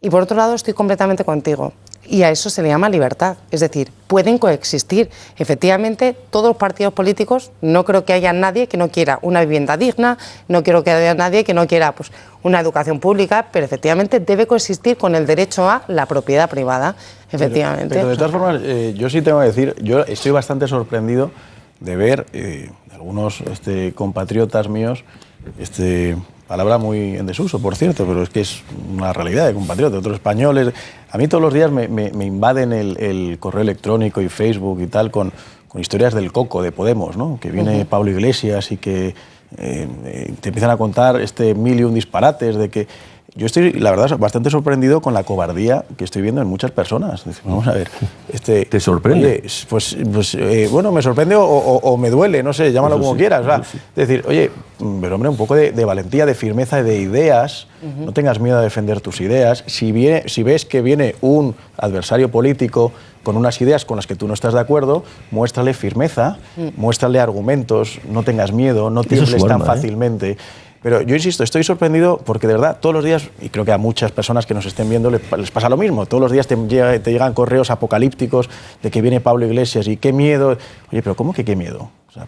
Y por otro lado estoy completamente contigo. Y a eso se le llama libertad, es decir, pueden coexistir. Efectivamente, todos los partidos políticos, no creo que haya nadie que no quiera una vivienda digna, no creo que haya nadie que no quiera pues, una educación pública, pero efectivamente debe coexistir con el derecho a la propiedad privada, efectivamente. Pero de todas formas, yo sí tengo que decir, yo estoy bastante sorprendido de ver algunos compatriotas míos, palabra muy en desuso, por cierto, pero es que es una realidad de compatriotas, otros españoles. A mí todos los días me invaden el correo electrónico y Facebook y tal con historias del coco de Podemos, ¿no? Que viene Pablo Iglesias y que te empiezan a contar mil y un disparates de que... Yo estoy, la verdad, bastante sorprendido con la cobardía que estoy viendo en muchas personas. Vamos a ver. ¿Te sorprende? Oye, bueno, me sorprende o me duele, no sé, llámalo como quieras. O sea, es decir, oye, pero hombre, un poco de valentía, de firmeza, de ideas. No tengas miedo a defender tus ideas. Si ves que viene un adversario político con unas ideas con las que tú no estás de acuerdo, muéstrale firmeza, muéstrale argumentos, no tengas miedo, no tiembles tan fácilmente. Pero yo insisto, estoy sorprendido porque de verdad todos los días, y creo que a muchas personas que nos estén viendo les pasa lo mismo, todos los días te llegan correos apocalípticos de que viene Pablo Iglesias y qué miedo. Oye, pero ¿cómo que qué miedo? O sea,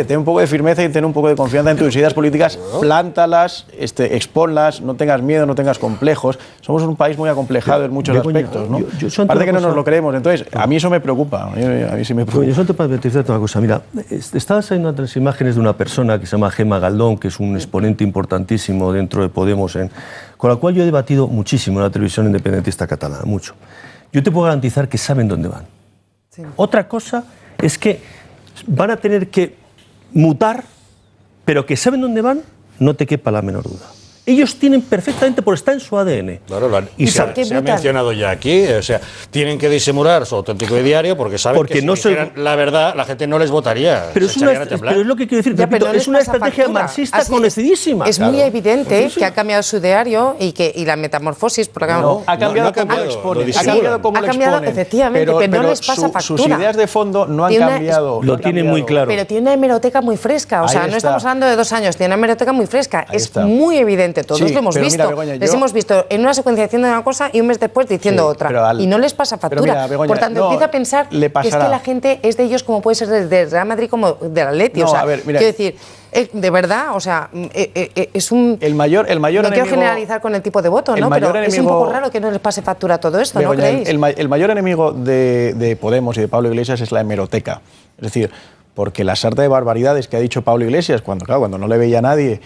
ten un poco de firmeza y ten un poco de confianza en tus ideas políticas, plántalas, exponlas, no tengas miedo, no tengas complejos. Somos un país muy acomplejado en muchos aspectos, ¿no? Parece que no nos lo creemos, entonces a mí eso me preocupa, a mí sí me preocupa. Yo solo te puedo decirte una cosa, mira, estaba saliendo otras imágenes de una persona que se llama Gemma Galdón, que es un exponente importantísimo dentro de Podemos, con la cual yo he debatido muchísimo en la televisión independentista catalana, mucho. Yo te puedo garantizar que saben dónde van. Sí. Otra cosa es que van a tener que mutar, pero que saben dónde van, no te quepa la menor duda. Ellos tienen perfectamente, porque está en su ADN. Claro, y se ha mencionado ya aquí, o sea, tienen que disimular su auténtico ideario porque saben que si dijeran la verdad, la gente no les votaría. Pero es lo que quiero decir, repito, es una estrategia marxista conocidísima. Es muy evidente que ha cambiado su ideario y la metamorfosis, por no, ha cambiado como lo exponen. Ha cambiado como lo exponen. Efectivamente, pero no les pasa factura. Sus ideas de fondo no han cambiado. Lo tienen muy claro. Pero tiene una hemeroteca muy fresca, o sea, no estamos hablando de 2 años, tiene una hemeroteca muy fresca. Es muy evidente. Todos lo hemos visto. Mira, Begoña, les hemos visto en una secuencia diciendo una cosa y un mes después diciendo otra. Y no les pasa factura. Mira, Begoña, por tanto, empieza a pensar que es que la gente es de ellos como puede ser del Real Madrid como del Atleti. O sea, quiero decir, de verdad, o sea, es un... El mayor no enemigo, quiero generalizar con el tipo de voto, ¿no? Pero es un poco raro que no les pase factura todo esto, Begoña, ¿no creéis? El mayor enemigo de Podemos y de Pablo Iglesias es la hemeroteca. Es decir, porque la sarta de barbaridades que ha dicho Pablo Iglesias, cuando no le veía a nadie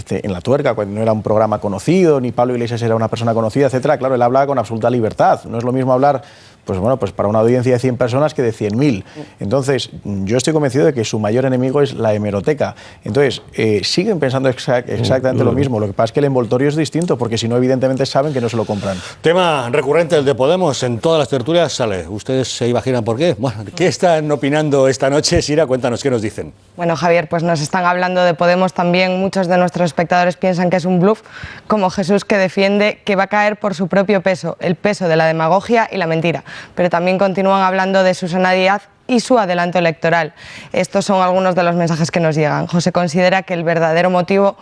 en La Tuerca, cuando no era un programa conocido, ni Pablo Iglesias era una persona conocida, etcétera, claro, él hablaba con absoluta libertad. No es lo mismo hablar pues para una audiencia de 100 personas que de 100.000. Entonces, yo estoy convencido de que su mayor enemigo es la hemeroteca. Entonces, siguen pensando exactamente lo mismo. Lo que pasa es que el envoltorio es distinto, porque si no, evidentemente saben que no se lo compran. Tema recurrente, el de Podemos. En todas las tertulias sale. ¿Ustedes se imaginan por qué? Bueno, ¿qué están opinando esta noche? Sira, cuéntanos, ¿qué nos dicen? Bueno, Javier, pues nos están hablando de Podemos también. Muchos de nuestros espectadores piensan que es un bluff, como Jesús, que defiende que va a caer por su propio peso, el peso de la demagogia y la mentira. Pero también continúan hablando de Susana Díaz y su adelanto electoral. Estos son algunos de los mensajes que nos llegan. José considera que el verdadero motivo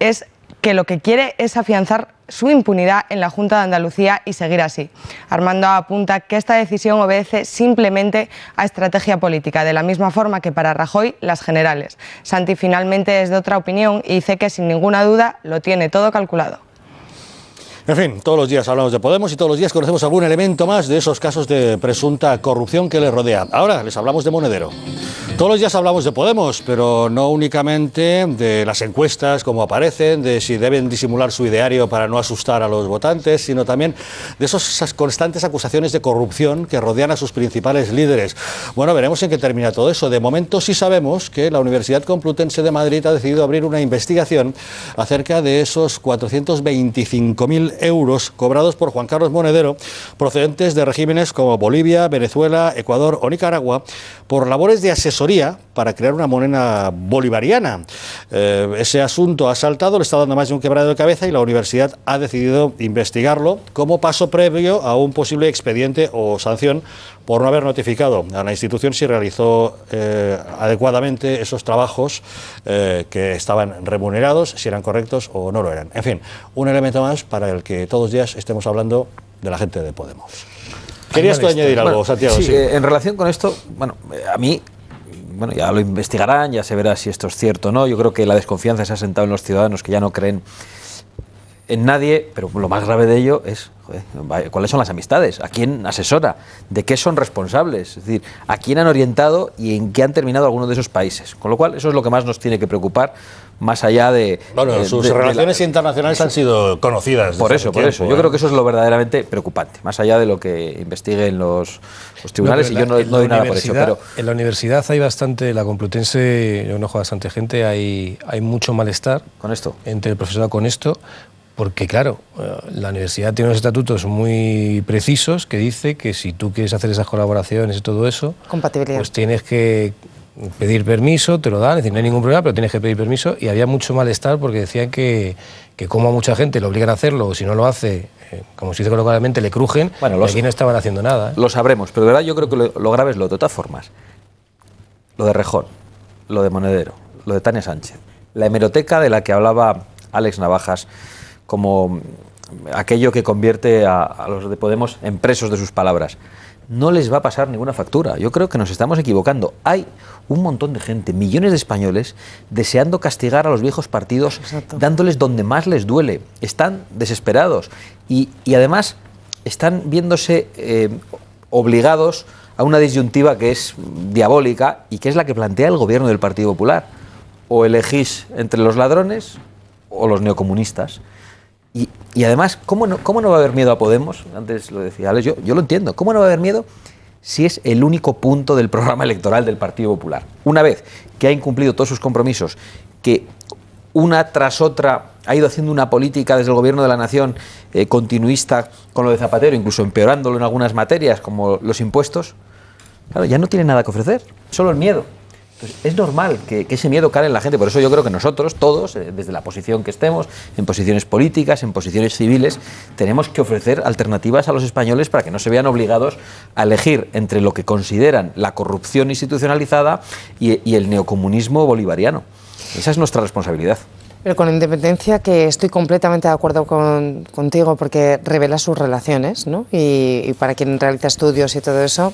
es que lo que quiere es afianzar su impunidad en la Junta de Andalucía y seguir así. Armando apunta que esta decisión obedece simplemente a estrategia política, de la misma forma que para Rajoy las generales. Santi finalmente es de otra opinión y dice que sin ninguna duda lo tiene todo calculado. En fin, todos los días hablamos de Podemos y todos los días conocemos algún elemento más de esos casos de presunta corrupción que les rodea. Ahora les hablamos de Monedero. Todos los días hablamos de Podemos, pero no únicamente de las encuestas, como aparecen, de si deben disimular su ideario para no asustar a los votantes, sino también de esas constantes acusaciones de corrupción que rodean a sus principales líderes. Bueno, veremos en qué termina todo eso. De momento sí sabemos que la Universidad Complutense de Madrid ha decidido abrir una investigación acerca de esos 425.000 euros cobrados por Juan Carlos Monedero, procedentes de regímenes como Bolivia, Venezuela, Ecuador o Nicaragua, por labores de asesoría asesoría para crear una moneda bolivariana. Ese asunto ha saltado, le está dando más de un quebrado de cabeza y la universidad ha decidido investigarlo como paso previo a un posible expediente o sanción por no haber notificado a la institución si realizó adecuadamente esos trabajos que estaban remunerados, si eran correctos o no lo eran. En fin, un elemento más para el que todos los días estemos hablando de la gente de Podemos. ¿Querías tú añadir algo, Santiago? Sí, en relación con esto, a mí, ya lo investigarán, ya se verá si esto es cierto o no. Yo creo que la desconfianza se ha sentado en los ciudadanos que ya no creen en nadie, pero lo más grave de ello es, ¿cuáles son las amistades? ¿A quién asesora? ¿De qué son responsables? Es decir, ¿a quién han orientado y en qué han terminado algunos de esos países? Con lo cual, eso es lo que más nos tiene que preocupar, más allá de... Bueno, sus relaciones internacionales han sido conocidas. Por eso. Yo creo que eso es lo verdaderamente preocupante, más allá de lo que investiguen los tribunales, y yo no doy nada por eso. Pero en la universidad hay bastante, la Complutense, yo conozco bastante gente, hay mucho malestar con esto, entre el profesorado con esto, porque claro, la universidad tiene unos estatutos muy precisos que dice que si tú quieres hacer esas colaboraciones y todo eso, compatibilidad, pues tienes que pedir permiso, te lo dan, es decir, no hay ningún problema, pero tienes que pedir permiso, y había mucho malestar porque decían que como a mucha gente le obligan a hacerlo, o si no lo hace, como se dice coloquialmente, le crujen, y aquí no estaban haciendo nada. Lo sabremos, pero de verdad yo creo que lo grave es lo de todas formas. Lo de Rejón, lo de Monedero, lo de Tania Sánchez, la hemeroteca de la que hablaba Alex Navajas, como aquello que convierte a los de Podemos en presos de sus palabras. No les va a pasar ninguna factura. Yo creo que nos estamos equivocando. Hay un montón de gente, millones de españoles, deseando castigar a los viejos partidos, dándoles donde más les duele. Están desesperados y además están viéndose obligados a una disyuntiva que es diabólica y que es la que plantea el gobierno del Partido Popular. O elegís entre los ladrones o los neocomunistas. Y además, ¿cómo no va a haber miedo a Podemos? Antes lo decía Alex, yo lo entiendo. ¿Cómo no va a haber miedo si es el único punto del programa electoral del Partido Popular? Una vez que ha incumplido todos sus compromisos, que una tras otra ha ido haciendo una política desde el Gobierno de la Nación continuista con lo de Zapatero, incluso empeorándolo en algunas materias, como los impuestos, claro, ya no tiene nada que ofrecer, solo el miedo. Entonces, es normal que ese miedo cale en la gente. Por eso yo creo que nosotros, todos, desde la posición que estemos, en posiciones políticas, en posiciones civiles, tenemos que ofrecer alternativas a los españoles para que no se vean obligados a elegir entre lo que consideran la corrupción institucionalizada y el neocomunismo bolivariano. Esa es nuestra responsabilidad. Pero con independencia que estoy completamente de acuerdo contigo, porque revela sus relaciones, ¿no? Y para quien realiza estudios y todo eso,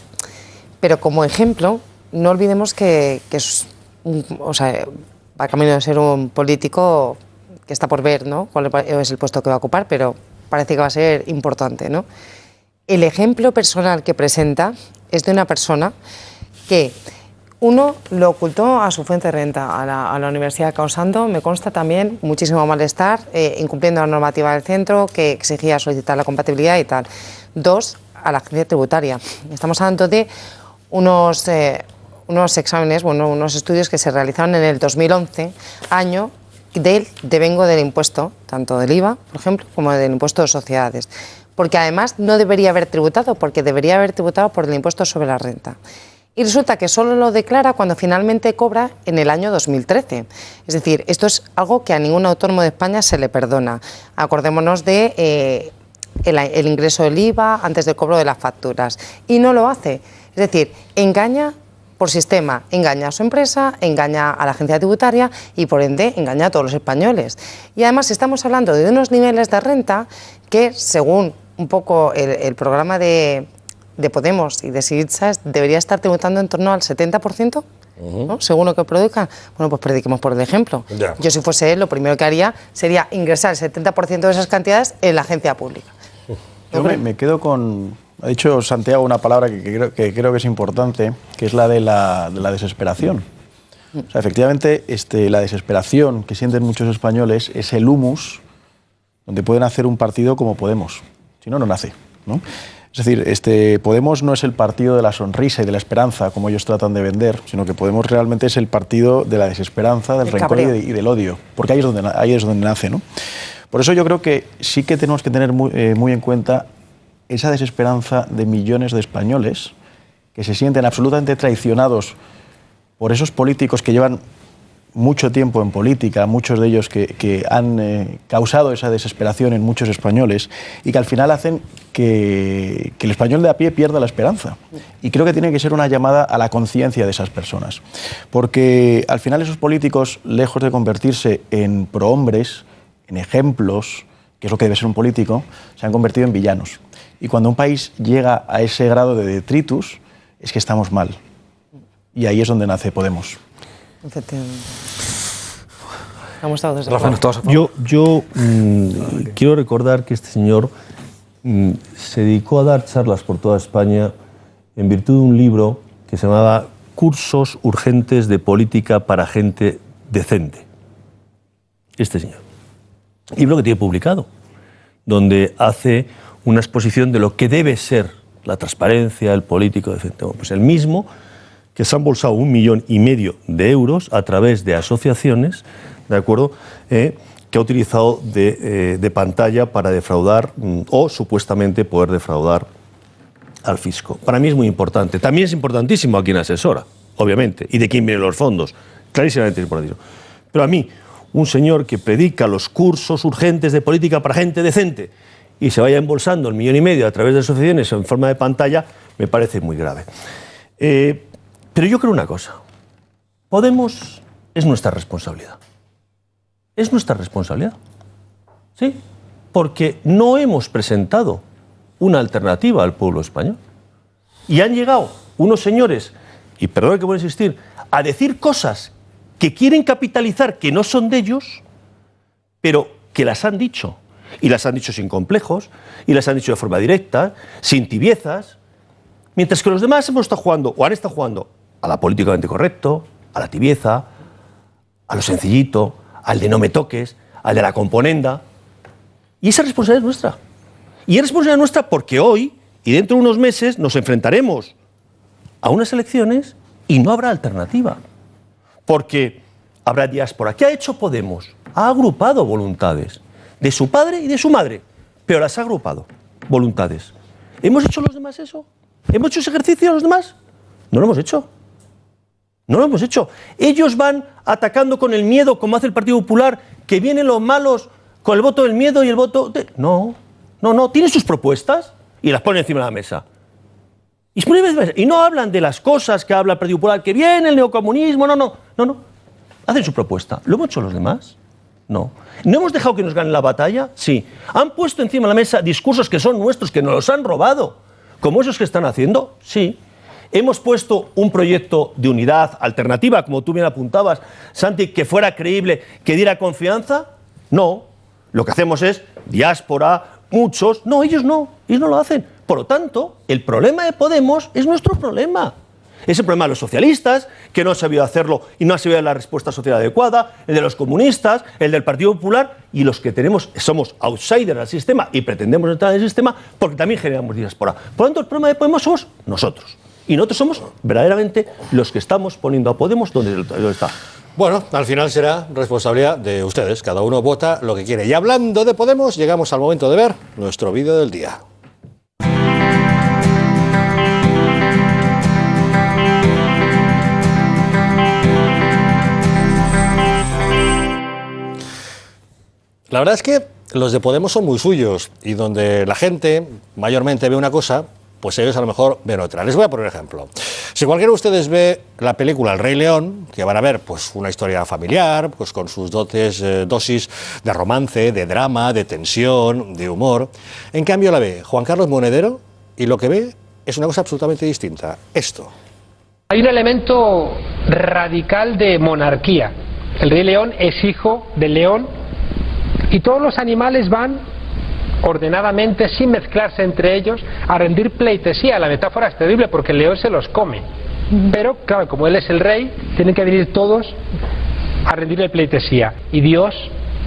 pero como ejemplo, no olvidemos que va camino de ser un político que está por ver, ¿no?, cuál es el puesto que va a ocupar, pero parece que va a ser importante, ¿no? El ejemplo personal que presenta es de una persona que, uno, lo ocultó a su fuente de renta, a la universidad, causando, me consta también, muchísimo malestar, incumpliendo la normativa del centro, que exigía solicitar la compatibilidad y tal. Dos, a la agencia tributaria. Estamos hablando de unos exámenes, unos estudios que se realizaron en el 2011, año del devengo del impuesto, tanto del IVA, por ejemplo, como del impuesto de sociedades. Porque además no debería haber tributado, porque debería haber tributado por el impuesto sobre la renta. Y resulta que solo lo declara cuando finalmente cobra en el año 2013. Es decir, esto es algo que a ningún autónomo de España se le perdona. Acordémonos de el ingreso del IVA antes del cobro de las facturas. Y no lo hace. Es decir, engaña por sistema, engaña a su empresa, engaña a la agencia tributaria y por ende engaña a todos los españoles. Y además estamos hablando de unos niveles de renta que, según un poco el programa de Podemos y de Syriza, debería estar tributando en torno al 70%, ¿no?, según lo que produzcan. Bueno, pues prediquemos por el ejemplo. Ya. Yo, si fuese él, lo primero que haría sería ingresar el 70% de esas cantidades en la agencia pública. Yo me quedo con... Ha dicho Santiago una palabra que creo que es importante, que es la de la desesperación. O sea, efectivamente, la desesperación que sienten muchos españoles es el humus donde pueden hacer un partido como Podemos. Si no, no nace, ¿no? Es decir, Podemos no es el partido de la sonrisa y de la esperanza, como ellos tratan de vender, sino que Podemos realmente es el partido de la desesperanza, del rencor y del odio, porque ahí es donde nace, ¿no? Por eso yo creo que sí que tenemos que tener muy en cuenta esa desesperanza de millones de españoles que se sienten absolutamente traicionados por esos políticos que llevan mucho tiempo en política, muchos de ellos que han causado esa desesperación en muchos españoles y que al final hacen que el español de a pie pierda la esperanza. Y creo que tiene que ser una llamada a la conciencia de esas personas. Porque al final esos políticos, lejos de convertirse en prohombres, en ejemplos, que es lo que debe ser un político, se han convertido en villanos. Y cuando un país llega a ese grado de detritus, es que estamos mal. Y ahí es donde nace Podemos. Efectivamente. Hemos estado desde Yo quiero recordar que este señor se dedicó a dar charlas por toda España en virtud de un libro que se llamaba Cursos urgentes de política para gente decente. Este señor. Libro que tiene publicado, donde hace una exposición de lo que debe ser la transparencia, el político decente. Bueno, pues el mismo que se ha embolsado 1,5 millones de euros a través de asociaciones, ¿de acuerdo?, que ha utilizado de pantalla para defraudar o supuestamente poder defraudar al fisco. Para mí es muy importante. También es importantísimo a quien asesora, obviamente, y de quién vienen los fondos. Clarísimamente es importantísimo. Pero a mí, un señor que predica los cursos urgentes de política para gente decente y se vaya embolsando 1,5 millones a través de asociaciones en forma de pantalla, me parece muy grave. Pero yo creo una cosa. Podemos es nuestra responsabilidad. Es nuestra responsabilidad. ¿Sí? Porque no hemos presentado una alternativa al pueblo español. Y han llegado unos señores, y perdón que voy a insistir, a decir cosas que quieren capitalizar, que no son de ellos, pero que las han dicho. Y las han dicho sin complejos, y las han dicho de forma directa, sin tibiezas, mientras que los demás hemos estado jugando, o han estado jugando, a la políticamente correcto, a la tibieza, a lo sencillito, al de no me toques, al de la componenda. Y esa responsabilidad es nuestra. Y es responsabilidad nuestra porque hoy, y dentro de unos meses, nos enfrentaremos a unas elecciones y no habrá alternativa. Porque habrá diáspora. ¿Qué ha hecho Podemos? Ha agrupado voluntades de su padre y de su madre, pero las ha agrupado, voluntades. ¿Hemos hecho los demás eso? ¿Hemos hecho ese ejercicio los demás? No lo hemos hecho. No lo hemos hecho. Ellos van atacando con el miedo, como hace el Partido Popular, que vienen los malos con el voto del miedo y el voto de... No. Tienen sus propuestas y las ponen encima de la mesa. Y no hablan de las cosas que habla el Partido Popular, que viene el neocomunismo, no. Hacen su propuesta. ¿Lo hemos hecho los demás? No. ¿No hemos dejado que nos ganen la batalla? Sí. ¿Han puesto encima de la mesa discursos que son nuestros, que nos los han robado, como esos que están haciendo? Sí. ¿Hemos puesto un proyecto de unidad alternativa, como tú bien apuntabas, Santi, que fuera creíble, que diera confianza? No. Lo que hacemos es diáspora, muchos. No, ellos no lo hacen. Por lo tanto, el problema de Podemos es nuestro problema. Es el problema de los socialistas, que no han sabido hacerlo y no han sabido dar la respuesta social adecuada, el de los comunistas, el del Partido Popular, y los que somos outsiders al sistema y pretendemos entrar en el sistema porque también generamos diáspora. Por lo tanto, el problema de Podemos somos nosotros. Y nosotros somos verdaderamente los que estamos poniendo a Podemos donde está. Bueno, al final será responsabilidad de ustedes. Cada uno vota lo que quiere. Y hablando de Podemos, llegamos al momento de ver nuestro vídeo del día. La verdad es que los de Podemos son muy suyos y donde la gente mayormente ve una cosa, pues ellos a lo mejor ven otra. Les voy a poner un ejemplo. Si cualquiera de ustedes ve la película El Rey León, que van a ver pues una historia familiar, pues con sus dosis de romance, de drama, de tensión, de humor, en cambio la ve Juan Carlos Monedero y lo que ve es una cosa absolutamente distinta. Esto. Hay un elemento radical de monarquía. El Rey León es hijo del león y todos los animales van ordenadamente, sin mezclarse entre ellos, a rendir pleitesía. La metáfora es terrible porque el león se los come. Pero, claro, como él es el rey, tienen que venir todos a rendirle pleitesía. Y Dios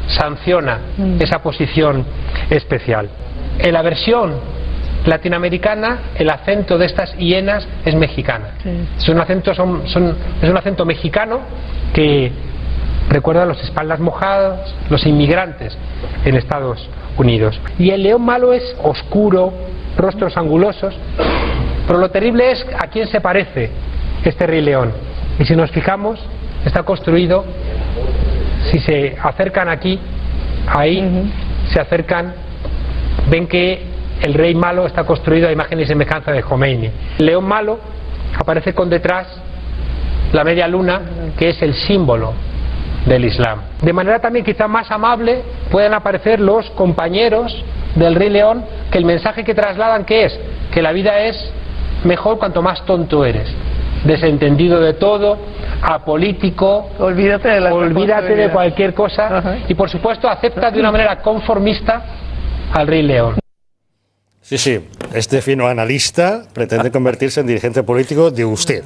sanciona esa posición especial. En la versión latinoamericana, el acento de estas hienas es mexicano. Es un acento mexicano que recuerda a los espaldas mojadas, los inmigrantes en Estados Unidos. Y el león malo es oscuro, rostros angulosos, pero lo terrible es a quién se parece este Rey León. Y si nos fijamos, está construido, si se acercan aquí, ahí, se acercan, ven que el rey malo está construido a imagen y semejanza de Jomeini. El león malo aparece con detrás la media luna, que es el símbolo del Islam. De manera también quizá más amable pueden aparecer los compañeros del rey león, que el mensaje que trasladan, ¿qué es? Que la vida es mejor cuanto más tonto eres, desentendido de todo, apolítico, olvídate de cualquier cosa. Y por supuesto acepta de una manera conformista al rey león. Sí, sí, este fino analista pretende convertirse en dirigente político de usted.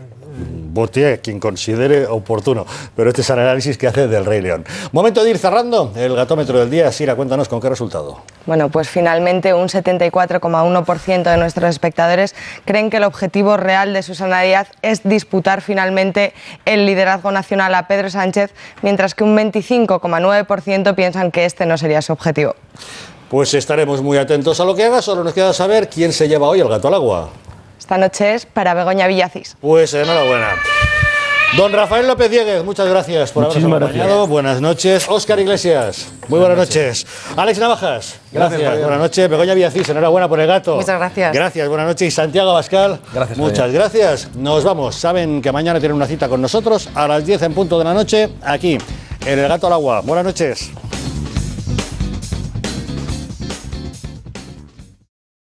Vote a quien considere oportuno, pero este es el análisis que hace del Rey León. Momento de ir cerrando el gatómetro del día. Sira, cuéntanos con qué resultado. Bueno, pues finalmente un 74,1% de nuestros espectadores creen que el objetivo real de Susana Díaz es disputar finalmente el liderazgo nacional a Pedro Sánchez, mientras que un 25,9% piensan que este no sería su objetivo. Pues estaremos muy atentos a lo que haga. Solo nos queda saber quién se lleva hoy el gato al agua. Esta noche es para Begoña Villacís. Pues enhorabuena. Don Rafael López Dieguez, muchas gracias por habernos acompañado. Gracias. Buenas noches. Óscar Iglesias, muy buenas noches. Alex Navajas, gracias. Buenas noches. Begoña Villacís, enhorabuena por el gato. Muchas gracias. Gracias, buenas noches. Y Santiago Abascal, muchas gracias. Nos vamos. Saben que mañana tienen una cita con nosotros a las 10 en punto de la noche, aquí, en El Gato al Agua. Buenas noches.